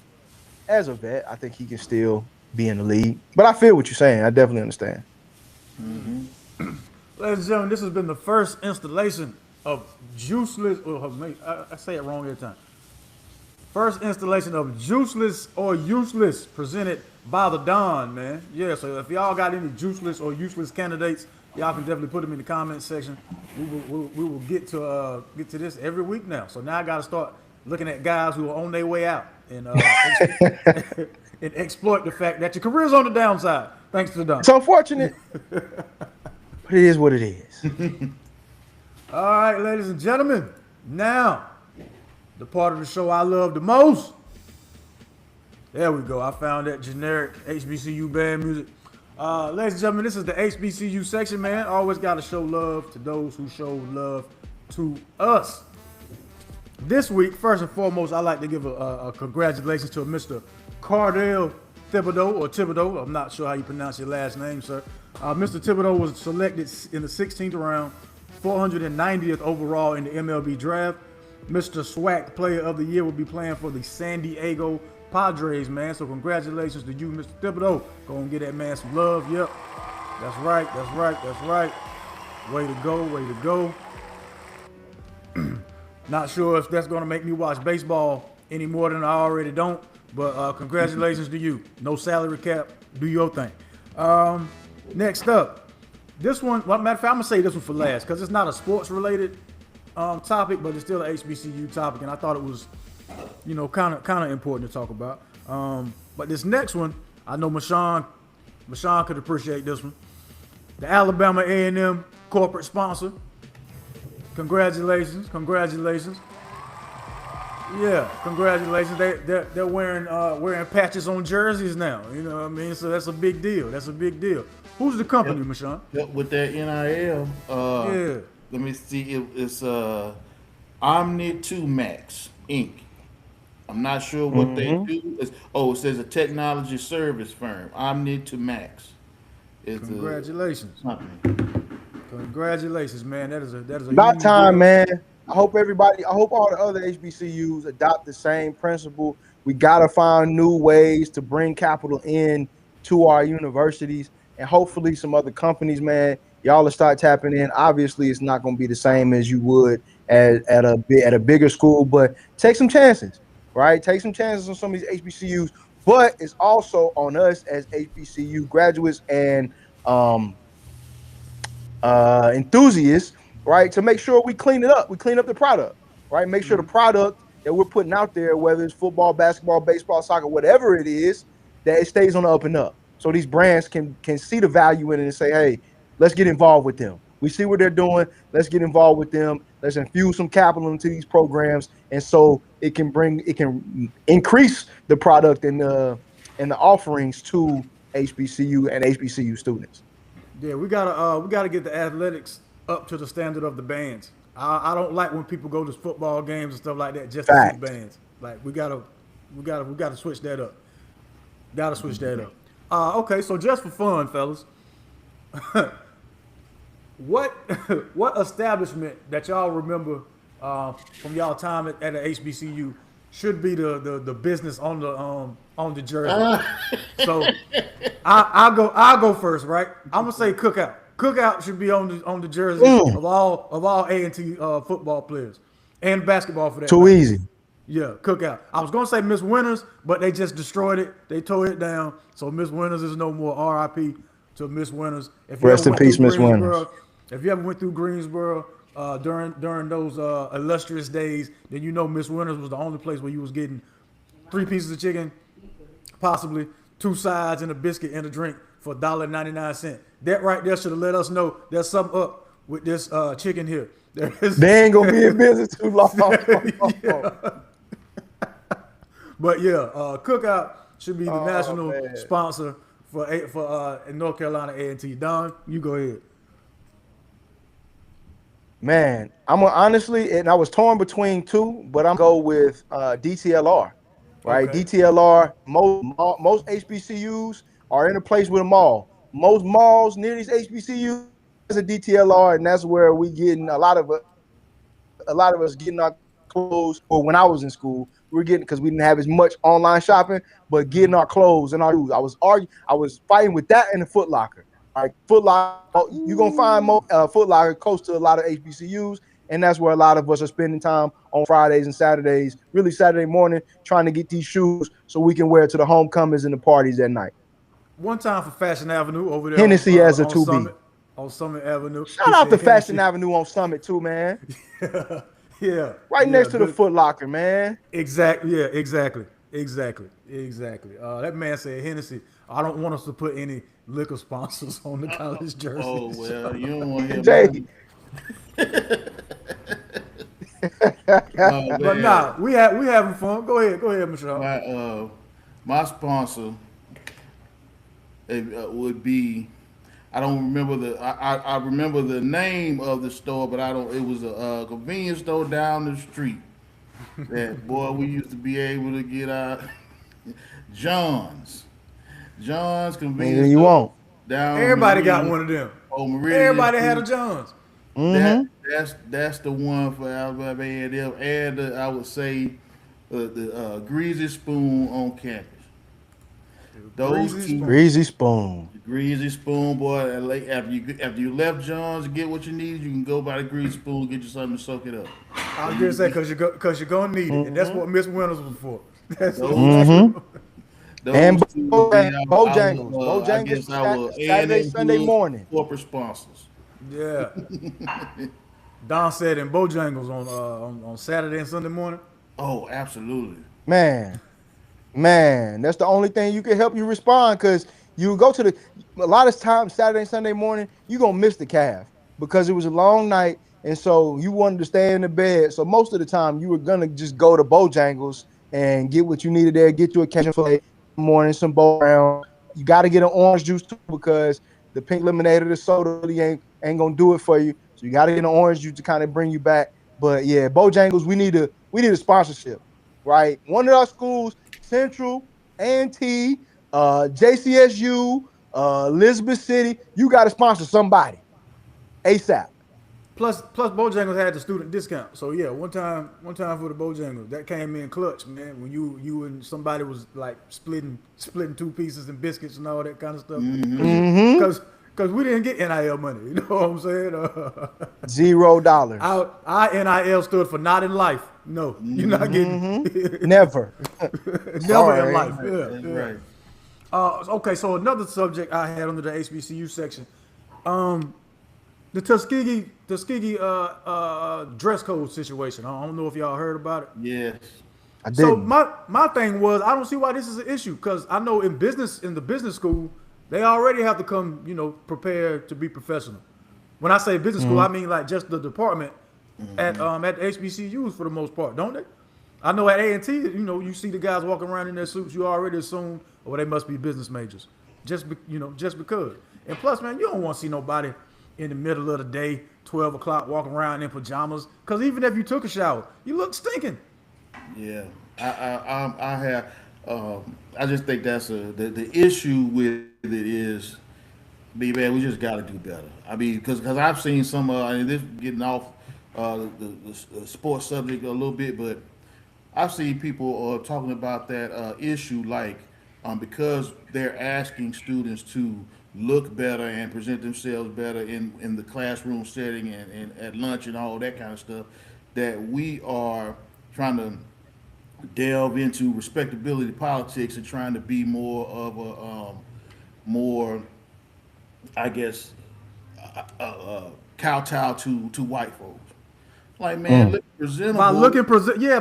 as a vet, I think he can still be in the league. But I feel what you're saying. I definitely understand. Mm-hmm. Ladies and gentlemen, this has been the first installation of Juiceless. I say it wrong every time. First installation of Juiceless or Useless presented by the Don, man. Yeah, so if y'all got any juiceless or useless candidates, y'all can definitely put them in the comment section. We will get to this every week now. So now I got to start looking at guys who are on their way out and and exploit the fact that your career's on the downside. Thanks to the Don. It's unfortunate, but it is what it is. All right, ladies and gentlemen. Now, the part of the show I love the most. There we go. I found that generic HBCU band music. Ladies and gentlemen, this is the HBCU section, man. Always got to show love to those who show love to us. This week, first and foremost, I'd like to give a congratulations to Mr. Cardell Thibodeau. I'm not sure how you pronounce your last name, sir. Mr. Thibodeau was selected in the 16th round, 490th overall in the MLB draft. Mr. SWAC Player of the Year will be playing for the San Diego Padres, man. So congratulations to you, Mr. Thibodeau. Go and get that man some love. Yep. That's right. Way to go. Not sure if that's going to make me watch baseball any more than I already don't. But congratulations to you. No salary cap. Do your thing. Next up. This one, matter of fact, I'm going to say this one for last because it's not a sports-related topic, but it's still an HBCU topic, and I thought it was, kind of important to talk about. But this next one, I know Mashawn could appreciate this one. The Alabama A&M corporate sponsor. Congratulations. Yeah, congratulations. They're wearing patches on jerseys now. You know what I mean? So that's a big deal. Who's the company, Mashawn? With that NIL, yeah. Let me see. It's Omni2 Max Inc. I'm not sure what they do. It says a technology service firm. Omni2 Max. Congratulations. Congratulations, man. That is a about time, man. I hope all the other HBCUs adopt the same principle. We gotta find new ways to bring capital in to our universities, and hopefully some other companies, man, y'all will start tapping in. Obviously, it's not gonna be the same as you would at a bigger school, but take some chances, right? Take some chances on some of these HBCUs, but it's also on us as HBCU graduates and enthusiasts, right, to make sure we clean it up. We clean up the product, right? Make sure the product that we're putting out there, whether it's football, basketball, baseball, soccer, whatever it is, that it stays on the up and up. So these brands can see the value in it and say, hey, let's get involved with them. We see what they're doing. Let's get involved with them. Let's infuse some capital into these programs, and so it can increase the product and the offerings to HBCU and HBCU students. Yeah, we gotta get the athletics up to the standard of the bands. I don't like when people go to football games and stuff like that just to see bands. Like we gotta switch that up. Gotta switch that up. Okay, so just for fun, fellas, what what establishment that y'all remember from y'all time at the HBCU should be the business on the jersey? So I'll go first, right? I'm gonna say Cookout. Cookout should be on the jersey of all A&T football players and basketball for that Too matter. easy. Yeah, Cookout. I was gonna say Miss Winters, but they just destroyed it. They tore it down. So Miss Winters is no more. R.I.P. to Miss Winters. If you Rest ever in went peace, through Miss Greensboro, Winters. if you ever went through Greensboro during those illustrious days, then you know Miss Winters was the only place where you was getting 3 pieces of chicken, possibly 2 sides and a biscuit and a drink for $1.99. That right there should have let us know there's something up with this chicken here. There is. They ain't gonna be in business too long. Yeah. But yeah, Cookout should be the national man. sponsor for in North Carolina A&T. Don, you go ahead. Man, I'm gonna honestly, and I was torn between 2, but I'm gonna go with DTLR. Right, Okay. DTLR. Most HBCUs are in a place with a mall. Most malls near these HBCUs is a DTLR, and that's where we getting a lot of us getting our clothes. Or when I was in school, we were getting, because we didn't have as much online shopping, but getting our clothes and our shoes. I was fighting with that in the Foot Locker. All right, Foot Locker, you're gonna find Foot Locker close to a lot of HBCUs, and that's where a lot of us are spending time on Fridays and Saturdays, really Saturday morning, trying to get these shoes so we can wear it to the homecomings and the parties at night. One time for Fashion Avenue over there. Hennessy as a on 2B. Summit, on Summit Avenue. Shout out to Fashion Avenue on Summit too, man. Yeah. Right next to the good. Foot Locker, man. Exactly. Yeah. Exactly. That man said Hennessy. I don't want us to put any liquor sponsors on the college jerseys. Oh well, you don't want to hear Jay. Oh, But man. nah, we having fun. Go ahead, Michelle. My sponsor would be, I don't remember I remember the name of the store, but I don't. It was a convenience store down the street. That boy, we used to be able to get our John's convenience Nigga, you store won't. down. Everybody got Meridian- one of them. Oh, Meridian Everybody had a Street. Johns. That's the one for Alabama A&M, and I would say the Greasy Spoon on campus. Those Greasy two, Spoon. Greasy Spoon. Greasy Spoon, boy. And like, after you left John's to get what you need, you can go by the Greasy Spoon, get you something to soak it up. I was gonna say because you're gonna need it, and that's what Miss Winters was for. That's Those And two would be Bojangles. I guess our Saturday, A&M Sunday Bulls morning. corporate sponsors. Yeah. Don said in Bojangles on Saturday and Sunday morning. Oh, absolutely. Man, that's the only thing you can help you respond, because you go to a lot of times Saturday and Sunday morning, you're going to miss the calf because it was a long night. And so you wanted to stay in the bed. So most of the time you were going to just go to Bojangles and get what you needed there, get you a Cajun filet in the morning, some bowl round. You got to get an orange juice too, because the pink lemonade or the soda really ain't going to do it for you. So you got to get an orange juice to kind of bring you back. But yeah, Bojangles, we need a sponsorship, right? One of our schools, Central, A&T, JCSU, Elizabeth City, you got to sponsor somebody ASAP. Plus Bojangles had the student discount. So yeah, one time for the Bojangles that came in clutch, man. When you and somebody was like splitting 2 pieces and biscuits and all that kind of stuff. Because we didn't get NIL money. You know what I'm saying? $0. Our NIL stood for not in life. No, you're not getting Never. never Sorry. in life. Yeah, That's yeah. right. Okay, so another subject I had under the HBCU section, the Tuskegee dress code situation. I don't know if y'all heard about it. Yes. I So didn't. my thing was, I don't see why this is an issue, because I know in the business school, they already have to come, prepared to be professional. When I say business school, I mean like just the department at the HBCUs for the most part, don't they? I know at A&T, you see the guys walking around in their suits, you already assume, oh, they must be business majors, just because. And plus, man, you don't want to see nobody in the middle of the day, 12 o'clock, walking around in pajamas, because even if you took a shower, you look stinking. Yeah, I have. I just think that's the issue with it is, be man, we just got to do better. I mean, because I've seen some, and this getting off the sports subject a little bit, but I've seen people talking about that issue, like because they're asking students to look better and present themselves better in the classroom setting and at lunch and all that kind of stuff, that we are trying to delve into respectability politics and trying to be more of a more, I guess, kowtow to white folks. Like, man, look By presentable. looking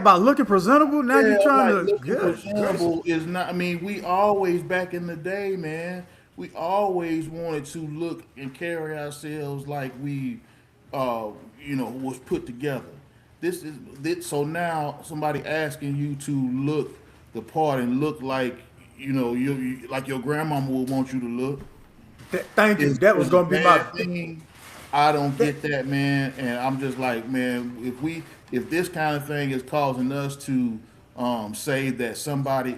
by looking presentable. Now Yeah, you're trying like to, looking good gracious. presentable is not. I mean, we always back in the day, man. We always wanted to look and carry ourselves like we, was put together. So now somebody asking you to look the part and look like like your grandmama would want you to look Thank you. That was is a gonna be my. bad thing. I don't get that, man, and I'm just like, man, if this kind of thing is causing us to say that somebody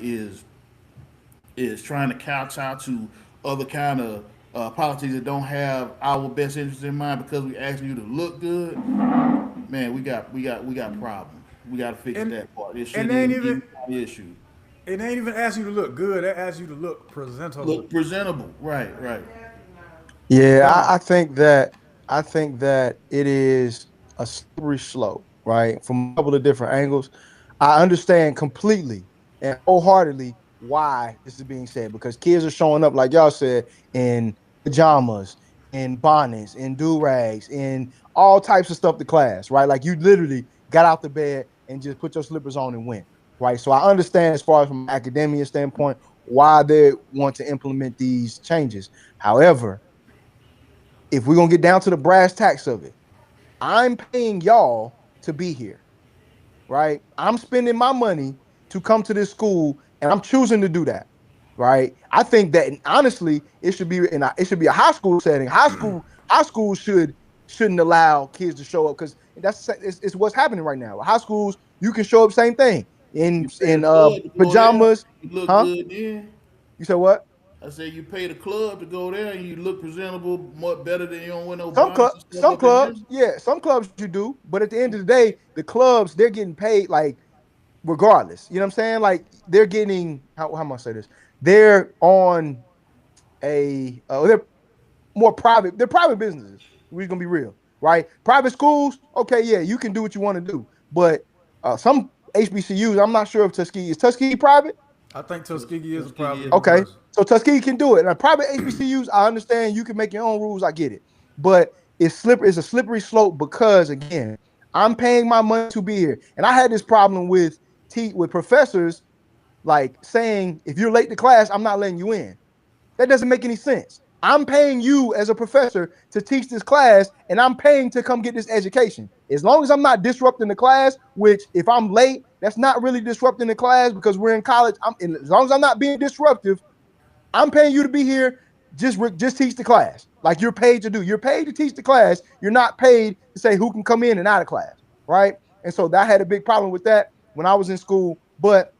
is trying to kowtow to other kind of politics that don't have our best interest in mind because we asking you to look good, man, we got problems. We got to fix And that part. It and shouldn't they ain't even even be an issue. it ain't even asking you to look good. They ask you to look presentable. Look presentable, right, right. Yeah, Done. I think that it is a slippery slope, right? From a couple of different angles. I understand completely and wholeheartedly why this is being said because kids are showing up, like y'all said, in pajamas, in bonnets, in do rags, in all types of stuff to class, right? Like you literally got out the bed and just put your slippers on and went, right? So I understand as far as from an academia standpoint why they want to implement these changes. However, if we're gonna get down to the brass tacks of it, I'm paying y'all to be here, right? I'm spending my money to come to this school, and I'm choosing to do that, right? I think that honestly, it should be a high school setting. High school shouldn't allow kids to show up because it's what's happening right now. High schools, you can show up same thing in You pay the in club to go there, pajamas, you look huh? good then. You said what? I said you pay the club to go there and you look presentable much better than you don't wear no Some club, bonnets and stuff some up in there. clubs, yeah, some clubs you do, but at the end of the day, the clubs they're getting paid like regardless. You know what I'm saying? Like they're getting how am I say this? They're on they're more private. They're private businesses. We're gonna be real, right? Private schools, okay, yeah, you can do what you want to do, but some HBCUs, I'm not sure if Tuskegee private. I think Tuskegee is a Tuskegee private is a Okay, university. private. so Tuskegee can do it. Now, private HBCUs, I understand you can make your own rules. I get it, but it's a slippery slope because again, I'm paying my money to be here, and I had this problem with professors like saying if you're late to class, I'm not letting you in. That doesn't make any sense. I'm paying you as a professor to teach this class, and I'm paying to come get this education. As long as I'm not disrupting the class, which if I'm late, that's not really disrupting the class because we're in college. As long as I'm not being disruptive, I'm paying you to be here. Just teach the class like you're paid to do. You're paid to teach the class. You're not paid to say who can come in and out of class, right? And so that had a big problem with that when I was in school. But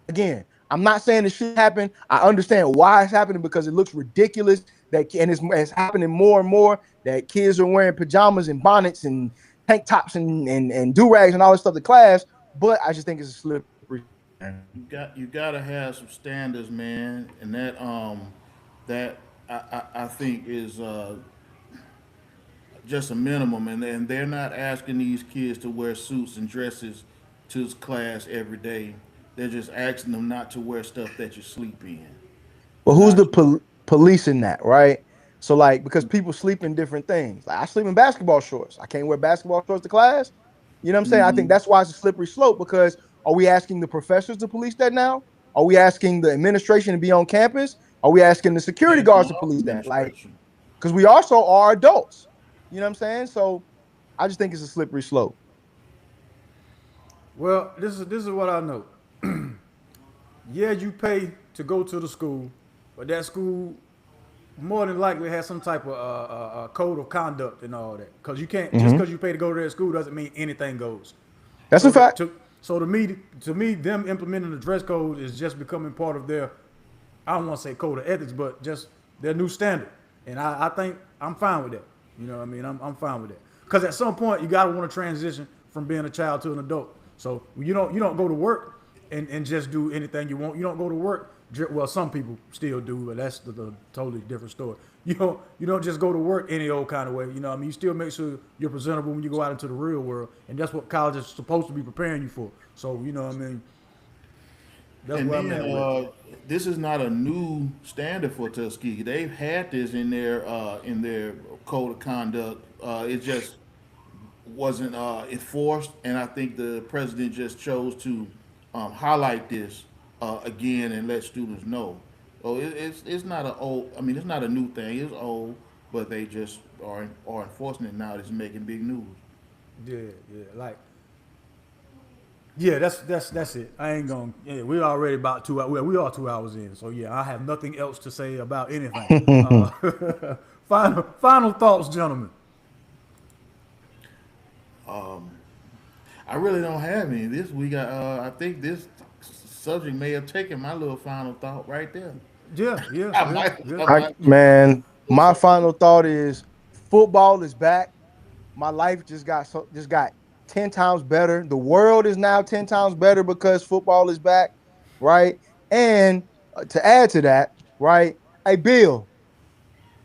again, I'm not saying it should happen. I understand why it's happening because it looks ridiculous and it's happening more and more that kids are wearing pajamas and bonnets and tank tops and do rags and all this stuff to class. But I just think it's a slippery. You gotta have some standards, man, and that I think is just a minimum, and they're not asking these kids to wear suits and dresses to class every day. They're just asking them not to wear stuff that you sleep in. But who's the Not policing that, right? So like because people sleep in different things. Like I sleep in basketball shorts. I can't wear basketball shorts to class. You know what I'm saying? I think mhm. that's why it's a slippery slope because are we asking the professors to police that now? Are we asking the administration to be on campus? Are we asking the security Depends guards on to our police that? Like, administration. because we also are adults. You know what I'm saying? So I just think it's a slippery slope. Well, this is what I know. Yeah, you pay to go to the school, but that school more than likely has some type of code of conduct and all that. Because you can't just Mhm. because you pay to go to that school doesn't mean anything goes. That's a So fact. So to me, them implementing the dress code is just becoming part of their, I don't want to say code of ethics, but just their new standard. And I think I'm fine with that. You know what I mean? I'm fine with that. Because at some point, you got to want to transition from being a child to an adult. So you don't go to work and just do anything you want. You don't go to work. Well, some people still do, but that's the totally different story. You don't just go to work any old kind of way. You know what I mean? You still make sure you're presentable when you go out into the real world. And that's what college is supposed to be preparing you for. So, you know what I mean? That's And what I'm at with. this is not a new standard for Tuskegee. They've had this in their code of conduct. It just wasn't enforced, and I think the president just chose to highlight this again and let students know. So it's not a old. I mean, it's not a new thing. It's old, but they just are enforcing it now. It's making big news. Yeah, that's it. I ain't gonna. Yeah, we're already about 2 hours. Well, we are 2 hours in. So yeah, I have nothing else to say about anything. Final thoughts, gentlemen. I really don't have any this week. I think this subject may have taken my little final thought right there. I might. Yeah. Man, my final thought is football is back. My life just got 10 times better. The world is now 10 times better because football is back, right? And to add to that, right? Hey Bill,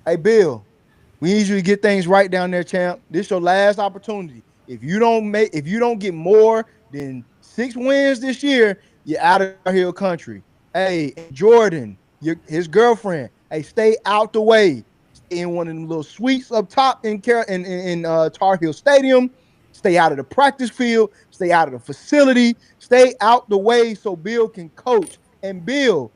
we need you to get things right down there, champ. This is your last opportunity. If you don't get more than 6 wins this year, you're out of Hill Country. Hey, Jordan, his girlfriend, hey, stay out the way. Stay in one of them little suites up top in Tar Heel Stadium. Stay out of the practice field. Stay out of the facility. Stay out the way so Bill can coach. And Bill,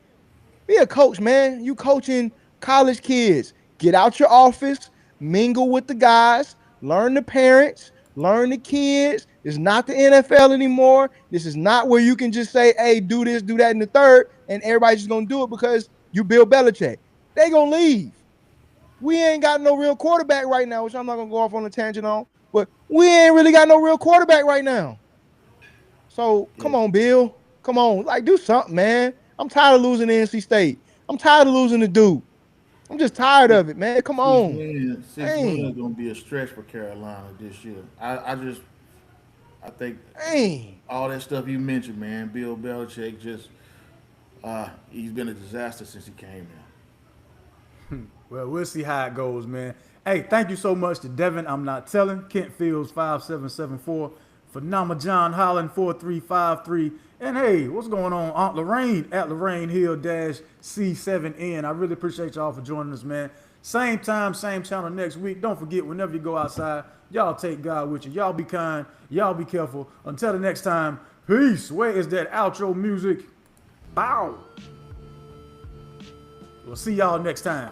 be a coach, man. You coaching college kids. Get out your office, mingle with the guys, learn the parents, learn the kids. It's not the NFL anymore. This is not where you can just say, hey, do this, do that in the third, and everybody's just going to do it because you Bill Belichick. They going to leave. We ain't got no real quarterback right now, which I'm not going to go off on a tangent on, but we ain't really got no real quarterback right now. So come on, Bill. Come on. Like, do something, man. I'm tired of losing to NC State. I'm tired of losing to Duke. I'm just tired of it, man. Come on. 6 wins is going to be a stretch for Carolina this year. I think all that stuff you mentioned, man, Bill Belichick he's been a disaster since he came in. Well, we'll see how it goes, man. Hey, thank you so much to Devin. I'm not telling. Kent Fields 5774. For Nama John Holland 4353. And hey, what's going on? Aunt Lorraine at Lorraine Hill C7N. I really appreciate y'all for joining us, man. Same time, same channel next week. Don't forget, whenever you go outside, y'all take God with you. Y'all be kind. Y'all be careful. Until the next time, peace. Where is that outro music? Bow. We'll see y'all next time.